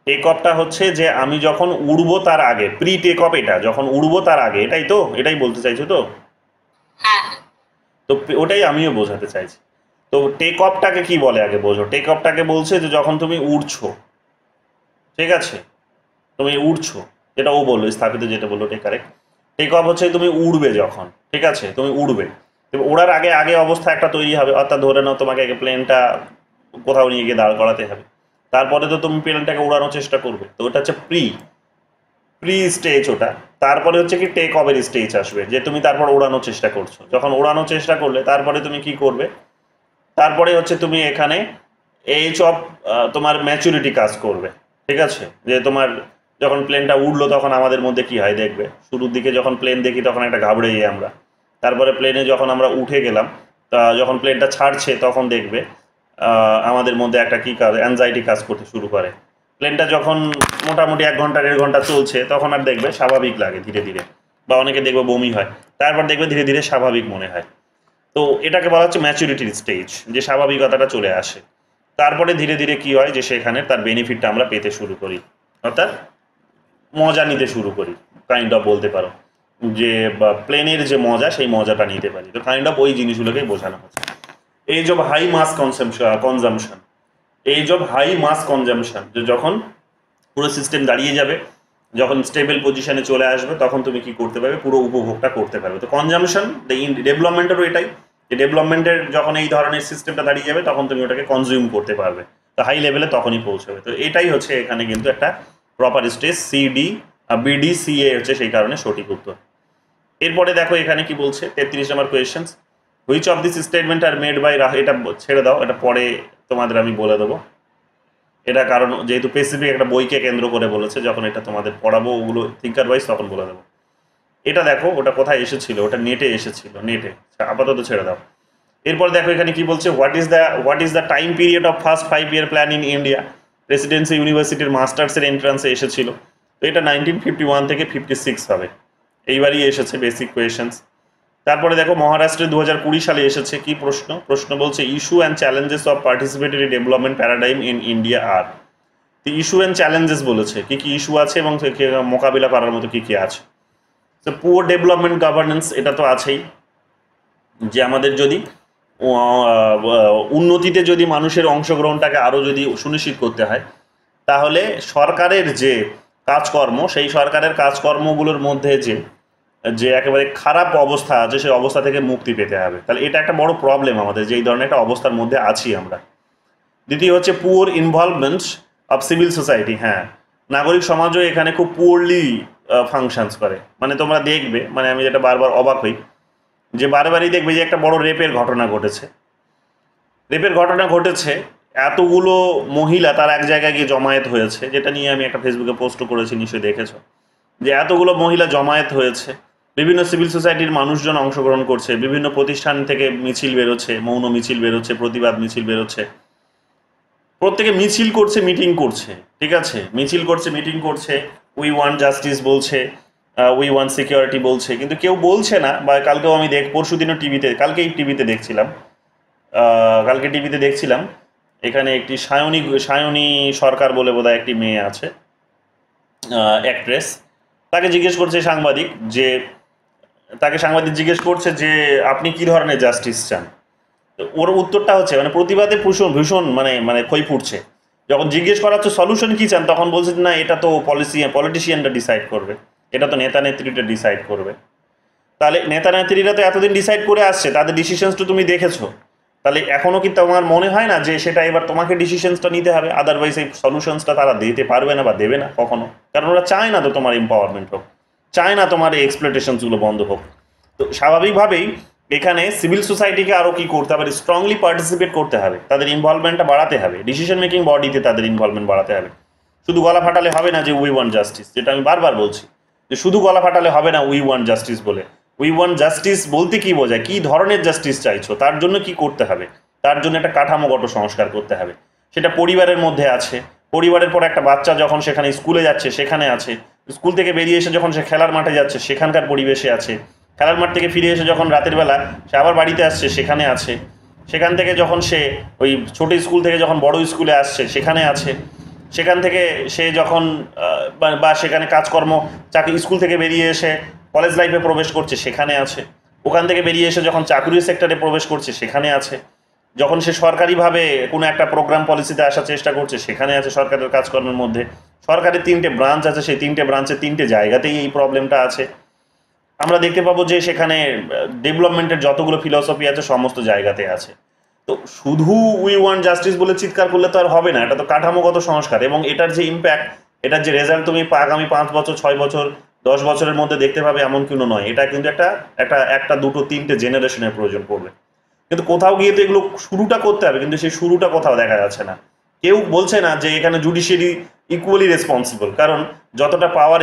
টেক অফটা হচ্ছে যে আমি যখন উড়বো তার আগে, প্রি টেক অফ এটা যখন উড়বো তার আগে, এটাই বলতে চাইছো তো? হ্যাঁ, তো ওটাই আমিও বোঝাতে চাইছি। তো টেক অফটাকে কি বলে আগে বোঝো। টেক অফটাকে বলছে যে যখন তুমি উড়ছো, ঠিক আছে, তুমি উড়ছো, যেটা ও বললো, স্থাপিত যেটা বললো ঠিক কারেক্ট। টেক অফ হচ্ছে তুমি উড়বে যখন, ঠিক আছে, তুমি উড়বে, ওড়ার আগে অবস্থা একটা তৈরি হবে, অর্থাৎ ধরে নাও তোমাকে আগে প্লেনটা কোথাও নিয়ে গিয়ে দাঁড় করাতে হবে, তারপরে তো তুমি প্লেনটাকে উড়ানোর চেষ্টা করবে। তো ওটা হচ্ছে প্রি স্টেজ ওটা। তারপরে হচ্ছে কি টেক অফের স্টেজ আসবে, যে তুমি তারপর ওড়ানোর চেষ্টা করছো। যখন ওড়ানোর চেষ্টা করলে তারপরে তুমি কি করবে, তারপরে হচ্ছে তুমি এখানে এইসব তোমার ম্যাচুরিটি কাজ করবে, ঠিক আছে? যে তোমার যখন প্লেনটা উঠলো তখন আমাদের মধ্যে কি হয় দেখবে, শুরুর দিকে যখন প্লেন দেখি তখন একটা ঘাবড়ে যাই আমরা, তারপরে প্লেনে যখন আমরা উঠে গেলাম তা যখন প্লেনটা ছাড়ছে তখন দেখবে আমাদের মধ্যে একটা কী কাজ, অ্যাংজাইটি কাজ করতে শুরু করে। প্লেনটা যখন মোটামুটি 1 ঘন্টা 1.5 ঘন্টা চলছে তখন আর দেখবে স্বাভাবিক লাগে ধীরে ধীরে, বা অনেকে দেখবে বমি হয়, তারপর দেখবে ধীরে ধীরে স্বাভাবিক মনে হয়। তো এটাকে বলা হচ্ছে ম্যাচুরিটির স্টেজ, যে স্বাভাবিকতাটা চলে আসে। তারপরে ধীরে ধীরে কি হয় যে সেখানে তার বেনিফিটটা আমরা পেতে শুরু করি, অর্থাৎ মজা নিতে শুরু করি, কাইন্ড অফ বলতে পারো যে প্লেনের যে মজা সেই মজাটা নিতে পারি। তো কাইন্ড অফ ওই জিনিসগুলোকেই বোঝানো হচ্ছে। Age of high mass consumption, age of high mass consumption, যে যখন পুরো সিস্টেম দাঁড়িয়ে যাবে, যখন স্টেবল পজিশনে চলে আসবে তখন তুমি কি করতে পারবে, পুরো উপভোগটা করতে পারবে। তো কনজামশন ডেভেলপমেন্টেরও এটাই, যে ডেভেলপমেন্টের যখন এই ধরনের সিস্টেমটা দাঁড়িয়ে যাবে তখন তুমি ওটাকে কনজিউম করতে পারবে, তো হাই লেভেলে তখনই পৌঁছবে। তো এটাই হচ্ছে এখানে কিন্তু একটা proper stage, CD BD CA হচ্ছে সেই কারণে সঠিক উত্তর। এরপরে দেখো এখানে কি বলছে 33 নম্বর questions, which of this statement are made by এটা ছেড়ে দাও, এটা পরে তোমাদের আমি বলে দেবো। এটা কারণ যেহেতু স্পেসিফিক একটা বইকে কেন্দ্র করে বলেছে, যখন এটা তোমাদের পড়াবো ওগুলো থিঙ্কার ওয়াইজ তখন বলে দেবো। এটা দেখো ওটা কোথায় এসেছিল, ওটা নেটে এসেছিল, নেটে, আপাতত ছেড়ে দাও। এরপর দেখো এখানে কি বলছে, what is the time period of first 5 year plan in India, Presidency ইউনিভার্সিটির মাস্টার্সের এন্ট্রান্সে এসেছিল। তো এটা 1951 থেকে 56 হবে, এইবারই এসেছে বেসিক কোয়েশনস। তারপরে দেখো মহারাষ্ট্রে 2020 সালে এসেছে কি প্রশ্ন বলছে issue and challenges of participatory development paradigm in India আর। তো ইস্যু অ্যান্ড চ্যালেঞ্জেস বলেছে কি কি ইস্যু আছে এবং মোকাবিলা করার মতো কি কি আছে। তো পুয়ার ডেভেলপমেন্ট গভর্নেন্স, এটা তো আছেই, যে আমাদের যদি উন্নতিতে যদি মানুষের অংশগ্রহণটাকে আরও যদি সুনিশ্চিত করতে হয়, তাহলে সরকারের যে কাজকর্ম, সেই সরকারের কাজকর্মগুলোর মধ্যে যে একেবারে খারাপ অবস্থা আছে সেই অবস্থা থেকে মুক্তি পেতে হবে। তাহলে এটা একটা বড় প্রবলেম আমাদের, যে এই ধরনের একটা অবস্থার মধ্যে আছি আমরা। দ্বিতীয় হচ্ছে poor involvement of civil society, হ্যাঁ নাগরিক সমাজও এখানে খুব পুয়ারলি ফাংশনস করে। মানে তোমরা দেখবে, মানে আমি যেটা বারবার অবাক হই, যে বারবারই দেখবে যে একটা বড় রেপের ঘটনা ঘটেছে, এতগুলো মহিলা তার এক জায়গায় গিয়ে জমায়েত হয়েছে, যেটা নিয়ে আমি একটা ফেসবুকে পোস্টও করেছি, নিশ্চয়ই দেখেছো, যে এতগুলো মহিলা জমায়েত হয়েছে, বিভিন্ন সিভিল সোসাইটির মানুষজন অংশগ্রহণ করছে, বিভিন্ন প্রতিষ্ঠান থেকে মিছিল বেরোচ্ছে, মৌন মিছিল বেরোচ্ছে, প্রতিবাদ মিছিল বেরোচ্ছে, প্রত্যেকে মিছিল করছে, মিটিং করছে, ঠিক আছে, মিছিল করছে, মিটিং করছে, উই ওয়ান্ট জাস্টিস বলছে, উই ওয়ান্ট সিকিউরিটি বলছে, কিন্তু কেউ বলছে না। বা কালকেও আমি পরশু দিনও কালকে টিভিতে দেখছিলাম এখানে একটি সায়নী সরকার বলে বোধহয় একটি মেয়ে আছে, অ্যাক্ট্রেস, তাকে জিজ্ঞেস জিজ্ঞেস করছে যে আপনি কি ধরনের জাস্টিস চান। ওর উত্তরটা হচ্ছে, মানে প্রতিবাদে ভীষণ মানে ক্ষয় ফুটছে। যখন জিজ্ঞেস করা হচ্ছে সলিউশন কী চান, তখন বলছে না এটা তো পলিটিশিয়ানরা ডিসাইড করবে, এটা তো নেতা নেত্রীরা ডিসাইড করবে। তাহলে নেতা নেত্রীরা তো এতদিন ডিসাইড করে আসছে, তাদের ডিসিশনসটা তুমি দেখেছো, তাহলে এখনও কি তোমার মনে হয় না যে সেটা এবার তোমাকে ডিসিশনসটা নিতে হবে? আদারওয়াইজ এই সলিউশনসটা তারা দিতে পারবে না বা দেবে না কখনো, কারণ ওরা চায় না তো তোমার এম্পাওয়ারমেন্ট হোক, চায় না তোমার এই এক্সপ্লয়টেশনসগুলো বন্ধ হোক। তো স্বাভাবিকভাবেই এখানে সিভিল সোসাইটিকে আরও কী করতে হবে, স্ট্রংলি পার্টিসিপেট করতে হবে, তাদের ইনভলভমেন্টটা বাড়াতে হবে, ডিসিশন মেকিং বডিতে তাদের ইনভলভমেন্ট বাড়াতে হবে। শুধু গলা ফাটালে হবে না যে উই ওয়ান্ট জাস্টিস, যেটা আমি বারবার বলছি, যে শুধু গলা ফাটালে হবে না উই ওয়ান্ট জাস্টিস বলে। উই ওয়ান্ট জাস্টিস বলতে কী বোঝায়, কী ধরনের জাস্টিস চাইছো, তার জন্য কি করতে হবে, তার জন্য একটা কাঠামোগত সংস্কার করতে হবে। সেটা পরিবারের মধ্যে আছে, পরিবারের পর একটা বাচ্চা যখন সেখানে স্কুলে যাচ্ছে সেখানে আছে, স্কুল থেকে বেরিয়ে এসে যখন সে খেলার মাঠে যাচ্ছে সেখানকার পরিবেশে আছে, খেলার মাঠ থেকে ফিরে এসে যখন রাতের বেলা সে আবার বাড়িতে আসছে সেখানে আছে, সেখান থেকে যখন সে ওই ছোট স্কুল থেকে যখন বড় স্কুলে আসছে সেখানে আছে, সেখান থেকে সে যখন বা সেখানে কাজকর্ম চাকরি, স্কুল থেকে বেরিয়ে এসে কলেজ লাইফে প্রবেশ করছে সেখানে আছে, ওখান থেকে বেরিয়ে এসে যখন চাকরি সেক্টরে প্রবেশ করছে সেখানে আছে, যখন সে সরকারিভাবে কোনো একটা প্রোগ্রাম পলিসিতে আসার চেষ্টা করছে সেখানে আছে। সরকারের কাজকর্মের মধ্যে সরকারের 3টে ব্রাঞ্চ আছে, সেই 3টে ব্রাঞ্চের 3টে জায়গাতেই এই প্রবলেমটা আছে। আমরা দেখতে পাবো যে সেখানে ডেভেলপমেন্টের যতগুলো ফিলসফি আছে সমস্ত জায়গাতে আছে। তো শুধু উই ওয়ান্ট জাস্টিস বলে চিৎকার করলে তো আর হবে না, এটা তো কাঠামোগত সংস্কার, এবং এটার যে ইম্প্যাক্ট, এটার যে রেজাল্ট তুমি আগামী 5 বছর 6 বছর 10 বছরের মধ্যে দেখতে পাবে এমন কিন্তু নয়। এটা কিন্তু একটা 2-3টে জেনারেশনের প্রয়োজন পড়বে। কিন্তু কোথাও গিয়ে তো এগুলো শুরুটা করতে হবে, কিন্তু সেই শুরুটা কোথাও দেখা যাচ্ছে না। কেউ বলছে না যে এখানে জুডিশিয়ারি ইকুয়ালি রেসপন্সিবল, কারণ যতটা পাওয়ার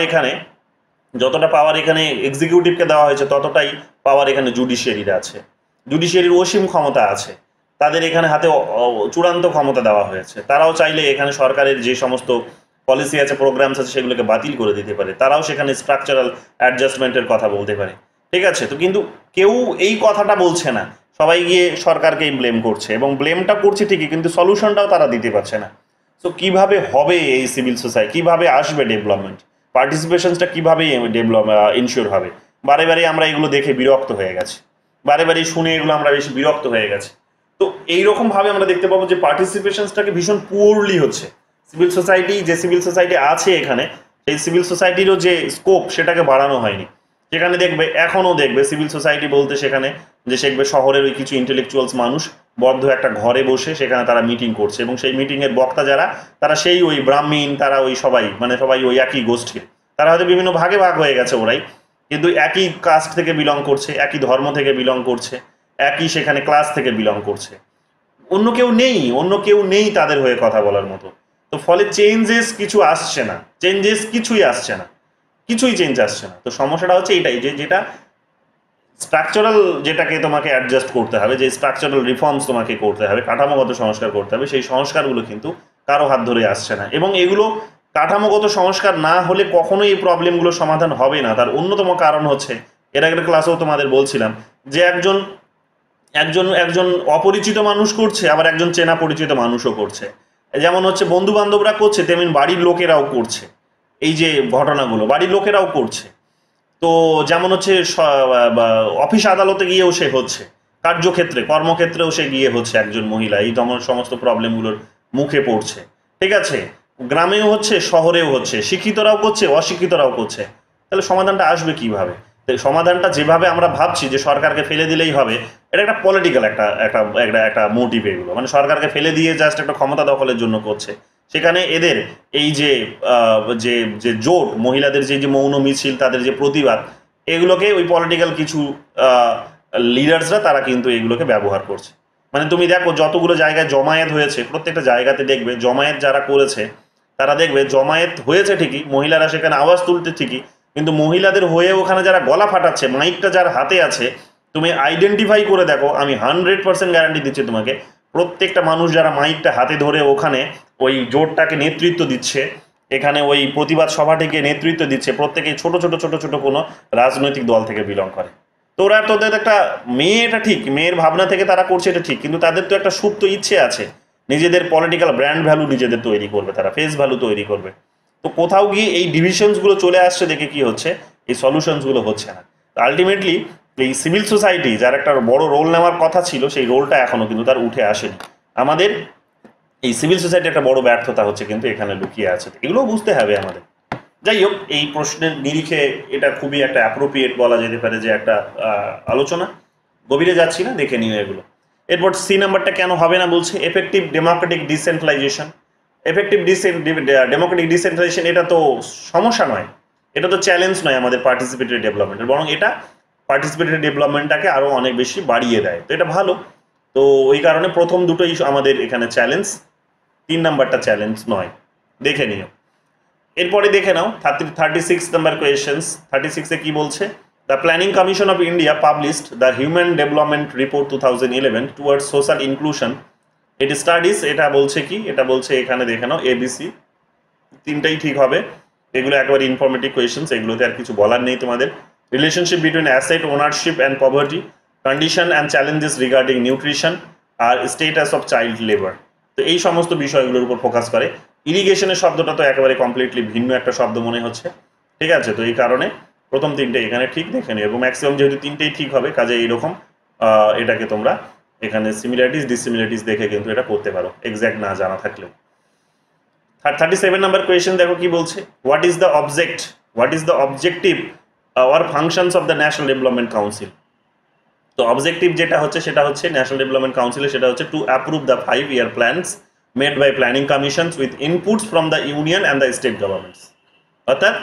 এখানে এক্সিকিউটিভকে দেওয়া হয়েছে ততটাই পাওয়ার এখানে জুডিশিয়ারির আছে। জুডিশিয়ারির অসীম ক্ষমতা আছে, তাদের এখানে হাতে চূড়ান্ত ক্ষমতা দেওয়া হয়েছে। তারাও চাইলে এখানে সরকারের যে সমস্ত পলিসি আছে, প্রোগ্রামস আছে, সেগুলোকে বাতিল করে দিতে পারে। তারাও সেখানে স্ট্রাকচারাল অ্যাডজাস্টমেন্টের কথা বলতে পারে, ঠিক আছে? তো কিন্তু কেউ এই কথাটা বলছে না, সবাই গিয়ে সরকারকেই ব্লেম করছে, এবং ব্লেমটা করছে ঠিকই, কিন্তু সলিউশনটাও তারা দিতে পারছে না। সো কিভাবে হবে এই সিভিল সোসাইটি, কিভাবে আসবে ডেভেলপমেন্ট, পার্টিসিপেশনসটা কিভাবে ইনশিওর হবে? বারে বারে আমরা এগুলো দেখে বিরক্ত হয়ে গেছি, বারে বারে শুনে এগুলো আমরা বেশি বিরক্ত হয়ে গেছি। তো এইরকমভাবে আমরা দেখতে পাবো যে পার্টিসিপেশনসটাকে ভীষণ পুয়ারলি হচ্ছে। যে সিভিল সোসাইটি আছে এখানে, সেই সিভিল সোসাইটিরও যে স্কোপ সেটাকে বাড়ানো হয়নি। সেখানে এখনও দেখবে সিভিল সোসাইটি বলতে সেখানে শহরের ওই কিছু ইন্টেলেকচুয়ালস মানুষ বদ্ধ একটা ঘরে বসে সেখানে তারা মিটিং করছে, এবং সেই মিটিংয়ের বক্তা যারা, তারা সেই ওই ব্রাহ্মীণ, তারা ওই সবাই ওই একই গোষ্ঠীর। তারা হয়তো বিভিন্ন ভাগে ভাগ হয়ে গেছে ওরাই, কিন্তু একই কাস্ট থেকে বিলং করছে, একই ধর্ম থেকে বিলং করছে, একই সেখানে ক্লাস থেকে বিলং করছে। অন্য কেউ নেই তাদের হয়ে কথা বলার মতো। তো ফলে চেঞ্জেস কিছুই আসছে না, কিছুই চেঞ্জ আসছে না। তো সমস্যাটা হচ্ছে এটাই, যেটা স্ট্রাকচারাল, যেটাকে তোমাকে অ্যাডজাস্ট করতে হবে, যে স্ট্রাকচারাল রিফর্মস তোমাকে করতে হবে, কাঠামোগত সংস্কার করতে হবে, সেই সংস্কারগুলো কিন্তু কারো হাত ধরে আসছে না। এবং এগুলো কাঠামোগত সংস্কার না হলে কখনোই এই প্রবলেমগুলো সমাধান হবে না। তার অন্যতম কারণ হচ্ছে, এর আগের ক্লাসেও তোমাদের বলছিলাম, যে একজন অপরিচিত মানুষ করছে, আবার একজন চেনা পরিচিত মানুষও করছে। যেমন হচ্ছে বন্ধু বান্ধবরা করছে, তেমনি বাড়ির লোকেরাও করছে। এই যে ঘটনাগুলো বাড়ির লোকেরাও করছে। তো যেমন হচ্ছে অফিস আদালতে গিয়েও সে হচ্ছে, কর্মক্ষেত্রেও সে গিয়ে হচ্ছে, একজন মহিলা এই সমস্ত প্রবলেমগুলোর মুখে পড়ছে, ঠিক আছে? গ্রামেও হচ্ছে, শহরেও হচ্ছে, শিক্ষিতরাও করছে, অশিক্ষিতরাও করছে। তাহলে সমাধানটা আসবে কিভাবে? সমাধানটা যেভাবে আমরা ভাবছি যে সরকারকে ফেলে দিলেই হবে, এটা একটা পলিটিক্যাল একটা মোটিভ। এগুলো সরকারকে ফেলে দিয়ে জাস্ট একটা ক্ষমতা দখলের জন্য করছে। সেখানে এদের এই যে জোট, মহিলাদের যে মৌন মিছিল, তাদের যে প্রতিবাদ, এগুলোকে ওই পলিটিক্যাল কিছু লিডার্সরা তারা কিন্তু এগুলোকে ব্যবহার করছে। তুমি দেখো যতগুলো জায়গায় জমায়েত হয়েছে, প্রত্যেকটা জায়গাতে দেখবে জমায়েত যারা করেছে, তারা দেখবে জমায়েত হয়েছে ঠিকই, মহিলারা সেখানে আওয়াজ তুলতে ঠিকই, কিন্তু মহিলাদের হয়ে ওখানে যারা গলা ফাটাচ্ছে, মাইকটা যার হাতে আছে, তুমি আইডেন্টিফাই করে দেখো, আমি 100% গ্যারান্টি দিচ্ছি তোমাকে, প্রত্যেকটা মানুষ যারা মাইকটা হাতে ধরে ওখানে ওই জোটটাকে নেতৃত্ব দিচ্ছে, এখানে ওই প্রতিবাদ সভাটিকে নেতৃত্ব দিচ্ছে, প্রত্যেকেই ছোট ছোট কোনো রাজনৈতিক দল থেকে বিলং করে। তো তোদের একটা এটা ঠিক, মেয়ের ভাবনা থেকে তারা করছে, এটা ঠিক, কিন্তু তাদের তো একটা সুপ্ত ইচ্ছে আছে, নিজেদের পলিটিক্যাল ব্র্যান্ড ভ্যালু নিজেদের তৈরি করবে, তারা ফেস ভ্যালু তৈরি করবে। তো কোথাও গিয়ে এই ডিভিশনসগুলো চলে আসছে, দেখে কি হচ্ছে, এই সলিউশনসগুলো হচ্ছে না। আলটিমেটলি এই সিভিল সোসাইটি যার একটা বড় রোল নেওয়ার কথা ছিল, সেই রোলটা এখনো কিন্তু তার উঠে আসেনি। আমাদের এই সিভিল সোসাইটির একটা বড় ব্যর্থতা হচ্ছে কিন্তু এখানে লুকিয়ে আছে, এগুলোও বুঝতে হবে আমাদের। যাই হোক, এই প্রশ্নের নিরিখে এটা খুবই একটা অ্যাপ্রোপ্রিয়েট বলা যেতে পারে যে একটা আলোচনা। গভীরে যাচ্ছি না, দেখে নিও এগুলো। এরপর সি নাম্বারটা কেন হবে না বলছে, effective Democratic decentralisation. Democratic decentralisation এটা তো সমস্যা নয়, এটা তো চ্যালেঞ্জ নয় আমাদের পার্টিসিপেটরি ডেভেলপমেন্টের, বরং এটা পার্টিসিপেটরি ডেভেলপমেন্টটাকে আরও অনেক বেশি বাড়িয়ে দেয়। তো এটা ভালো। তো ওই কারণে প্রথম দুটোই আমাদের এখানে চ্যালেঞ্জ, 3 নাম্বারটা চ্যালেঞ্জ নয়, দেখে নিও। এরপরে দেখে নাও 36 নাম্বার কোয়েশ্চেন্স। 36-এ কি বলছে, the planning commission of India published the human development report 2011 towards social inclusion. এটি স্টাডিজ, এটা বলছে কি, এটা বলছে এখানে দেখে নাও ABC, 3টাই ঠিক হবে। এগুলো একেবারে ইনফরমেটিভ কোয়েশ্চেন্স, এগুলোতে আর কিছু বলার নেই তোমাদের। Relationship between asset ownership and poverty, condition and challenges regarding nutrition, আর স্টেটাস অফ চাইল্ড লেবার। তো এই সমস্ত বিষয়গুলোর উপর ফোকাস করে। ইরিগেশনের শব্দটা তো একেবারে কমপ্লিটলি ভিন্ন একটা শব্দ মনে হচ্ছে, ঠিক আছে? তো এই কারণে প্রথম 3টে এখানে ঠিক দেখে নিও, এবং ম্যাক্সিমাম যেহেতু 3টেই ঠিক হবে, কাজে এইরকম এটাকে তোমরা এখানে সিমিলারিটিস ডিসিমিলারিটিস দেখে কিন্তু এটা করতে পারো, এক্স্যাক্ট না জানা থাকলেও। 37 নাম্বার কোয়েশ্চেন দেখো কি বলছে, what is the objective or functions of the national development council. তো অবজেক্টিভ যেটা হচ্ছে সেটা হচ্ছে ন্যাশনাল ডেভেলপমেন্ট কাউন্সিলে, সেটা হচ্ছে to approve the 5-year plans made by planning commissions with inputs from the union and the state governments. অর্থাৎ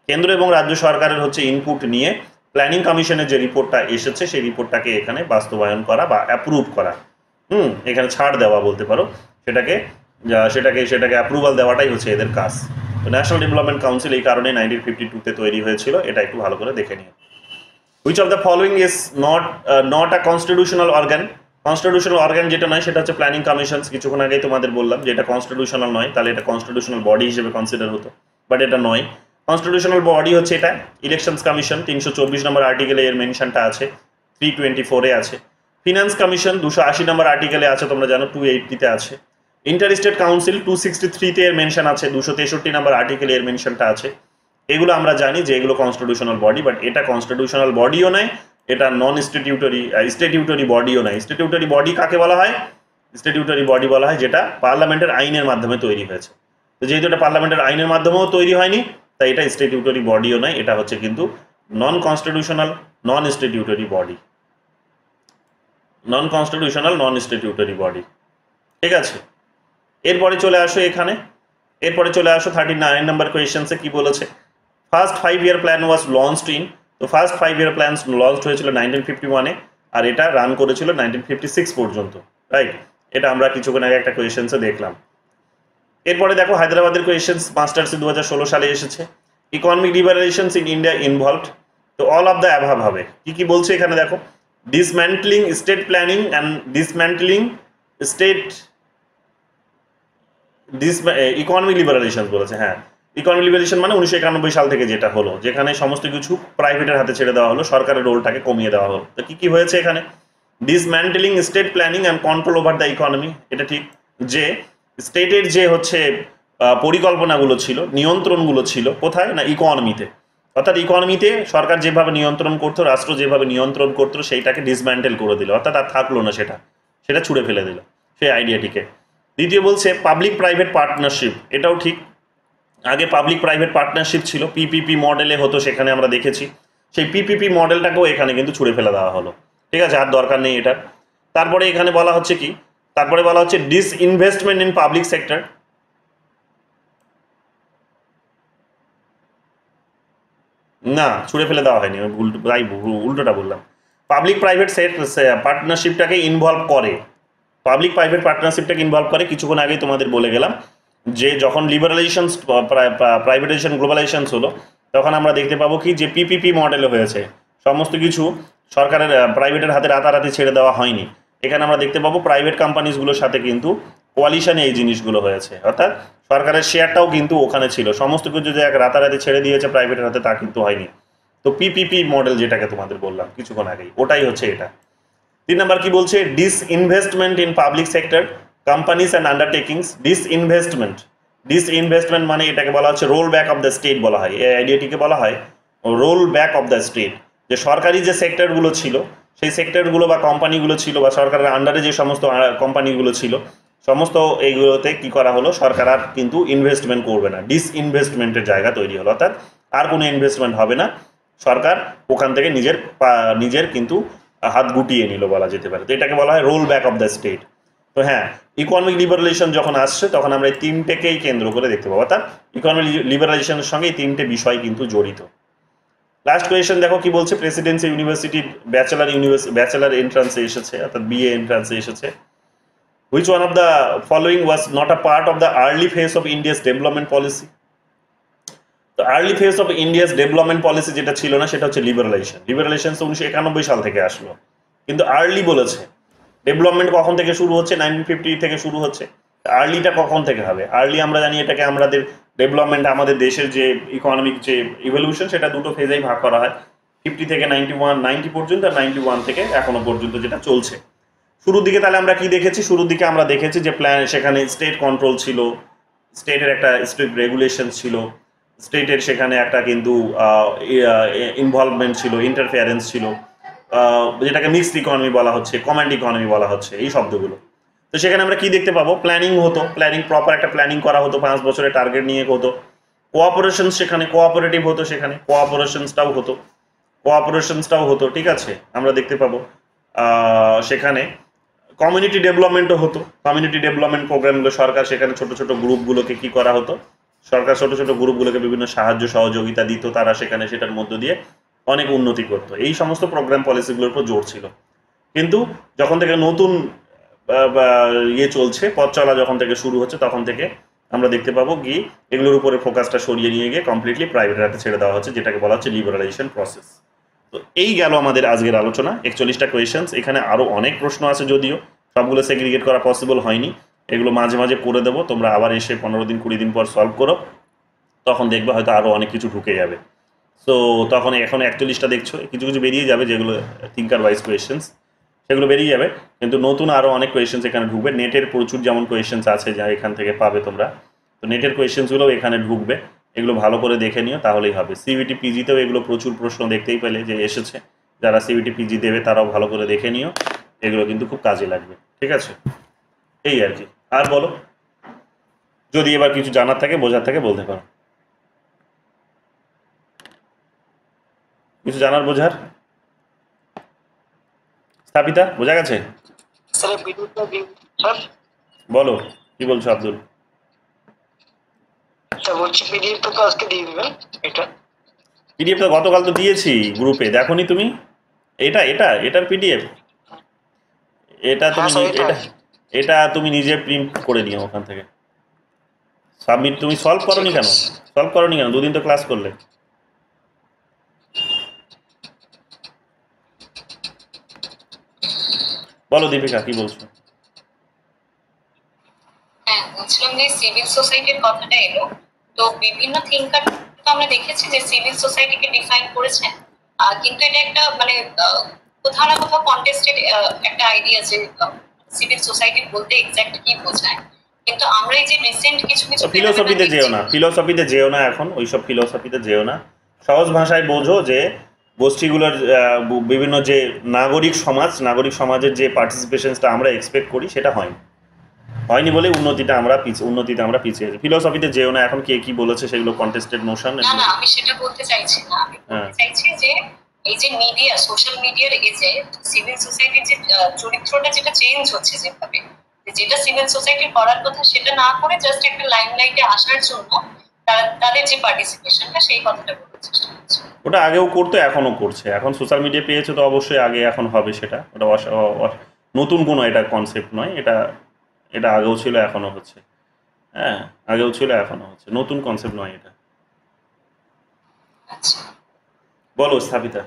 কেন্দ্র এবং রাজ্য সরকারের হচ্ছে ইনপুট নিয়ে প্ল্যানিং কমিশনের যে রিপোর্টটা এসেছে সেই রিপোর্টটাকে এখানে বাস্তবায়ন করা বা অ্যাপ্রুভ করা, এখানে ছাড় দেওয়া বলতে পারো, সেটাকে অ্যাপ্রুভাল দেওয়াটাই হচ্ছে এদের কাজ। তো ন্যাশনাল ডেভেলপমেন্ট কাউন্সিল এই কারণে 1952-তে তৈরি হয়েছিল, এটা একটু ভালো করে দেখে নিও। Which of the following is not a constitutional organ? Constitutional organ যেটা নয় সেটা হচ্ছে প্ল্যানিং কমিশন। কিছুক্ষণ আগেই তোমাদের বললাম যে এটা কনস্টিটিউশনাল নয়, তাহলে এটা কনস্টিটিউশনাল বডি হিসেবে কনসিডার হতো, বাট এটা নয়। কনস্টিটিউশনাল বডি হচ্ছে এটা ইলেকশনস কমিশন, 324 নম্বর আর্টিকেলে এর মেনশনটা আছে, 324-এ আছে। ফিনান্স কমিশন 280 নম্বর আর্টিকেলে আছে, তোমরা জানো 280-তে আছে। ইন্টার স্টেট কাউন্সিল 263-তে এর মেনশন আছে, 263 নম্বর আর্টিকেলে এর মেনশনটা আছে। এগুলো আমরা জানি যে এগুলো কনস্টিটিউশনাল বডি, বাট এটা কনস্টিটিউশনাল বডিও নয়, এটা নন স্ট্যাটিউটরি বডিও নয়। স্ট্যাটিউটরি বডি কাকে বলা হয়? স্ট্যাটিউটরি বডি বলা হয় যেটা পার্লামেন্টের আইনের মাধ্যমে তৈরি হয়েছে। তো যেহেতু এটা পার্লামেন্টের আইনের মাধ্যমেও তৈরি হয়নি, তাই এটা স্ট্যাটিউটরি বডিও নয়, এটা হচ্ছে কিন্তু নন কনস্টিটিউশনাল নন স্ট্যাটিউটরি বডি, নন কনস্টিটিউশনাল নন স্ট্যাটিউটরি বডি। ঠিক আছে, এরপরে চলে আসো এখানে, এরপরে চলে আসো 39 নম্বর কোয়েশ্চেন্সে কি বলেছে। First 5-year plan was launched in, তো ফার্স্ট 5-year প্ল্যান লঞ্চ হয়েছিল 1951-এ, আর এটা রান করেছিল 1956 পর্যন্ত, রাইট? এটা আমরা কিছুক্ষণ আগে একটা কোয়েশ্চেন্সে দেখলাম। এরপরে দেখো হায়দ্রাবাদের কোয়েশ্চেন্স, মাস্টার্সে 2016 সালে এসেছে। Economic liberations in India involved, তো অল অফ দ্য অ্যাভাব হবে। কি বলছে এখানে দেখো, dismantling state planning and dismantling state economic liberation বলেছে। হ্যাঁ, ইকোনমিক লিবারেশন মানে 1991 সাল থেকে যেটা হলো, যেখানে সমস্ত কিছু প্রাইভেটের হাতে ছেড়ে দেওয়া হলো, সরকারের রোলটাকে কমিয়ে দেওয়া হলো। তো কি হয়েছে এখানে? Dismantling state planning and control over the economy, এটা ঠিক যে স্টেটের যে হচ্ছে পরিকল্পনাগুলো ছিল, নিয়ন্ত্রণগুলো ছিল কোথায় না ইকোনমিতে, অর্থাৎ ইকোনমিতে সরকার যেভাবে নিয়ন্ত্রণ করতো, রাষ্ট্র যেভাবে নিয়ন্ত্রণ করতো, সেইটাকে ডিসম্যান্টেল করে দিল, অর্থাৎ আর থাকলো না, সেটা ছুঁড়ে ফেলে দিল সেই আইডিয়াটিকে। দ্বিতীয় বলছে পাবলিক প্রাইভেট পার্টনারশিপ, এটাও ঠিক। আগে পাবলিক প্রাইভেট পার্টনারশিপ ছিল, পিপিপি মডেলে হতো, সেখানে আমরা দেখেছি সেই পিপিপি মডেলটাকেও এখানে কিন্তু ছুঁড়ে ফেলে দেওয়া হলো। ঠিক আছে, আর দরকার নেই এটার। তারপরে এখানে বলা হচ্ছে কি, তারপরে বলা হচ্ছে ডিসইনভেস্টমেন্ট ইন পাবলিক সেক্টর, না ছুঁড়ে ফেলে দেওয়া হয়নি, উল্টোটা বললাম। পাবলিক প্রাইভেট পার্টনারশিপটাকে ইনভলভ করে, পাবলিক প্রাইভেট পার্টনারশিপটাকে ইনভলভ করে। কিছুক্ষণ আগেই তোমাদের বলে গেলাম যে যখন লিবারালাইজেশন প্রাইভেটাইজেশন গ্লোবালাইজেশন হলো, তখন আমরা দেখতে পাবো কি যে পিপিপি মডেলে হয়েছে, সমস্ত কিছু সরকারের প্রাইভেটের হাতে রাতারাতি ছেড়ে দেওয়া হয়নি। এখানে আমরা দেখতে পাবো প্রাইভেট কোম্পানিজগুলোর সাথে কিন্তু কোয়ালিশনে এই জিনিসগুলো হয়েছে, অর্থাৎ সরকারের শেয়ারটাও কিন্তু ওখানে ছিল, সমস্ত কিছু যে রাতারাতি ছেড়ে দিয়েছে প্রাইভেটের হাতে তা কিন্তু হয়নি। তো পিপিপি মডেল যেটাকে তোমাদের বললাম কিছুক্ষণ আগেই, ওটাই হচ্ছে এটা। 3 নম্বর কি বলছে, disinvestment in public sector companies and undertakings. Disinvestment মানে এটাকে বলা হচ্ছে roll back of the state বলা হয়, এই আইডিয়াটিকে বলা হয় roll back of the state. যে সরকারি যে সেক্টরগুলো ছিল, সেই সেক্টরগুলো বা কোম্পানিগুলো ছিল, বা সরকারের আন্ডারে যে সমস্ত কোম্পানিগুলো ছিল, সমস্ত এইগুলোতে কি করা হলো, সরকার আর কিন্তু ইনভেস্টমেন্ট করবে না, ডিসইনভেস্টমেন্টের জায়গা তৈরি হলো, অর্থাৎ আর কোনো ইনভেস্টমেন্ট হবে না, সরকার ওখান থেকে নিজের কিন্তু হাত গুটিয়ে নিল বলা যেতে পারে। তো এটাকে বলা হয় roll back of the state. তো হ্যাঁ, ইকোনমিক লিবারালাইজেশন যখন আসছে তখন আমরা এই তিনটেকেই কেন্দ্র করে দেখতে পাবো, অর্থাৎ ইকোনমিক লিবারালাইজেশনের সঙ্গে এই তিনটে বিষয় কিন্তু জড়িত। লাস্ট কোয়েশ্চেন দেখো কি বলছে, প্রেসিডেন্সি ইউনিভার্সিটির ব্যাচেলার এন্ট্রান্সে এসেছে, অর্থাৎ বিএ এন্ট্রান্সে এসেছে। Which one of the following was not a part of the early phase of India's development policy? তো early phase of India's development policy যেটা ছিল না, সেটা হচ্ছে লিবারালাইজেশন। লিবারালাইজেশন 1991 সাল থেকে আসলো, কিন্তু আর্লি বলেছে। ডেভেলপমেন্ট কখন থেকে শুরু হচ্ছে? 1950 থেকে শুরু হচ্ছে। আর্লিটা কখন থেকে হবে? আর্লি আমরা জানি এটাকে আমাদের ডেভেলপমেন্ট, আমাদের দেশের যে ইকোনমিক যে ইভলিউশন, সেটা দুটো ফেজেই ভাগ করা হয়, 50 থেকে 90 পর্যন্ত, আর 91 থেকে এখনো পর্যন্ত যেটা চলছে। শুরুর দিকে তাহলে আমরা কি দেখেছি? শুরুর দিকে আমরা দেখেছি যে সেখানে স্টেট কন্ট্রোল ছিল, স্টেটের একটা স্ট্রিক্ট রেগুলেশন ছিল, স্টেটের সেখানে একটা কিন্তু ইনভলভমেন্ট ছিল, ইন্টারফেয়ারেন্স ছিল, যেটাকে মিক্সড ইকোনমি বলা হচ্ছে, কমান্ড ইকোনমি বলা হচ্ছে, এই শব্দগুলো। তো সেখানে আমরা কি দেখতে পাবো? প্ল্যানিং হতো, প্রপার একটা প্ল্যানিং করা হতো, 5 বছরের টার্গেট নিয়ে হতো। কোঅপারেশন, সেখানে কোঅপারেটিভ হতো, সেখানে কোঅপারেশনসটাও হতো, ঠিক আছে, আমরা দেখতে পাবো। সেখানে কমিউনিটি ডেভেলপমেন্টও হতো, কমিউনিটি ডেভেলপমেন্ট প্রোগ্রামগুলো সরকার সেখানে ছোট ছোট গ্রুপগুলোকে কি করা হতো, সরকার ছোট ছোট গ্রুপগুলোকে বিভিন্ন সাহায্য সহযোগিতা দিত, তারা সেখানে সেটার মধ্য দিয়ে অনেক উন্নতি করতো, এই সমস্ত প্রোগ্রাম পলিসিগুলোর উপর জোর ছিল। কিন্তু যখন থেকে নতুন ইয়ে চলছে, পথ চলা যখন থেকে শুরু হচ্ছে, তখন থেকে আমরা দেখতে পাবো কি এগুলোর উপরে ফোকাসটা সরিয়ে নিয়ে গিয়ে কমপ্লিটলি প্রাইভেট হাতে ছেড়ে দেওয়া হচ্ছে, যেটাকে বলা হচ্ছে লিবারালাইজেশন প্রসেস। তো এই গেল আমাদের আজকের আলোচনা, 41টা কোয়েশ্চেন্স। এখানে আরও অনেক প্রশ্ন আছে, যদিও সবগুলো সেগ্রিগেট করা পসিবল হয়নি, এগুলো মাঝে মাঝে করে দেবো, তোমরা আবার এসে 15 দিন 20 দিন পর সলভ করো, তখন দেখবে হয়তো আরও অনেক কিছু ঢুকে যাবে। সো তখন এখন 41টা দেখছো, কিছু কিছু বেরিয়ে যাবে যেগুলো থিঙ্কার ওয়াইজ কোয়েশ্চেন্স, সেগুলো বেরিয়ে যাবে, কিন্তু নতুন আরও অনেক কোয়েশ্চেন্স এখানে ঢুকবে। নেটের প্রচুর যেমন কোয়েশ্চেন্স আছে যা এখান থেকে পাবে তোমরা, তো নেটের কোয়েশ্চেন্সগুলোও এখানে ঢুকবে, এগুলো ভালো করে দেখে নিও, তাহলেই হবে। সিবিটি পিজিতেও এগুলো প্রচুর প্রশ্ন দেখতেই পেলে যে এসেছে, যারা সিবিটি পিজি দেবে তারাও ভালো করে দেখে নিও, এগুলো কিন্তু খুব কাজে লাগবে। ঠিক আছে, এই আর কি। আর বলো, যদি এবার কিছু জানার থাকে বোঝার থাকে বলতে পারো, কিছু জানার বোঝার। স্থাপিতা বোঝা গেছে? বলো কি বলছো আব্দুল? পিডিএফ তো গতকাল তো দিয়েছি গ্রুপে, দেখোনি তুমি? এটার পিডিএফ, এটা তুমি এটা তুমি নিজে প্রিন্ট করে নিও ওখান থেকে। সাবমিট তুমি সলভ করোনি কেন? দুদিন তো ক্লাস করলে। বলো দীপিকা কি বলছো? হ্যাঁ, বলছিলাম যে সিভিল সোসাইটির কথাটা এলো, তো বিভিন্ন থিঙ্কার তো আমরা দেখেছি যে সিভিল সোসাইটিকে ডিফাইন করেছেন, কিন্তু এটা একটা মানে কোথাও না কোথাও কন্টেস্টেড একটা আইডিয়া যে সিভিল সোসাইটি বলতে এক্স্যাক্ট কি বোঝায়। কিন্তু আমরা এই যে রিসেন্ট কিছু ফিলোসফিতে যেও না এখন, ওইসব ফিলোসফিতে যেও না, সহজ ভাষায় বোঝো যে গোষ্ঠীগুলোর বিভিন্ন যে নাগরিক সমাজের যে পার্টিসিপেশনটা আমরা এক্সপেক্ট করি সেটা হয়নি বলে উন্নতিতে আমরা পিছিয়ে আছি। ফিলোসফিতে যেও না এখন, কে কি বলেছে সেগুলো কন্টেস্টেড নোশন। না, আমি সেটা বলতে চাইছি না, আমি বলতে চাইছি যে এই যে মিডিয়া, সোশ্যাল মিডিয়ার এই যে সিভিল সোসাইটির যে চরিত্রটা যেটা চেঞ্জ হচ্ছে, যেটা সিভিল সোসাইটির করার কথা সেটা না করে জাস্ট একটা লাইমলাইটে আসার জন্য তাদের যে পার্টিসিপেশনটা, সেই কথাটা বলতে চেষ্টা করছি। ওটা আগেও করতো, এখনো করছে, এখন সোশ্যাল মিডিয়া পেয়েছে তো অবশ্যই আগে এখন হবে সেটা। ওটা নতুন কোনো এটা কনসেপ্ট নয়, এটা আগেও ছিল এখনো হচ্ছে। হ্যাঁ, আগেও ছিল এখনো হচ্ছে, নতুন কনসেপ্ট নয় এটা। বলো স্থাপিতা।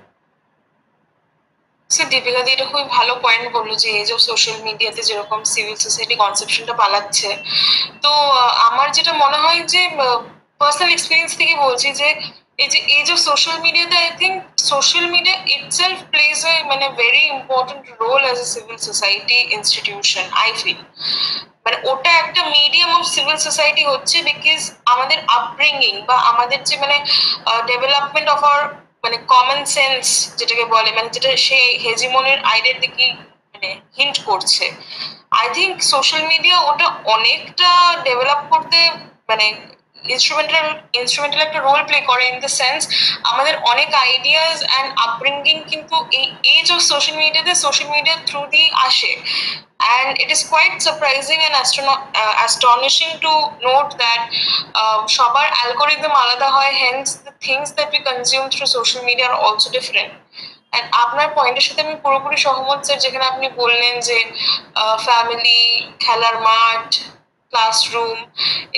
দীপিকা দি এটা খুবই ভালো পয়েন্ট বললো যে এজ অফ সোশ্যাল মিডিয়াতে যেরকম সিভিল সোসাইটি কনসেপশনটা পালাচ্ছে। তো আমার যেটা মনে হয় যে পার্সোনাল এক্সপিরিয়েন্স থেকে বলছি যে এই যে এজ অফ সোশ্যাল মিডিয়াতে I think social media itself plays a মানে very important role as a civil society institution, I feel. মানে ওটা একটা মিডিয়াম অফ সিভিল সোসাইটি হচ্ছে বিকজ আমাদের আপব্রিঙ্গিং বা আমাদের যে মানে ডেভেলপমেন্ট অফ আওয়ার মানে কমন সেন্স যেটাকে বলে, মানে যেটা সেই হেজিমনির আইডিয়ার দিকে মানে হিন্ট করছে। আই থিঙ্ক সোশ্যাল মিডিয়া ওটা অনেকটা ডেভেলপ করতে মানে ইনস্ট্রুমেন্টাল একটা রোল প্লে করে, ইন দ্য সেন্স আমাদের অনেক আইডিয়াস অ্যান্ড আপব্রিঙ্গিং কিন্তু এই এজ অফ সোশ্যাল মিডিয়ার থ্রু দিয়ে আসে। And it is quite surprising and astonishing to note that সবার algorithm আলাদা হয়, hence the things that we consume through social media are also different. And আপনার পয়েন্টের সাথে আমি পুরোপুরি সহমত স্যার, যেখানে আপনি বললেন যে ফ্যামিলি, খেলার মাঠ, ক্লাসরুম,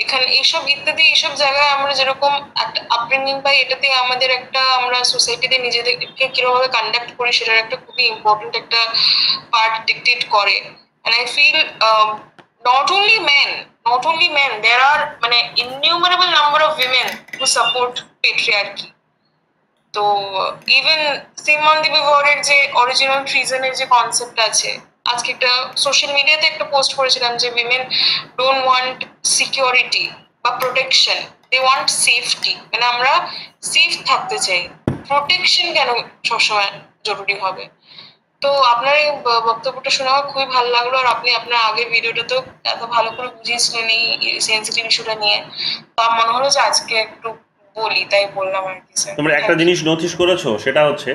এখানে এইসব ইত্যাদি এইসব জায়গায় আমরা যেরকম একটা আপব্রিঙ্গিং পাই, এটাতে আমাদের একটা আমরা সোসাইটিতে নিজেদেরকে কিভাবে কন্ডাক্ট করি সেটার একটা খুবই ইম্পর্টেন্ট একটা পার্ট ডিক্টেট করে। And I feel not only men, there are মানে innumerable number of women who support patriarchy. তো ইভেন সিমন দি বিভরের যে অরিজিনাল ট্রিজনের যে কনসেপ্ট আছে, আজকে একটা সোশ্যাল মিডিয়াতে একটা পোস্ট করেছিলাম যে উইমেন ডোন্ট ওয়ান্ট সিকিউরিটি বা প্রোটেকশন, দে ওয়ান্ট সেফটি। মানে আমরা সেফ থাকতে চাই, প্রোটেকশন কেন সবসময় জরুরি হবে? তো আপনার এই বক্তব্যটা শুনে আমার খুবই ভালো লাগলো, আর আপনি আপনার আগের ভিডিওটা তো এত ভালো করে বুঝিয়েছিলেন এই সেন্সিটিভ ইস্যুটা নিয়ে, তো আমার মনে হলো যে আজকে একটু বলি, তাই বললাম আর কি স্যার। তোমরা একটা জিনিস নোটিস করেছো, সেটা হচ্ছে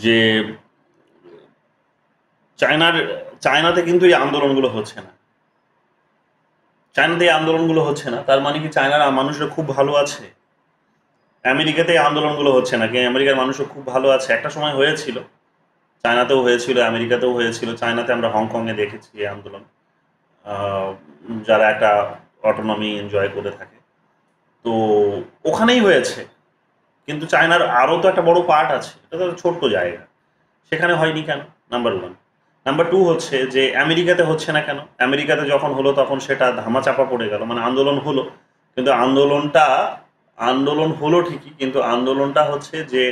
যে চায়নাতে কিন্তু এই আন্দোলনগুলো হচ্ছে না, তার মানে কি চায়নার মানুষরা খুব ভালো আছে? আমেরিকাতে এই আন্দোলনগুলো হচ্ছে না, কি আমেরিকার মানুষও খুব ভালো আছে। একটা সময় হয়েছিল, চায়নাতেও হয়েছিল, আমেরিকাতেও হয়েছিল। চায়নাতে আমরা হংকংয়ে দেখেছি এই আন্দোলন, যারা একটা অটোনমি এনজয় করে থাকে, তো ওখানেই হয়েছে। কিন্তু চায়নার আরও তো একটা বড় পার্ট আছে, এটা তো ছোট্ট জায়গা, সেখানে হয়নি কেন? নাম্বার 1। নাম্বার 2 হচ্ছে যে আমেরিকাতে হচ্ছে না কেন? আমেরিকাতে যখন হলো তখন সেটা ধামাচাপা পড়ে গেল, মানে আন্দোলন হলো, কিন্তু আন্দোলন হলো ঠিকই, কিন্তু আন্দোলনটা হচ্ছে যে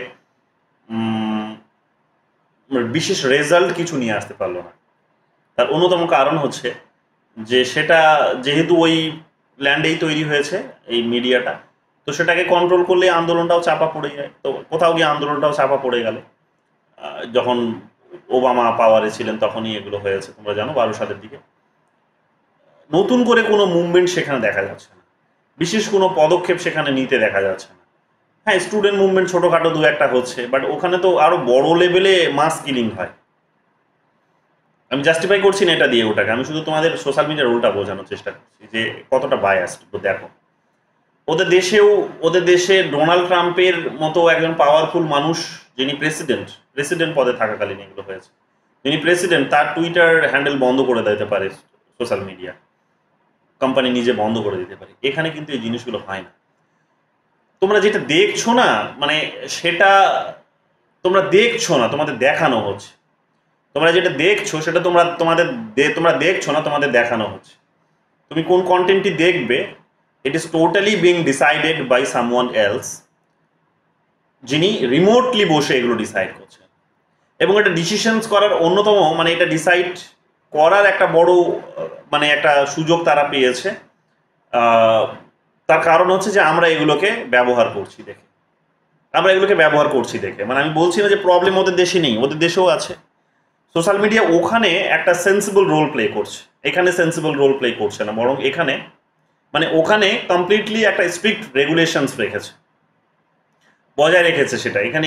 বিশেষ রেজাল্ট কিছু নিয়ে আসতে পারলো না। তার অন্যতম কারণ হচ্ছে যে সেটা যেহেতু ওই ল্যান্ডেই তৈরি হয়েছে এই মিডিয়াটা, তো সেটাকে কন্ট্রোল করলে আন্দোলনটাও চাপা পড়ে যায়। তো কোথাও গিয়ে আন্দোলনটাও চাপা পড়ে গেল। যখন ওবামা পাওয়ারে ছিলেন তখনই এগুলো হয়েছে, তোমরা জানো, 12 সালের দিকে। নতুন করে কোনো মুভমেন্ট সেখানে দেখা যাচ্ছে না, বিশেষ কোনো পদক্ষেপ সেখানে নিতে দেখা যাচ্ছে না। হ্যাঁ, স্টুডেন্ট মুভমেন্ট ছোটোখাটো দু একটা হচ্ছে, বাট ওখানে তো আরও বড় লেভেলে মাস কিলিং হয়। আমি জাস্টিফাই করছি না এটা দিয়ে ওটাকে, আমি শুধু তোমাদের সোশ্যাল মিডিয়ার রোলটা বোঝানোর চেষ্টা করছি যে কতটা বায়াসড। দেখো, ওদের দেশে ডোনাল্ড ট্রাম্পের মতো একজন পাওয়ারফুল মানুষ, যিনি প্রেসিডেন্ট পদে থাকাকালীন এগুলো হয়েছে, যিনি প্রেসিডেন্ট, তার টুইটার হ্যান্ডেল বন্ধ করে দিতে পারে সোশ্যাল মিডিয়া, কোম্পানি নিজে বন্ধ করে দিতে পারে। এখানে কিন্তু এই জিনিসগুলো হয় না। তোমরা যেটা দেখছো না, মানে সেটা তোমরা দেখছো না, তোমাদের দেখানো হচ্ছে। তোমরা যেটা দেখছো সেটা তোমরা দেখছো না, তোমাদের দেখানো হচ্ছে। তুমি কোন কন্টেন্টটি দেখবে, it is totally being decided by someone else, যিনি রিমোটলি বসে এগুলো ডিসাইড করছেন। এবং এটা ডিসিশনস করার অন্যতম, মানে এটা ডিসাইড করার একটা বড় মানে একটা সুযোগ তারা পেয়েছে। তার কারণ হচ্ছে যে আমরা এগুলোকে ব্যবহার করছি দেখে। মানে আমি বলছি না যে প্রবলেম ওদের দেশে নেই, ওদের দেশেও আছে। সোশ্যাল মিডিয়া ওখানে একটা সেন্সিবল রোল প্লে করছে, এখানে সেন্সিবল রোল প্লে করছে না, বরং ওখানে কমপ্লিটলি একটা স্ট্রিক্ট রেগুলেশনস বজায় রেখেছে। সেটা এখানে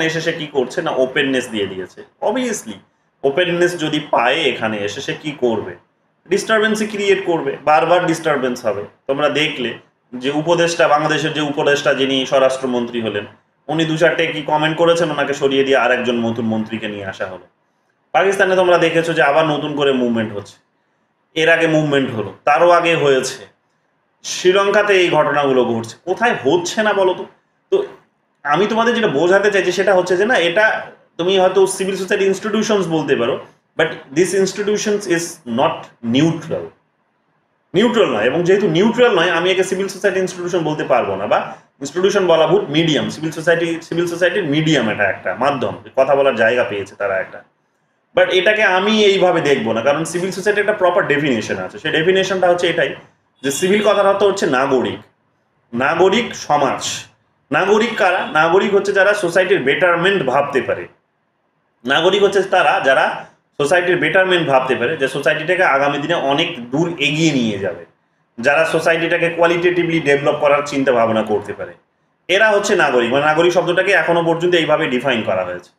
এসে সে কি করছে না, ওপেননেস দিয়ে দিয়েছে। অবভিয়াসলি ওপেননেস যদি পায় এখানে এসে সে কি করবে, ডিস্টারবেন্সই ক্রিয়েট করবে, বারবার ডিস্টারবেন্স হবে। তোমরা দেখলে যে বাংলাদেশের যে উপদেষ্টা যিনি স্বরাষ্ট্রমন্ত্রী হলেন, উনি 2-4টে কি কমেন্ট করেছেন, ওনাকে সরিয়ে দিয়ে আরেকজন নতুন মন্ত্রীকে নিয়ে আসা হলো। পাকিস্তানে তোমরা দেখেছো যে আবার নতুন করে মুভমেন্ট হচ্ছে, এর আগে মুভমেন্ট হলো, তারও আগে হয়েছে। শ্রীলঙ্কাতে এই ঘটনাগুলো ঘটছে, কোথায় হচ্ছে না বলো তো? তো আমি তোমাদের যেটা বোঝাতে চাইছি সেটা হচ্ছে যে না, এটা তুমি হয়তো সিভিল সোসাইটি ইনস্টিটিউশনস বলতে পারো, but this institutions is not neutral নয়। এবং যেহেতু নিউট্রাল নয়, আমি একে সিভিল সোসাইটি ইনস্টিটিউশন বলতে পারবো না, বা ইনস্টিটিউশন বলা ভুল, মিডিয়াম। সিভিল সোসাইটির মিডিয়াম, এটা একটা মাধ্যম, কথা বলার জায়গা পেয়েছে তারা একটা। বাট এটাকে আমি এইভাবে দেখবো না, কারণ সিভিল সোসাইটির একটা প্রপার ডেফিনেশন আছে। সেই ডেফিনেশনটা হচ্ছে এটাই যে সিভিল কথার অর্থ হচ্ছে নাগরিক সমাজ। নাগরিক কারা? নাগরিক হচ্ছে যারা সোসাইটির বেটারমেন্ট ভাবতে পারে। নাগরিক হচ্ছে তারা যারা সোসাইটির বেটারমেন্ট ভাবতে পারে, যে সোসাইটিটাকে আগামী দিনে অনেক দূর এগিয়ে নিয়ে যাবে, যারা সোসাইটিটাকে কোয়ালিটেটিভলি ডেভেলপ করার চিন্তা ভাবনা করতে পারে, এরা হচ্ছে নাগরিক। মানে নাগরিক শব্দটাকে এখনো পর্যন্ত এইভাবে ডিফাইন করা হয়েছে।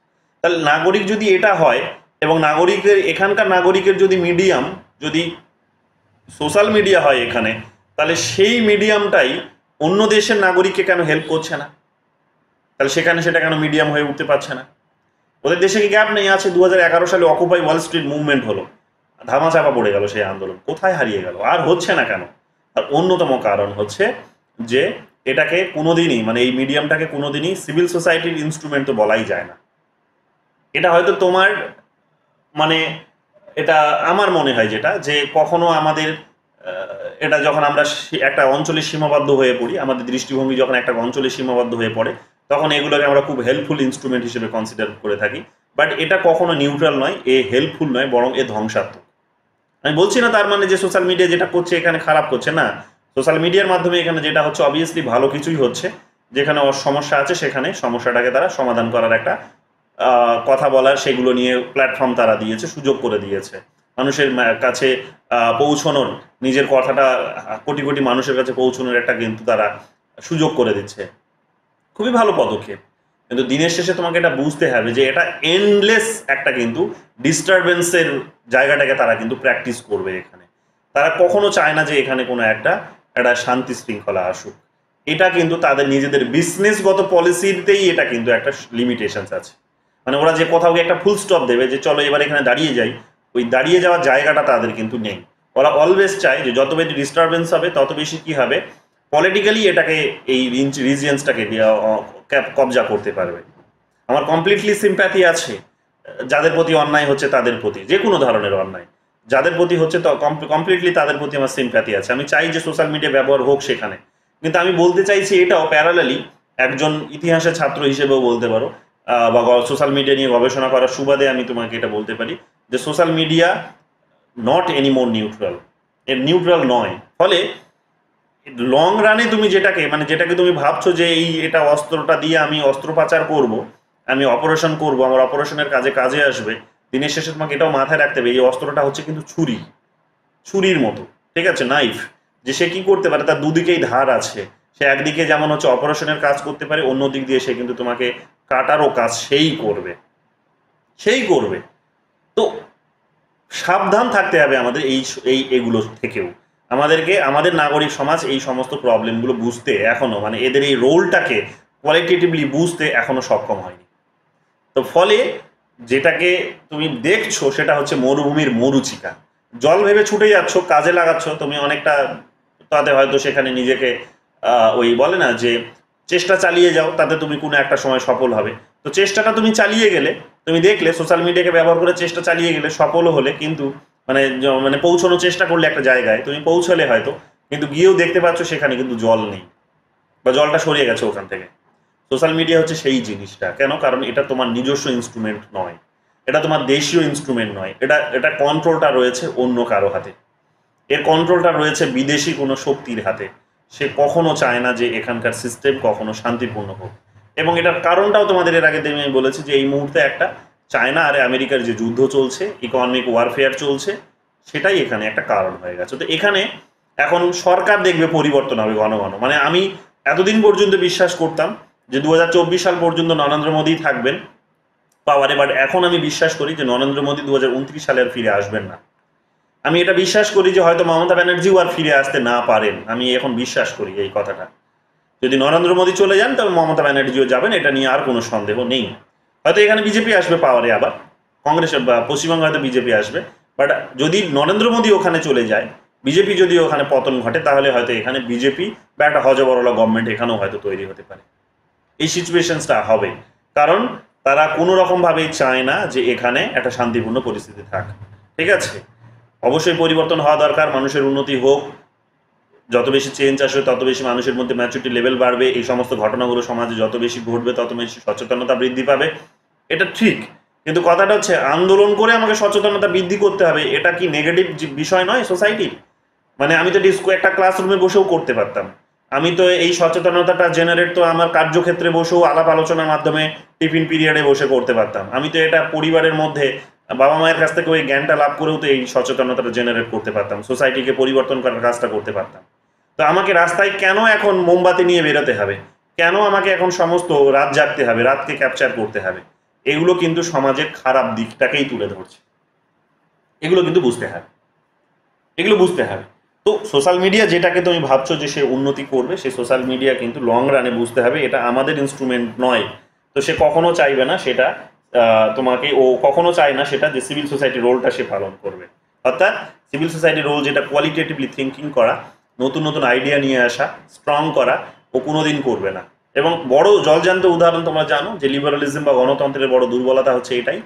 তাহলে নাগরিক যদি এটা হয়, এবং এখানকার নাগরিকের যদি মিডিয়াম যদি সোশ্যাল মিডিয়া হয় এখানে, তাহলে সেই মিডিয়ামটাই অন্য দেশের নাগরিককে কেন হেল্প করছে না? তাহলে সেটা কেন মিডিয়াম হয়ে উঠতে পারছে না? ওদের দেশে কি গ্যাপ নেই? আছে। 2011 সালে অকুপাই ওয়াল স্ট্রিট মুভমেন্ট হলো, ধামাচাপা পড়ে গেল সেই আন্দোলন, কোথায় হারিয়ে গেল? আর হচ্ছে না কেন? আর অন্যতম কারণ হচ্ছে যে এটাকে কোনোদিনই, মানে এই মিডিয়ামটাকে কোনোদিনই সিভিল সোসাইটির ইনস্ট্রুমেন্ট তো বলাই যায় না। এটা হয়তো তোমার, মানে এটা আমার মনে হয় যেটা, যে কখনো আমাদের এটা যখন আমরা একটা অঞ্চলে সীমাবদ্ধ হয়ে পড়ি, আমাদের দৃষ্টিভঙ্গি যখন একটা অঞ্চলে সীমাবদ্ধ হয়ে পড়ে, তখন এগুলোকে আমরা খুব হেল্পফুল ইনস্ট্রুমেন্ট হিসেবে কনসিডার করে থাকি। বাট এটা কখনো নিউট্রাল নয়, এ হেল্পফুল নয়, বরং এ ধ্বংসাত্মক। আমি বলছি না তার মানে যে সোশ্যাল মিডিয়া যেটা করছে এখানে খারাপ করছে, না। সোশ্যাল মিডিয়ার মাধ্যমে এখানে যেটা হচ্ছে অবভিয়াসলি ভালো কিছুই হচ্ছে। যেখানে সমস্যা আছে সেখানে সমস্যাটাকে তারা সমাধান করার একটা কথা বলার, সেগুলো নিয়ে প্ল্যাটফর্ম তারা দিয়েছে, সুযোগ করে দিয়েছে মানুষের কাছে পৌঁছানোর, নিজের কথাটা কোটি কোটি মানুষের কাছে পৌঁছানোর একটা কিন্তু তারা সুযোগ করে দিচ্ছে। খুবই ভালো পদক্ষেপ, কিন্তু দিনের শেষে তোমাকে এটা বুঝতে হবে যে এটা এন্ডলেস একটা কিন্তু ডিস্টারবেন্সের জায়গাটাকে তারা কিন্তু প্র্যাকটিস করবে এখানে। তারা কখনো চায় না যে এখানে কোনো একটা শান্তি শৃঙ্খলা আসুক। এটা কিন্তু তাদের নিজেদের বিজনেসগত পলিসিতেই এটা কিন্তু একটা লিমিটেশনস আছে। মানে ওরা যে কোথাও গিয়ে একটা ফুল স্টপ দেবে যে চলো এবার এখানে দাঁড়িয়ে যাই, ওই দাঁড়িয়ে যাওয়ার জায়গাটা তাদের কিন্তু নেই। ওরা অলওয়েজ চায় যে যত বেশি ডিস্টারবেন্স হবে তত বেশি কি হবে, পলিটিক্যালি এটাকে এই রিজিয়ন্সটাকে কবজা করতে পারবে। আমার কমপ্লিটলি সিম্প্যাথি আছে যাদের প্রতি অন্যায় হচ্ছে তাদের প্রতি, যে কোনো ধরনের অন্যায় যাদের প্রতি হচ্ছে তো কমপ্লিটলি তাদের প্রতি আমার সিম্প্যাথি আছে। আমি চাই যে সোশ্যাল মিডিয়া ব্যবহার হোক সেখানে, কিন্তু আমি বলতে চাইছি এটাও প্যারালালি একজন ইতিহাসের ছাত্র হিসেবেও বলতে পারো বা সোশ্যাল মিডিয়া নিয়ে গবেষণা করার সুবাদে আমি তোমাকে এটা বলতে পারি যে social media not anymore neutral, এর নিউট্রাল নয়। ফলে লং রানে তুমি যেটাকে তুমি ভাবছো যে এটা অস্ত্রটা দিয়ে আমি অস্ত্রোপচার করব, আমি অপারেশন করব, আমার অপারেশনের কাজে আসবে, দিনের শেষে তোমাকে এটাও মাথায় রাখতে হবে এই অস্ত্রটা হচ্ছে কিন্তু ছুরির মতো, ঠিক আছে, নাইফ। যে সে কি করতে পারে, তার দুদিকেই ধার আছে। সে একদিকে যেমন হচ্ছে অপারেশনের কাজ করতে পারে, অন্য দিক দিয়ে সে কিন্তু তোমাকে কাটারও কাজ সেই করবে। তো সাবধান থাকতে হবে আমাদের এগুলো থেকেও। আমাদের নাগরিক সমাজ এই সমস্ত প্রবলেমগুলো বুঝতে এখনো, মানে এদের এই রোলটাকে কোয়ালিটেটিভলি বুঝতে এখনো সক্ষম হয়নি। তো ফলে যেটাকে তুমি দেখছো সেটা হচ্ছে মরুভূমির মরুচিকা। জল ভেবে ছুটে যাচ্ছ, কাজে লাগাচ্ছ তুমি অনেকটা, তাতে হয়তো সেখানে নিজেকে ওই বলে না যে চেষ্টা চালিয়ে যাও, তাতে তুমি কোনো একটা সময় সফল হবে। তো চেষ্টাটা তুমি চালিয়ে গেলে, তুমি দেখলে সোশ্যাল মিডিয়াকে ব্যবহার করে চেষ্টা চালিয়ে গেলে সফলও হলে, কিন্তু মানে পৌঁছানোর চেষ্টা করলে একটা জায়গায় তুমি পৌঁছলে হয়তো, কিন্তু গিয়েও দেখতে পাচ্ছ সেখানে কিন্তু জল নেই বা জলটা সরিয়ে গেছে ওখান থেকে। সোশ্যাল মিডিয়া হচ্ছে সেই জিনিসটা। কেন? কারণ এটা তোমার নিজস্ব ইনস্ট্রুমেন্ট নয়, এটা তোমার দেশীয় ইনস্ট্রুমেন্ট নয়, এটা কন্ট্রোলটা রয়েছে অন্য কারো হাতে, এর কন্ট্রোলটা রয়েছে বিদেশি কোনো শক্তির হাতে। সে কখনো চায় না যে এখানকার সিস্টেম কখনো শান্তিপূর্ণ হোক। এবং এটার কারণটাও তোমাদের এর আগে আমি বলেছি যে এই মুহূর্তে একটা চায়না আর আমেরিকার যে যুদ্ধ চলছে, ইকোনমিক ওয়ারফেয়ার চলছে, সেটাই এখানে একটা কারণ হয়ে গেছে। তো এখানে এখন সরকার দেখবে পরিবর্তন হবে ঘন ঘন। মানে আমি এতদিন পর্যন্ত বিশ্বাস করতাম যে 2024 সাল পর্যন্ত নরেন্দ্র মোদী থাকবেন পাওয়ারে, বাট এখন আমি বিশ্বাস করি যে নরেন্দ্র মোদী 2029 সালে আর ফিরে আসবেন না। আমি এটা বিশ্বাস করি যে হয়তো মমতা ব্যানার্জিও আর ফিরে আসতে না পারেন। আমি এখন বিশ্বাস করি এই কথাটা। যদি নরেন্দ্র মোদী চলে যান তবে মমতা ব্যানার্জিও যাবেন, এটা নিয়ে আর কোনো সন্দেহ নেই। হয়তো এখানে বিজেপি আসবে পাওয়ারে, আবার কংগ্রেসের বা পশ্চিমবঙ্গে হয়তো বিজেপি আসবে, বাট যদি নরেন্দ্র মোদী ওখানে চলে যায়, বিজেপি যদি ওখানে পতন ঘটে, তাহলে হয়তো এখানে বিজেপি বা একটা হজবরলা গভর্নমেন্ট এখানেও হয়তো তৈরি হতে পারে। এই সিচুয়েশনসটা হবে কারণ তারা কোনো রকমভাবেই চায় না যে এখানে একটা শান্তিপূর্ণ পরিস্থিতি থাক। ঠিক আছে, অবশ্যই পরিবর্তন হওয়া দরকার, মানুষের উন্নতি হোক, যত বেশি চেঞ্জ আসবে তত বেশি মানুষের মধ্যে ম্যাচুরিটি লেভেল বাড়বে, এই সমস্ত ঘটনাগুলো সমাজে যত বেশি ঘটবে তত বেশি সচেতনতা বৃদ্ধি পাবে, এটা ঠিক। কিন্তু কথাটা হচ্ছে আন্দোলন করে আমাকে সচেতনতা বৃদ্ধি করতে হবে, এটা কি নেগেটিভ বিষয় নয় সোসাইটির? মানে আমি তো একটা ক্লাসরুমে বসেও করতে পারতাম। আমি তো এই সচেতনতাটা জেনারেট তো আমার কার্যক্ষেত্রে বসেও আলাপ আলোচনার মাধ্যমে টিফিন পিরিয়ডে বসে করতে পারতাম। আমি তো এটা পরিবারের মধ্যে বাবা মায়ের কাছ থেকে ওই জ্ঞানটা লাভ করেও তো এই সচেতনতাটা জেনারেট করতে পারতাম, সোসাইটিকে পরিবর্তন করার কাজটা করতে পারতাম। তো আমাকে রাস্তায় কেন এখন মোমবাতি নিয়ে বেরোতে হবে? কেন আমাকে এখন সমস্ত রাত জাগতে হবে, রাতকে ক্যাপচার করতে হবে? এগুলো কিন্তু সমাজের খারাপ দিকটাকেই তুলে ধরছে। এগুলো কিন্তু বুঝতে হবে। তো সোশ্যাল মিডিয়া যেটাকে তুমি ভাবছো যে সে উন্নতি করবে, সে সোশ্যাল মিডিয়া কিন্তু লং রানে বুঝতে হবে এটা আমাদের ইনস্ট্রুমেন্ট নয়। তো সে কখনো চাইবে না সেটা তোমাকে, ও কখনো চায় না সেটা যে সিভিল সোসাইটির রোলটা সে পালন করবে। অর্থাৎ সিভিল সোসাইটির রোল যেটা কোয়ালিটেটিভলি থিঙ্কিং করা, নতুন নতুন আইডিয়া নিয়ে আসা, স্ট্রং করা, ও কোনোদিন করবে না। এবং বড় জলজান্ত উদাহরণ তোমরা জানো যে লিবারালিজম বা গণতন্ত্রের বড় দুর্বলতা হচ্ছে এটাই,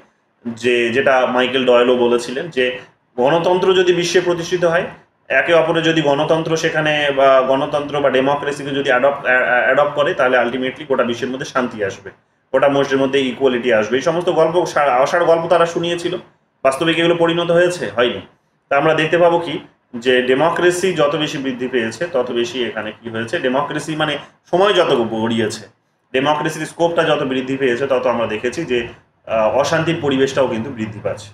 যেটা মাইকেল ডয়েলও বলেছিলেন যে গণতন্ত্র যদি বিশ্বে প্রতিষ্ঠিত হয়, একে অপরে যদি গণতন্ত্র সেখানে বা গণতন্ত্র বা ডেমোক্রেসিকে যদি অ্যাডপ্ট করে, তাহলে আলটিমেটলি গোটা বিশ্বের মধ্যে শান্তি আসবে, গোটা মানুষের মধ্যে ইকুয়ালিটি আসবে। এই সমস্ত গল্প, আশার গল্প তারা শুনিয়েছিল, বাস্তবিক এগুলো পরিণত হয়নি। তা আমরা দেখতে পাবো কি যে ডেমোক্রেসি যত বেশি বৃদ্ধি পেয়েছে তত বেশি এখানে কি হয়েছে, ডেমোক্রেসি মানে সময় যত গড়িয়েছে, ডেমোক্রেসির স্কোপটা যত বৃদ্ধি পেয়েছে, তত আমরা দেখেছি যে অশান্তির পরিবেশটাও কিন্তু বৃদ্ধি পাচ্ছে।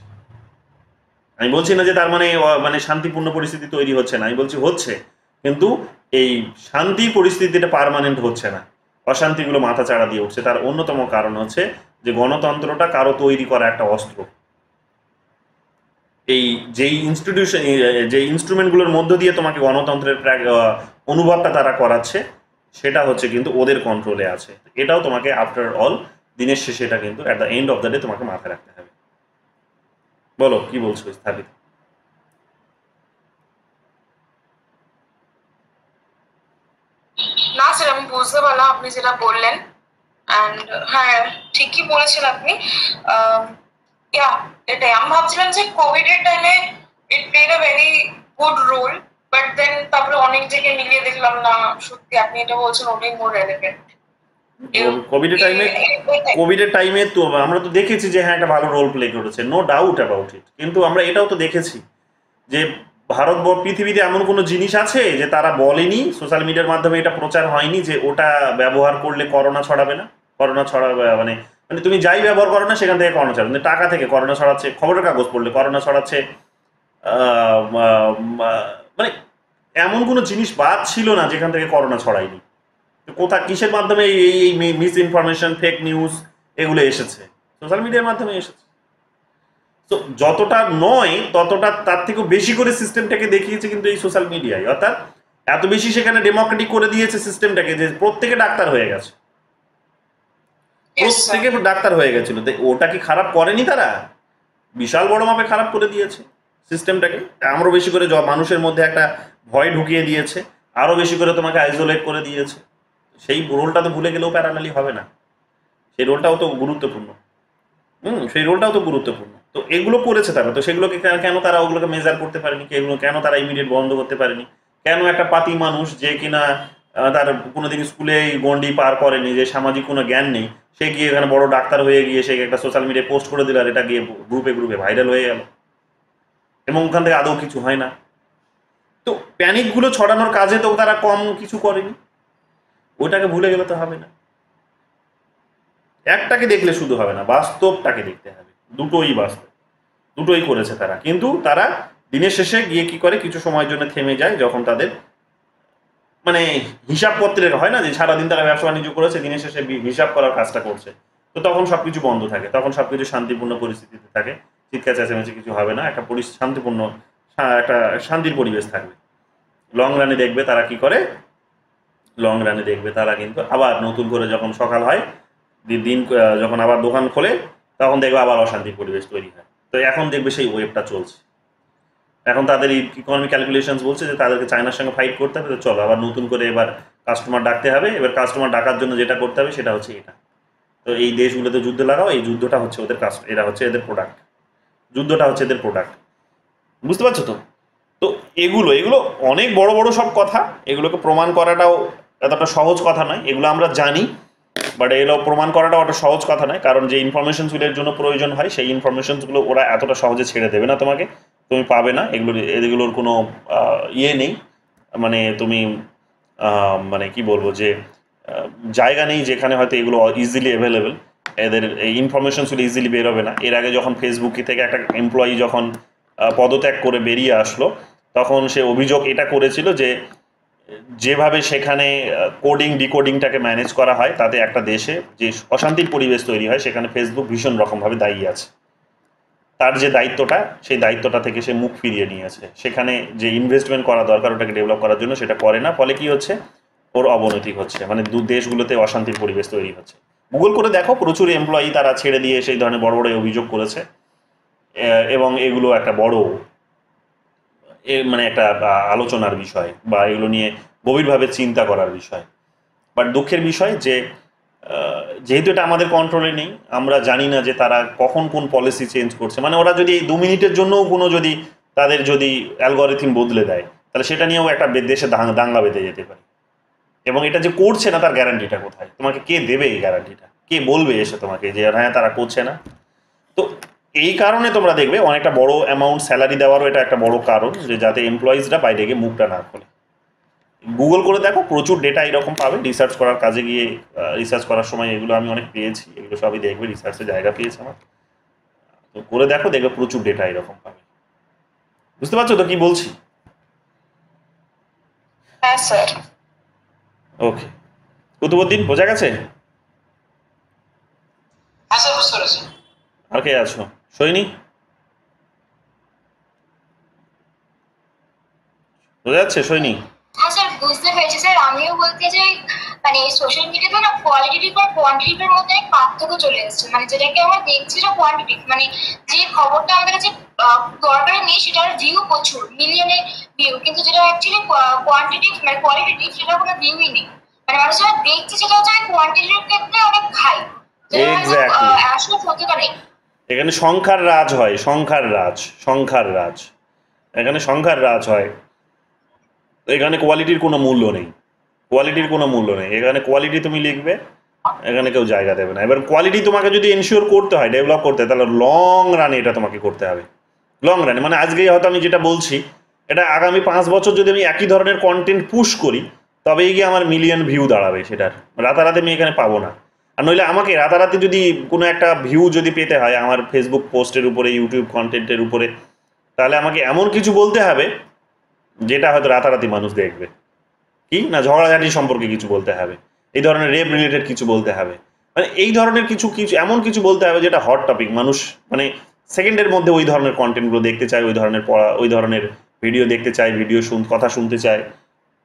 আমি বলছি না যে তার মানে শান্তিপূর্ণ পরিস্থিতি তৈরি হচ্ছে না, আমি বলছি হচ্ছে, কিন্তু এই শান্তি পরিস্থিতিটা পার্মানেন্ট হচ্ছে না, অশান্তিগুলো মাথা চাড়া দিয়ে উঠছে। তার অন্যতম কারণ হচ্ছে যে গণতন্ত্রটা কারো তৈরি করা একটা অস্ত্র। এই যেই ইনস্টিটিউশন, যে ইনস্ট্রুমেন্টগুলোর মধ্য দিয়ে তোমাকে গণতন্ত্রের অনুভবটা তারা করাচ্ছে, সেটা হচ্ছে কিন্তু ওদের কন্ট্রোলে আছে। এটাও তোমাকে আফটার অল দিনের শেষে এটা কিন্তু at the end of the day তোমাকে মাথায় রাখতে হবে। বলো কি বলছো স্থাপিত? না স্যার, আমি বুঝতে পারলাম আপনি যেটা বললেন। অ্যান্ড হ্যাঁ, ঠিকই বলেছেন আপনি। ইয়া, এটাই আমি ভাবছিলাম যে কোভিড এর টাইমে it played a very good role, but then তারপরে অনেক জায়গায় মিলিয়ে দেখলাম না, সত্যি আপনি এটা বলছেন ওটাই মোর রেলেভেন্ট। কোভিডের টাইমে তো আমরা তো দেখেছি যে হ্যাঁ একটা ভালো রোল প্লে করেছে, নো ডাউট অ্যাবাউট ইট। কিন্তু আমরা এটাও তো দেখেছি যে পৃথিবীতে এমন কোনো জিনিস আছে যে তারা বলেনি, সোশ্যাল মিডিয়ার মাধ্যমে এটা প্রচার হয়নি যে ওটা ব্যবহার করলে করোনা ছড়াবে না। করোনা ছড়াবে মানে মানে তুমি যাই ব্যবহার করো না সেখান থেকে করোনা ছড়াবে, টাকা থেকে করোনা ছড়াচ্ছে, খবরের কাগজ পড়লে করোনা ছড়াচ্ছে, মানে এমন কোনো জিনিস বাদ ছিল না যেখান থেকে করোনা ছড়ায়নি। কোথা কিসের মাধ্যমে এই মিস ইনফরমেশন, ফেক নিউজ এগুলো এসেছে? সোশ্যাল মিডিয়ার মাধ্যমে এসেছে। তো যতটা নয় ততটা তার থেকেও বেশি করে সিস্টেমটাকে দেখিয়েছে কিন্তু এই সোশ্যাল মিডিয়ায়। অর্থাৎ এত বেশি সেখানে ডেমোক্রেটিক করে দিয়েছে সিস্টেমটাকে যে প্রত্যেকে ডাক্তার হয়ে গেছে, প্রত্যেকে ডাক্তার হয়ে গেছিল। ওটা কি খারাপ করেনি তারা? বিশাল বড় মাপে খারাপ করে দিয়েছে সিস্টেমটাকে। আরো বেশি করে মানুষের মধ্যে একটা ভয় ঢুকিয়ে দিয়েছে, আরো বেশি করে তোমাকে আইসোলেট করে দিয়েছে। সেই রোলটা তো ভুলে গেলেও প্যারালালি হবে না, সেই রোলটাও তো গুরুত্বপূর্ণ। সেই রোলটাও তো গুরুত্বপূর্ণ। তো এগুলো করেছে তারা, তো সেগুলোকে কেন তারা ওগুলোকে মেজার করতে পারেনি? এগুলো কেন তারা ইমিডিয়েট বন্ধ করতে পারেনি? কেন একটা পাতি মানুষ যে কিনা তার কোনোদিন স্কুলে গন্ডি পার করেনি, যে সামাজিক কোনো জ্ঞান নেই, সে গিয়ে এখানে বড় ডাক্তার হয়ে গিয়ে সে একটা সোশ্যাল মিডিয়ায় পোস্ট করে দিল, আর এটা গিয়ে গ্রুপে ভাইরাল হয়ে গেল এবং ওখান থেকে আদৌ কিছু হয় না। তো প্যানিকগুলো ছড়ানোর কাজে তো তারা কম কিছু করেনি। ওইটাকে ভুলে গেলে তো হবে না। একটাকে দেখলে শুধু হবে না, বাস্তবটাকে দেখতে হবে। দুটোই বাস্তব, দুটোই করেছে তারা। কিন্তু তারা দিনের শেষে গিয়ে কি করে, কিছু সময়ের জন্য থেমে যায় যখন তাদের মানে হিসাবপত্রের হয় না যে সারাদিন তারা ব্যবসা বাণিজ্য করেছে, দিনের শেষে হিসাব করার কাজটা করছে, তো তখন সবকিছু বন্ধ থাকে, তখন সবকিছু শান্তিপূর্ণ পরিস্থিতিতে থাকে, চিৎকার চেঁচামেচি কিছু হবে না, একটা শান্তিপূর্ণ একটা শান্তির পরিবেশ থাকবে। লং রানে দেখবে তারা কি করে, লং রানে দেখবে তারা কিন্তু আবার নতুন করে যখন সকাল হয়, দিন যখন আবার দোকান খোলে, তখন দেখবে আবার অশান্তির পরিবেশ তৈরি হয়। তো এখন দেখবে সেই ওয়েবটা চলছে। এখন তাদের ইকোনমিক ক্যালকুলেশনস বলছে যে তাদেরকে চায়নার সঙ্গে ফাইট করতে হবে, তো চলো আবার নতুন করে এবার কাস্টমার ডাকতে হবে। এবার কাস্টমার ডাকার জন্য যেটা করতে হবে সেটা হচ্ছে এটা। তো এই দেশগুলোতে যুদ্ধ লাগাও, এই যুদ্ধটা হচ্ছে ওদের এরা হচ্ছে এদের প্রোডাক্ট, যুদ্ধটা হচ্ছে এদের প্রোডাক্ট। বুঝতে পারছো তো? তো এগুলো অনেক বড় বড় সব কথা, এগুলোকে প্রমাণ করাটাও এতটা সহজ কথা নয়। এগুলো আমরা জানি, বাট এগুলো প্রমাণ করাটাও একটা সহজ কথা নয়, কারণ যে ইনফরমেশনসগুলোর জন্য প্রয়োজন হয় সেই ইনফরমেশনসগুলো ওরা এতটা সহজে ছেড়ে দেবে না তোমাকে, তুমি পাবে না। এগুলোর কোনো ইয়ে নেই, মানে তুমি মানে কি বলবো যে জায়গা নেই যেখানে হয়তো এগুলো ইজিলি অ্যাভেলেবেল। এদের এই ইনফরমেশনসগুলো ইজিলি বেরোবে না। এর আগে যখন ফেসবুক থেকে একটা এমপ্লয়ি যখন পদত্যাগ করে বেরিয়ে আসলো, তখন সে অভিযোগ এটা করেছিল যে যেভাবে সেখানে কোডিং ডিকোডিংটাকে ম্যানেজ করা হয়, তাতে একটা দেশে যে অশান্তির পরিবেশ তৈরি হয়, সেখানে ফেসবুক ভীষণ রকমভাবে দায়ী আছে। তার যে দায়িত্বটা, সেই দায়িত্বটা থেকে সে মুখ ফিরিয়ে নিয়েছে। সেখানে যে ইনভেস্টমেন্ট করা দরকার ওটাকে ডেভেলপ করার জন্য সেটা করে না, ফলে কি হচ্ছে, ওর অবনতি হচ্ছে, মানে দেশগুলোতে অশান্তির পরিবেশ তৈরি হচ্ছে। গুগল করে দেখো, প্রচুর এমপ্লয়ি তারা ছেড়ে দিয়ে সেই ধরনের বড় বড় অভিযোগ করেছে, এবং এগুলো একটা বড় মানে একটা আলোচনার বিষয়, বা এগুলো নিয়ে গভীরভাবে চিন্তা করার বিষয়। বাট দুঃখের বিষয় যে যেহেতু এটা আমাদের কন্ট্রোলে নেই, আমরা জানি না যে তারা কখন কোন পলিসি চেঞ্জ করছে। মানে ওরা যদি 2 মিনিটের জন্যও কোনো যদি তাদের যদি অ্যালগরিথম বদলে দেয়, তাহলে সেটা নিয়েও একটা দেশে দাঙ্গা বেঁধে যেতে পারে। এবং এটা যে করছে না তার গ্যারান্টিটা কোথায়? তোমাকে কে দেবে এই গ্যারান্টিটা? কে বলবে এসে তোমাকে যে হ্যাঁ তারা করছে না? তো এই কারণে তোমরা দেখবে অনেকটা বড় অ্যামাউন্ট স্যালারি দেওয়ারও এটা একটা বড় কারণ, যে যাতে এমপ্লয়িজরা বাইরে গিয়ে মুখটা না খোলে। গুগল করে দেখো, প্রচুর ডেটা এরকম পাবে। রিসার্চ করার কাজে গিয়ে রিসার্চ করার সময় এগুলো আমি অনেক পেয়েছি, এগুলো সবই দেখবে, রিসার্চের জায়গা পেয়েছে আমার। তো করে দেখো, দেখবে প্রচুর ডেটা এরকম পাবে। বুঝতে পারছো তো কি বলছি? হ্যাঁ স্যার। ওকে, কুতুবুদ্দিন বোঝা গেছে? হ্যাঁ স্যার, বুঝতে পেরেছি। আর কে আছো? সৈনী বোঝা যাচ্ছে? সৈনী? হ্যাঁ স্যার, বুঝতে পেরেছি স্যার। আমিও বলতে চাই মানে সোশ্যাল মিডিয়াতে না কোয়ালিটি আর কোয়ান্টিটির মধ্যে এক পার্থক্য চলে এসেছে। মানে যেটাকে আমরা দেখছি যে কোয়ান্টিটি মানে যে খবরটা আমাদের কাছে দরকারি নেই সেটার ভিউ প্রচুর, মিলিয়নে ভিউ, কিন্তু যেটা অ্যাকচুয়ালি কোয়ান্টিটি মানে কোয়ালিটি সেটা কোনো ভিউই নেই। মানে মানুষ যারা দেখছে সেটা হচ্ছে কোয়ান্টিটির ক্ষেত্রে অনেক হাই, যেটা এক্স্যাক্টলি, আসলে সত্যিকার নেই। এখানে সংখ্যার রাজ হয়, সংখ্যার রাজ, সংখ্যার রাজ, এখানে সংখ্যার রাজ হয়। এখানে কোয়ালিটির কোনো মূল্য নেই, কোয়ালিটির কোনো মূল্য নেই। এখানে কোয়ালিটি তুমি লিখবে, এখানে কেউ জায়গা দেবে না। এবার কোয়ালিটি তোমাকে যদি এনশিওর করতে হয়, ডেভেলপ করতে হয়, তাহলে লং রানে এটা তোমাকে করতে হবে। লং রানে মানে আজকেই হয়তো আমি যেটা বলছি এটা আগামী 5 বছর যদি আমি একই ধরনের কন্টেন্ট পুশ করি তবেই গিয়ে আমার মিলিয়ন ভিউ দাঁড়াবে। সেটার রাতারাতি আমি এখানে পাবো না। আর নইলে আমাকে রাতারাতি যদি কোনো একটা ভিউ যদি পেতে হয় আমার ফেসবুক পোস্টের উপরে, ইউটিউব কন্টেন্টের উপরে, তাহলে আমাকে এমন কিছু বলতে হবে যেটা হয়তো রাতারাতি মানুষ দেখবে। কি না, ঝগড়াঝাটি সম্পর্কে কিছু বলতে হবে, এই ধরনের রেপ রিলেটেড কিছু বলতে হবে, মানে এই ধরনের কিছু কিছু এমন কিছু বলতে হবে যেটা হট টপিক। মানুষ মানে সেকেন্ডের মধ্যে ওই ধরনের কন্টেন্টগুলো দেখতে চায়, ওই ধরনের পড়া, ওই ধরনের ভিডিও দেখতে চায়, ভিডিও কথা শুনতে চায়,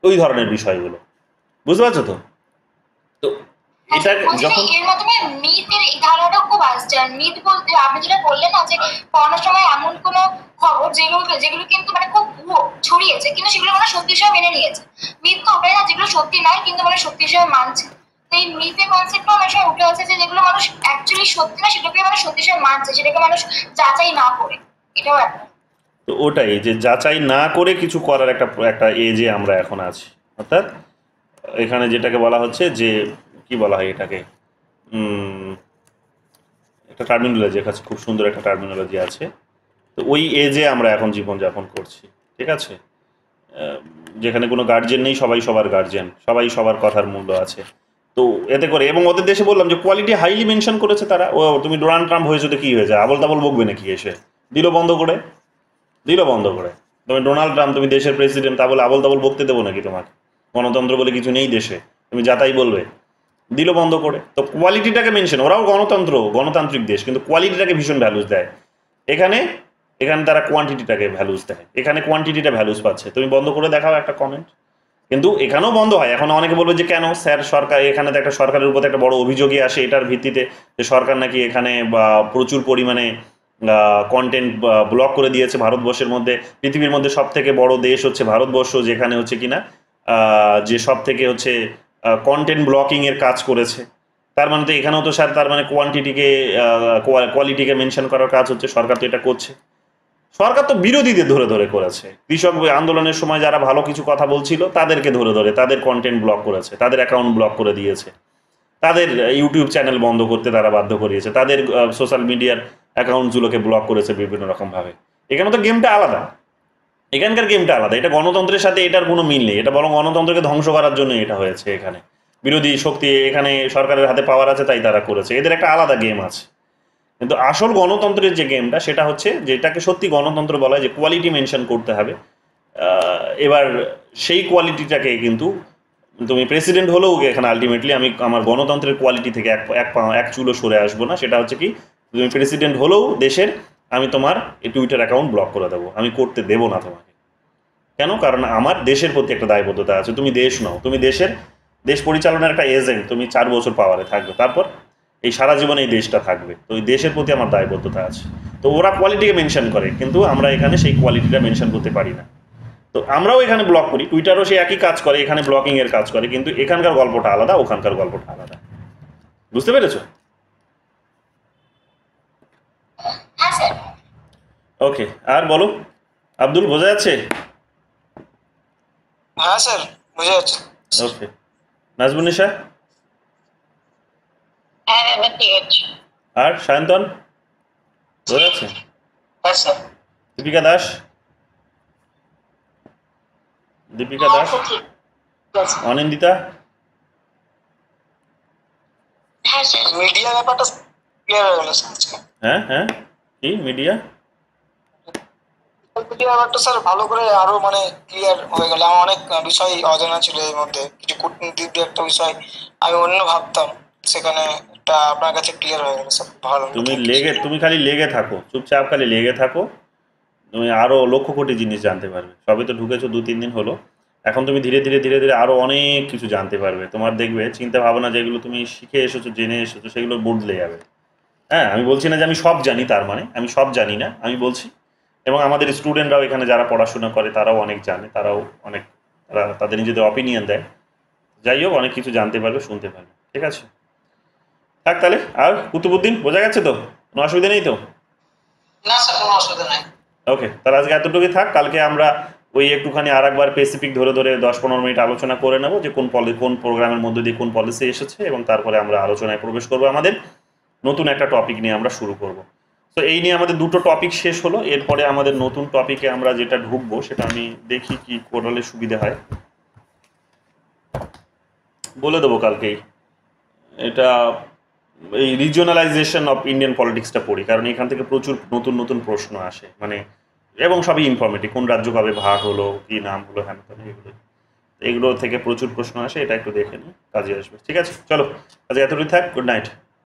ওই ধরনের বিষয়গুলো। বুঝতে পারছো তো? তো এটা যখন এর মাধ্যমে মিথের এই ধারণাটা খুব আসছে। আর মিথ বলতে আপনি যেটা বললেন না যে করোনার সময় এমন কোনো খবর যেগুলো কিন্তু মানে খুব ভুয়ো ছড়িয়েছে কিন্তু সেগুলো মানে সত্যি হিসেবে মেনে নিয়েছে। মিথ তো ওটাই না যেগুলো সত্যি নয় কিন্তু মানে সত্যি হিসেবে মানছে। তো এই মিথের কনসেপ্টটা অনেক সময় উঠে আসে যে যেগুলো মানুষ অ্যাকচুয়ালি সত্যি না সেটাকে মানে সত্যি হিসেবে মানছে, সেটাকে মানুষ যাচাই না করে। এটাও একটা। তো ওটাই যে যাচাই না করে কিছু করার একটা একটা এজে আমরা এখন আছি। অর্থাৎ এখানে যেটাকে বলা হচ্ছে যে কি বলা হয় এটাকে, একটা টার্মিনোলজি, কাছে খুব সুন্দর একটা টার্মিনোলজি আছে। তো ওই এজে আমরা এখন জীবনযাপন করছি, ঠিক আছে? যেখানে কোনো গার্জেন নেই, সবাই সবার গার্জেন, সবাই সবার কথার মূল্য আছে। তো এতে করে এবং ওদের দেশে বললাম যে কোয়ালিটি হাইলি মেনশন করেছে তারা। ও তুমি ডোনাল্ড ট্রাম্প হয়েছো তো কী হয়েছে, আবল তাবল বকবে নাকি এসে? দিল বন্ধ করে, দিল বন্ধ করে। তুমি ডোনাল্ড ট্রাম্প, তুমি দেশের প্রেসিডেন্ট, তা বলে আবল তাবল বকতে দেবো নাকি তোমাকে? গণতন্ত্র বলে কিছু নেই দেশে, তুমি যাতাই বলবে? দিল বন্ধ করে। তো কোয়ালিটিটাকে মেনশন, ওরাও গণতান্ত্রিক দেশ কিন্তু কোয়ালিটিটাকে ভীষণ ভ্যালুস দেয়। এখানে এখানে তারা কোয়ান্টিটিটাকে ভ্যালুস দেয়, এখানে কোয়ান্টিটিটা ভ্যালুস পাচ্ছে। তুমি বন্ধ করে দেখাও একটা কমেন্ট। কিন্তু এখানেও বন্ধ হয়। এখন অনেকে বলবে যে কেন স্যার সরকার, এখানে তো একটা সরকারের উপর একটা বড় অভিযোগই আসে এটার ভিত্তিতে যে সরকার নাকি এখানে প্রচুর পরিমাণে কন্টেন্ট ব্লক করে দিয়েছে ভারতবর্ষের মধ্যে। পৃথিবীর মধ্যে সব থেকে বড় দেশ হচ্ছে ভারতবর্ষ, যেখানে হচ্ছে কিনা যে সব থেকে হচ্ছে কন্টেন্ট ব্লকিংয়ের কাজ করেছে। তার মানে তো এখানেও তো স্যার তার মানে কোয়ালিটিকে মেনশন করার কাজ হচ্ছে, সরকার তো এটা করছে। সরকার তো বিরোধীদের ধরে ধরে করেছে, কৃষক আন্দোলনের সময় যারা ভালো কিছু কথা বলছিল তাদেরকে ধরে ধরে তাদের কন্টেন্ট ব্লক করেছে, তাদের অ্যাকাউন্ট ব্লক করে দিয়েছে, তাদের ইউটিউব চ্যানেল বন্ধ করতে তারা বাধ্য করিয়েছে, তাদের সোশ্যাল মিডিয়ার অ্যাকাউন্টগুলোকে ব্লক করেছে বিভিন্ন রকমভাবে। এখানে তো গেমটা আলাদা, এখানকার গেমটা আলাদা। এটা গণতন্ত্রের সাথে এটার কোনো মিল নেই, এটা বরং গণতন্ত্রকে ধ্বংস করার জন্য এটা হয়েছে। এখানে বিরোধী শক্তি, এখানে সরকারের হাতে পাওয়ার আছে তাই তারা করেছে, এদের একটা আলাদা গেম আছে। কিন্তু আসল গণতন্ত্রের যে গেমটা সেটা হচ্ছে যেটাকে সত্যি গণতন্ত্র বলা হয়, যে কোয়ালিটি মেনশন করতে হবে। এবার সেই কোয়ালিটিটাকে কিন্তু তুমি প্রেসিডেন্ট হলেও এখানে আলটিমেটলি আমি আমার গণতন্ত্রের কোয়ালিটি থেকে এক চুলো সরে আসবো না। সেটা হচ্ছে কি, তুমি প্রেসিডেন্ট হলেও দেশের, আমি তোমার এই টুইটার অ্যাকাউন্ট ব্লক করে দেবো, আমি করতে দেবো না তোমাকে। কেন? কারণ আমার দেশের প্রতি একটা দায়বদ্ধতা আছে। তুমি দেশ নও, তুমি দেশ পরিচালনার একটা এজেন্ট। তুমি 4 বছর পাওয়ারে থাকবে, তারপর এই সারা জীবন এই দেশটা থাকবে। তো এই দেশের প্রতি আমার দায়বদ্ধতা আছে। তো ওরা কোয়ালিটিকে মেনশন করে কিন্তু আমরা এখানে সেই কোয়ালিটিটা মেনশন করতে পারি না। তো আমরাও এখানে ব্লক করি, টুইটারও সে একই কাজ করে, এখানে ব্লকিং এর কাজ করে, কিন্তু এখানকার গল্পটা আলাদা, ওখানকার গল্পটা আলাদা। বুঝতে পেরেছো? হ্যাঁ স্যার। ওকে, আর বলো আব্দুল, বোঝা যাচ্ছে? হ্যাঁ স্যার, বুঝে যাচ্ছে। ওকে, নাজমুন্নিশা হ্যাঁ ঠিক আছে। আর সায়ন্তন বোঝা যাচ্ছে? হ্যাঁ স্যার। দীপিকা দাস, অনিন্দিতা, হ্যাঁ স্যার। মিডিয়া ব্যাপারটা ক্লিয়ার হয়ে গেল স্যার আজকে। হ্যাঁ হ্যাঁ, কি মিডিয়া ব্যাপারটা স্যার ভালো করে আরো মানে ক্লিয়ার হয়ে গেল। আমার অনেক বিষয় অজানা ছিল এর মধ্যে, কিছু কূটনীতিক একটা বিষয় আমি অন্য ভাবতাম, সেখানে এটা আপনার কাছে ক্লিয়ার হয়ে গেল স্যার। ভালো, তুমি খালি লেগে থাকো, চুপচাপ খালি লেগে থাকো, তুমি আরো লক্ষ কোটি জিনিস জানতে পারবে। সবে তো ঢুকেছো 2-3 দিন হলো, এখন তুমি ধীরে ধীরে ধীরে ধীরে আরও অনেক কিছু জানতে পারবে। তোমার দেখবে চিন্তা ভাবনা যেগুলো তুমি শিখে এসেছো, জেনে এসেছো, সেগুলো বদলে যাবে। হ্যাঁ, আমি বলছি না যে আমি সব জানি, তার মানে আমি সব জানি না, আমি বলছি এবং আমাদের স্টুডেন্টরাও এখানে যারা পড়াশোনা করে তারাও অনেক জানে, তারাও অনেক, তারা তাদের নিজেদের অপিনিয়ন দেয়। যাই হোক, অনেক কিছু জানতে পারবে, শুনতে পারবে। ঠিক আছে, থাক তাহলে। আর কুতুবুদ্দিন বোঝা গেছে তো? কোনো অসুবিধা নেই তো? না স্যার, কোনো অসুবিধা নাই। ওকে, তাহলে আজকে এতটুকুই থাক। কালকে আমরা ওই একটুখানি আর একবার স্পেসিফিক ধরে ধরে 10-15 মিনিট আলোচনা করে নেব যে কোন প্রোগ্রামের মধ্যে দিয়ে কোন পলিসি এসেছে, এবং তারপরে আমরা আলোচনায় প্রবেশ করবো। আমাদের নতুন একটা টপিক নিয়ে আমরা শুরু করব। তো এই নিয়ে আমাদের দুটো টপিক শেষ হলো। এরপরে আমাদের নতুন টপিকে আমরা যেটা ঢুকবো সেটা আমি দেখি কি করলে সুবিধা হয়, বলে দেবো কালকেই। এটা এই রিজিওনালাইজেশন অফ ইন্ডিয়ান পলিটিক্সটা পড়ি, কারণ এখান থেকে প্রচুর নতুন নতুন প্রশ্ন আসে, মানে এবং সবই ইনফরমেটিভ। কোন রাজ্য কবে ভাগ হলো, কি নাম হলো, হ্যান ত্যান, এগুলো থেকে প্রচুর প্রশ্ন আসে। এটা একটু দেখে নিই, কাজে আসবে। ঠিক আছে, চলো আজকে এতটুকুই থাক। Good night.